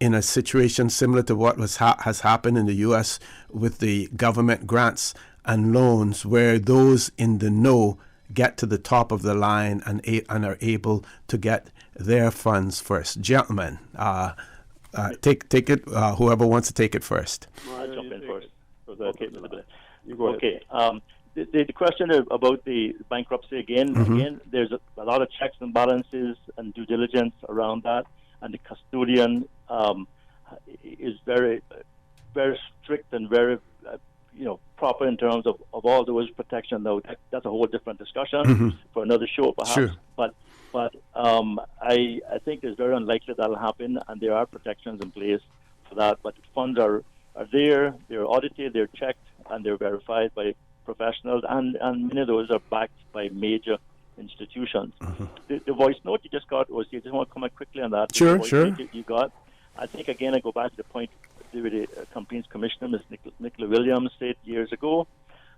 [SPEAKER 4] in a situation similar to what has happened in the U.S. with the government grants and loans, where those in the know get to the top of the line and are able to get their funds first? Gentlemen, take it. Whoever wants to take it first.
[SPEAKER 18] I'll jump in first. Okay, you go ahead. Okay. The question about the bankruptcy again, there's a lot of checks and balances and due diligence around that, and the custodian is very, very strict and very proper in terms of all those protections. Now, that's a whole different discussion for another show, perhaps.
[SPEAKER 4] Sure.
[SPEAKER 18] But I think it's very unlikely that'll happen, and there are protections in place for that. But funds are there, they're audited, they're checked, and they're verified by professionals, and many of those are backed by major institutions. The voice note you just got, OC, I just want to comment quickly on that.
[SPEAKER 4] Sure,
[SPEAKER 18] the voice
[SPEAKER 4] sure.
[SPEAKER 18] note you got. I think, again, I go back to the point the Complaints Commissioner, Ms. Nicola Williams, said years ago.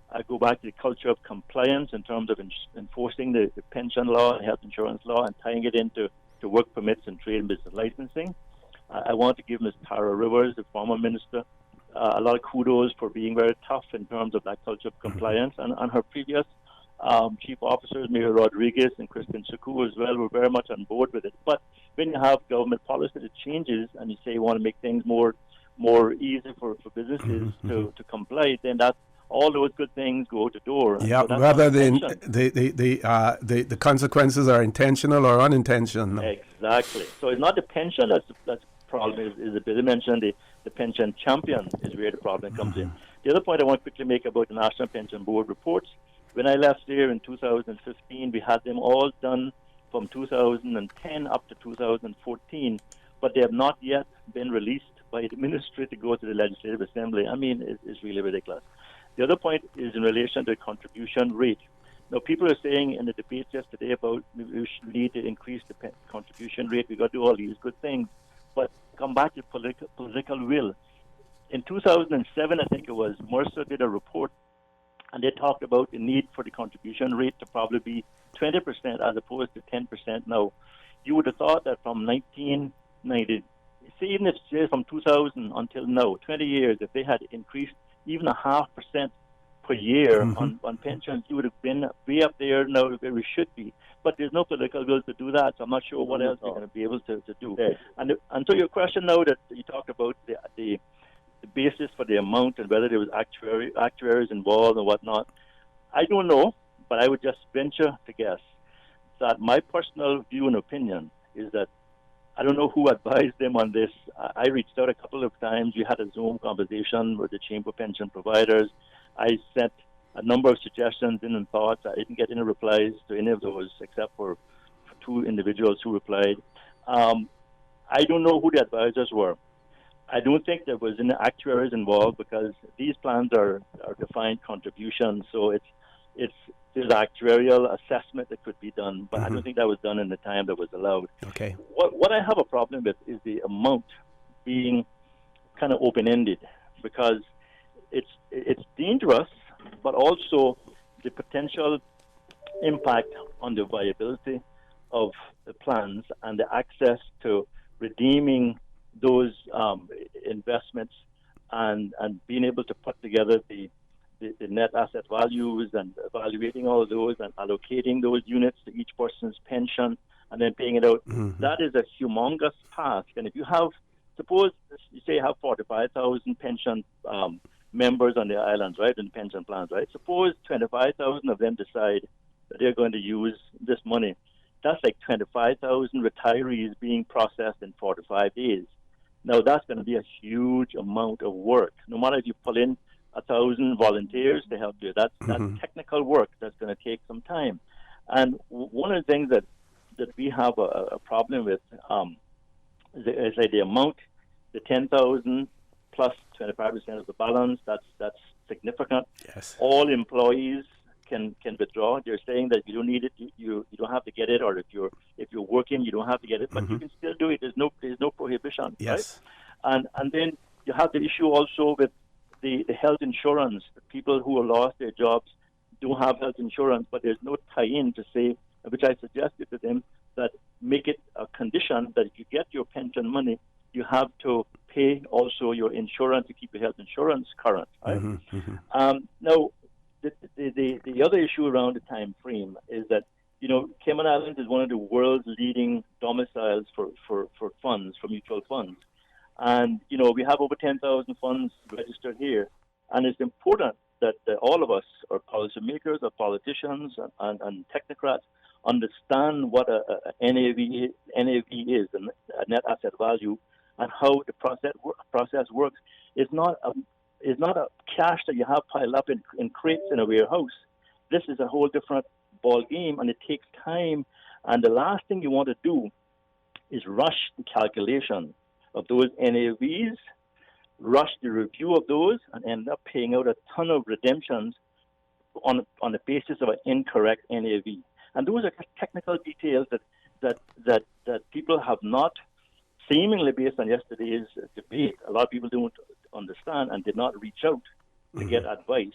[SPEAKER 18] I go back to the culture of compliance in terms of enforcing the pension law and health insurance law and tying it into work permits and trade and business licensing. I want to give Ms. Tara Rivers, the former minister, a lot of kudos for being very tough in terms of that culture of compliance. And her previous chief officers, Mayor Rodriguez and Kristen Suku as well, were very much on board with it. But when you have government policy that changes and you say you want to make things more easy for businesses to comply, then that all those good things go out the door.
[SPEAKER 4] Yeah,
[SPEAKER 18] so
[SPEAKER 4] whether the consequences are intentional or unintentional.
[SPEAKER 18] Exactly. So it's not the pension that's the problem. Is the Billy mentioned the pension champion is where the problem comes in. The other point I want to quickly make about the National Pension Board reports. When I left there in 2015, we had them all done from 2010 up to 2014, but they have not yet been released by the ministry to go to the Legislative Assembly. I mean, it's really ridiculous. The other point is in relation to the contribution rate. Now, people are saying in the debate yesterday about we need to increase the contribution rate. We've got to do all these good things. But come back to political will. In 2007, I think it was, Mercer did a report, and they talked about the need for the contribution rate to probably be 20% as opposed to 10% now. You would have thought that from 1990, even if, say, from 2000 until now, 20 years, if they had increased even 0.5% per year on pensions, you would have been way up there now where we should be. But there's no political will to do that, so I'm not sure what else we're going to be able to do. Okay. And so your question now that you talked about the basis for the amount and whether there was actuaries involved and whatnot, I don't know, but I would just venture to guess that my personal view and opinion is that I don't know who advised them on this. I reached out a couple of times. We had a Zoom conversation with the Chamber Pension Providers. I sent a number of suggestions in and thoughts. I didn't get any replies to any of those except for two individuals who replied. I don't know who the advisors were. I don't think there was any actuaries involved because these plans are defined contributions, so there's actuarial assessment that could be done, but I don't think that was done in the time that was allowed.
[SPEAKER 4] Okay.
[SPEAKER 18] What I have a problem with is the amount being kind of open-ended because it's dangerous, but also the potential impact on the viability of the plans and the access to redeeming those investments and being able to put together the net asset values and evaluating all of those and allocating those units to each person's pension and then paying it out. That is a humongous task. And if you have, suppose you say you have 45,000 pension members on the islands, right, in pension plans, right? Suppose 25,000 of them decide that they're going to use this money. That's like 25,000 retirees being processed in 45 days. Now, that's going to be a huge amount of work. No matter if you pull in 1,000 volunteers to help you, that's technical work that's going to take some time. And one of the things that we have a problem with is like the amount, the 10,000 plus 25% of the balance. That's significant.
[SPEAKER 4] Yes.
[SPEAKER 18] All employees can withdraw. They're saying that you don't need it, you don't have to get it, or if you're working, you don't have to get it, but you can still do it. There's no prohibition.
[SPEAKER 4] Yes.
[SPEAKER 18] Right? And then you have the issue also with the health insurance. The people who have lost their jobs don't have health insurance, but there's no tie-in to say, which I suggested to them, that make it a condition that if you get your pension money, you have to pay also your insurance to keep your health insurance current. Right? Now, the other issue around the time frame is that, Cayman Islands is one of the world's leading domiciles for funds, for mutual funds. And, we have over 10,000 funds registered here. And it's important that all of us, or policymakers, or politicians, and technocrats, understand what a NAV is, a net asset value, and how the process works. It's not is not a cash that you have piled up in crates in a warehouse. This is a whole different ball game, and it takes time. And the last thing you want to do is rush the calculation of those NAVs, rush the review of those, and end up paying out a ton of redemptions on the basis of an incorrect NAV. And those are technical details that people have not, seemingly based on yesterday's debate, a lot of people don't understand and did not reach out to get advice.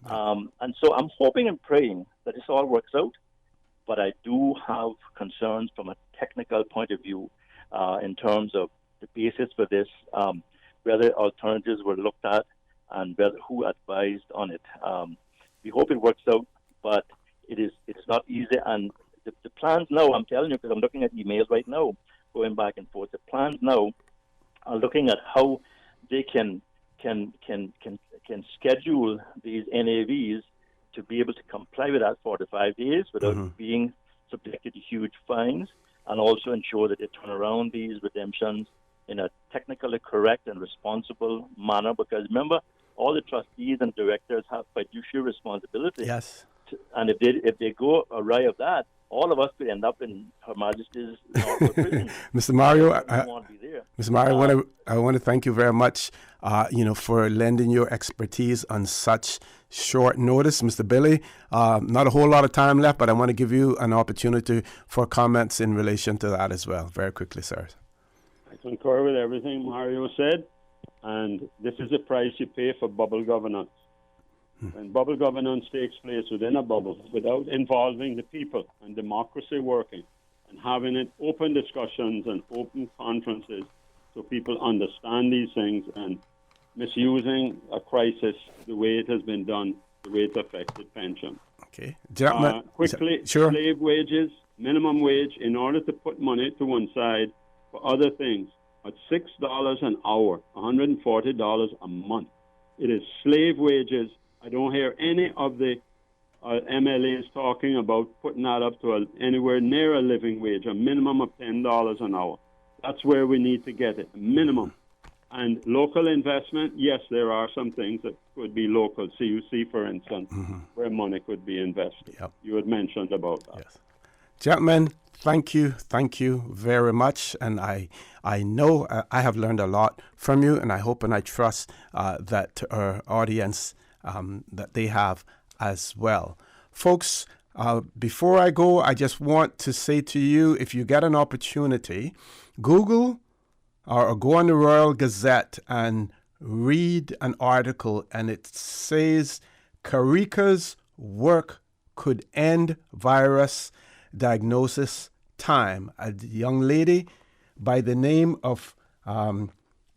[SPEAKER 18] And so I'm hoping and praying that this all works out, but I do have concerns from a technical point of view in terms of the basis for this, whether alternatives were looked at, and who advised on it. We hope it works out, but it's not easy. And the plans now, I'm telling you, because I'm looking at emails right now, going back and forth. The plans now are looking at how they can schedule these NAVs to be able to comply with that 45 days without being subjected to huge fines, and also ensure that they turn around these redemptions in a technically correct and responsible manner. Because remember, all the trustees and directors have fiduciary responsibility.
[SPEAKER 4] Yes.
[SPEAKER 18] And if they go awry of that, all of us could end up in Her Majesty's Norfolk prison.
[SPEAKER 4] Mr. Mario,
[SPEAKER 18] Mr.
[SPEAKER 4] Mario, I want to thank you very much, for lending your expertise on such short notice. Mr. Billy, not a whole lot of time left, but I want to give you an opportunity for comments in relation to that as well. Very quickly, sir.
[SPEAKER 13] I concur with everything Mario said, and this is the price you pay for bubble governance. When bubble governance takes place within a bubble without involving the people and democracy working and having it open discussions and open conferences so people understand these things, and misusing a crisis the way it has been done, the way it's affected pension.
[SPEAKER 4] Okay.
[SPEAKER 13] Quickly,
[SPEAKER 4] sure.
[SPEAKER 13] Slave wages, minimum wage, in order to put money to one side for other things, at $6 an hour, $140 a month. It is slave wages. I don't hear any of the MLAs talking about putting that up to anywhere near a living wage, a minimum of $10 an hour. That's where we need to get it, a minimum. And local investment, yes, there are some things that could be local. CUC, for instance, where money could be invested.
[SPEAKER 4] Yep.
[SPEAKER 13] You had mentioned about that.
[SPEAKER 4] Yes. Gentlemen, thank you very much. And I know I have learned a lot from you, and I hope and I trust that our audience that they have as well. Folks, before I go, I just want to say to you, if you get an opportunity, Google or go on the Royal Gazette and read an article, and it says Carica's work could end virus diagnosis time. A young lady by the name of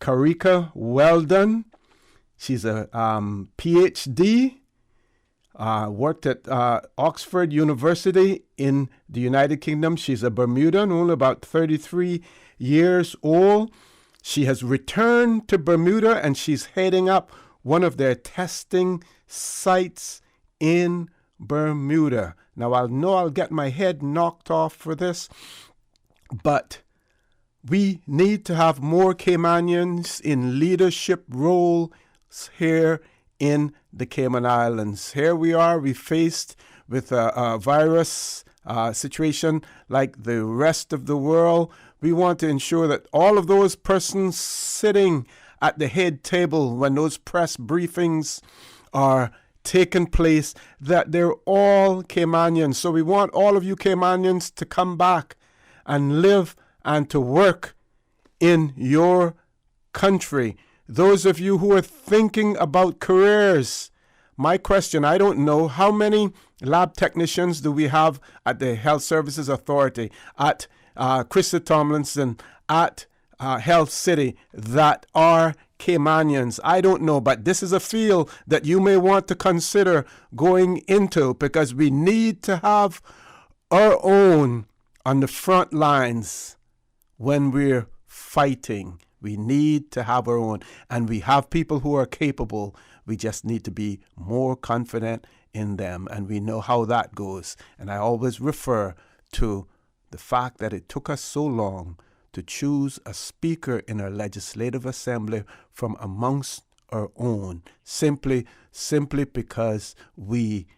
[SPEAKER 4] Carica Weldon. She's a PhD, worked at Oxford University in the United Kingdom. She's a Bermudan, only about 33 years old. She has returned to Bermuda, and she's heading up one of their testing sites in Bermuda. Now, I'll get my head knocked off for this, but we need to have more Caymanians in leadership role here in the Cayman Islands. Here we are, we faced with a virus situation like the rest of the world. We want to ensure that all of those persons sitting at the head table when those press briefings are taking place, that they're all Caymanians. So we want all of you Caymanians to come back and live and to work in your country. Those of you who are thinking about careers, my question, I don't know, how many lab technicians do we have at the Health Services Authority, at Christa Tomlinson, at Health City that are Caymanians? I don't know, but this is a field that you may want to consider going into, because we need to have our own on the front lines when we're fighting. We need to have our own, and we have people who are capable. We just need to be more confident in them, and we know how that goes. And I always refer to the fact that it took us so long to choose a speaker in our legislative assembly from amongst our own, simply because we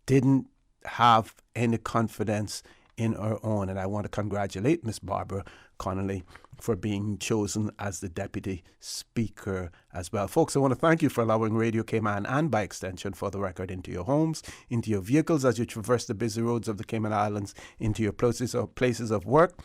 [SPEAKER 4] didn't have any confidence in our own. And I want to congratulate Miss Barbara Connolly for being chosen as the Deputy Speaker as well. Folks, I want to thank you for allowing Radio Cayman and by extension For the Record into your homes, into your vehicles as you traverse the busy roads of the Cayman Islands, into your places of work,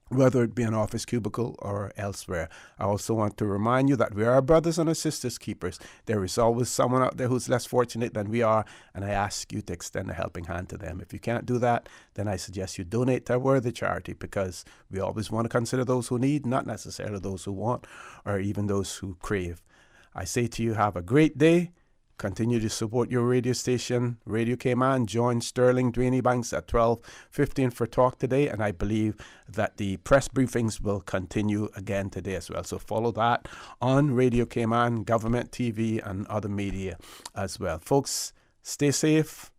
[SPEAKER 4] whether it be an office cubicle or elsewhere. I also want to remind you that we are brothers and our sisters keepers. There is always someone out there who's less fortunate than we are, and I ask you to extend a helping hand to them. If you can't do that, then I suggest you donate to a worthy charity, because we always want to consider those who need, not necessarily those who want or even those who crave. I say to you, have a great day. Continue to support your radio station, Radio Cayman. Join Sterling Dwayne Banks at 12:15 for Talk today, and I believe that the press briefings will continue again today as well. So follow that on Radio Cayman, Government TV, and other media as well. Folks, stay safe.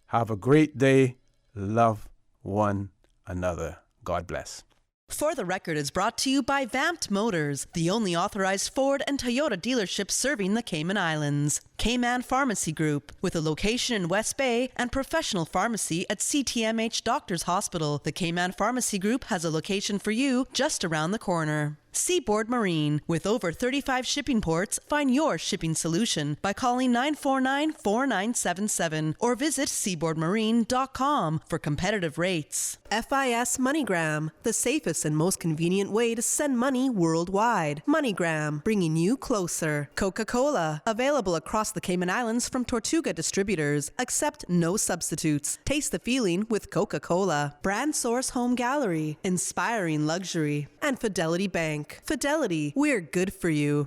[SPEAKER 4] Have a great day. Love one another. God bless.
[SPEAKER 8] For the Record is brought to you by Vamped Motors, the only authorized Ford and Toyota dealership serving the Cayman Islands. Cayman Pharmacy Group, with a location in West Bay and professional pharmacy at CTMH Doctors Hospital. The Cayman Pharmacy Group has a location for you just around the corner. Seaboard Marine, with over 35 shipping ports, find your shipping solution by calling 949-4977 or visit seaboardmarine.com for competitive rates. FIS MoneyGram, the safest and most convenient way to send money worldwide. MoneyGram, bringing you closer. Coca-Cola, available across the Cayman Islands from Tortuga Distributors. Accept no substitutes. Taste the feeling with Coca-Cola. Brand Source Home Gallery, inspiring luxury. And Fidelity Bank. Fidelity, we're good for you.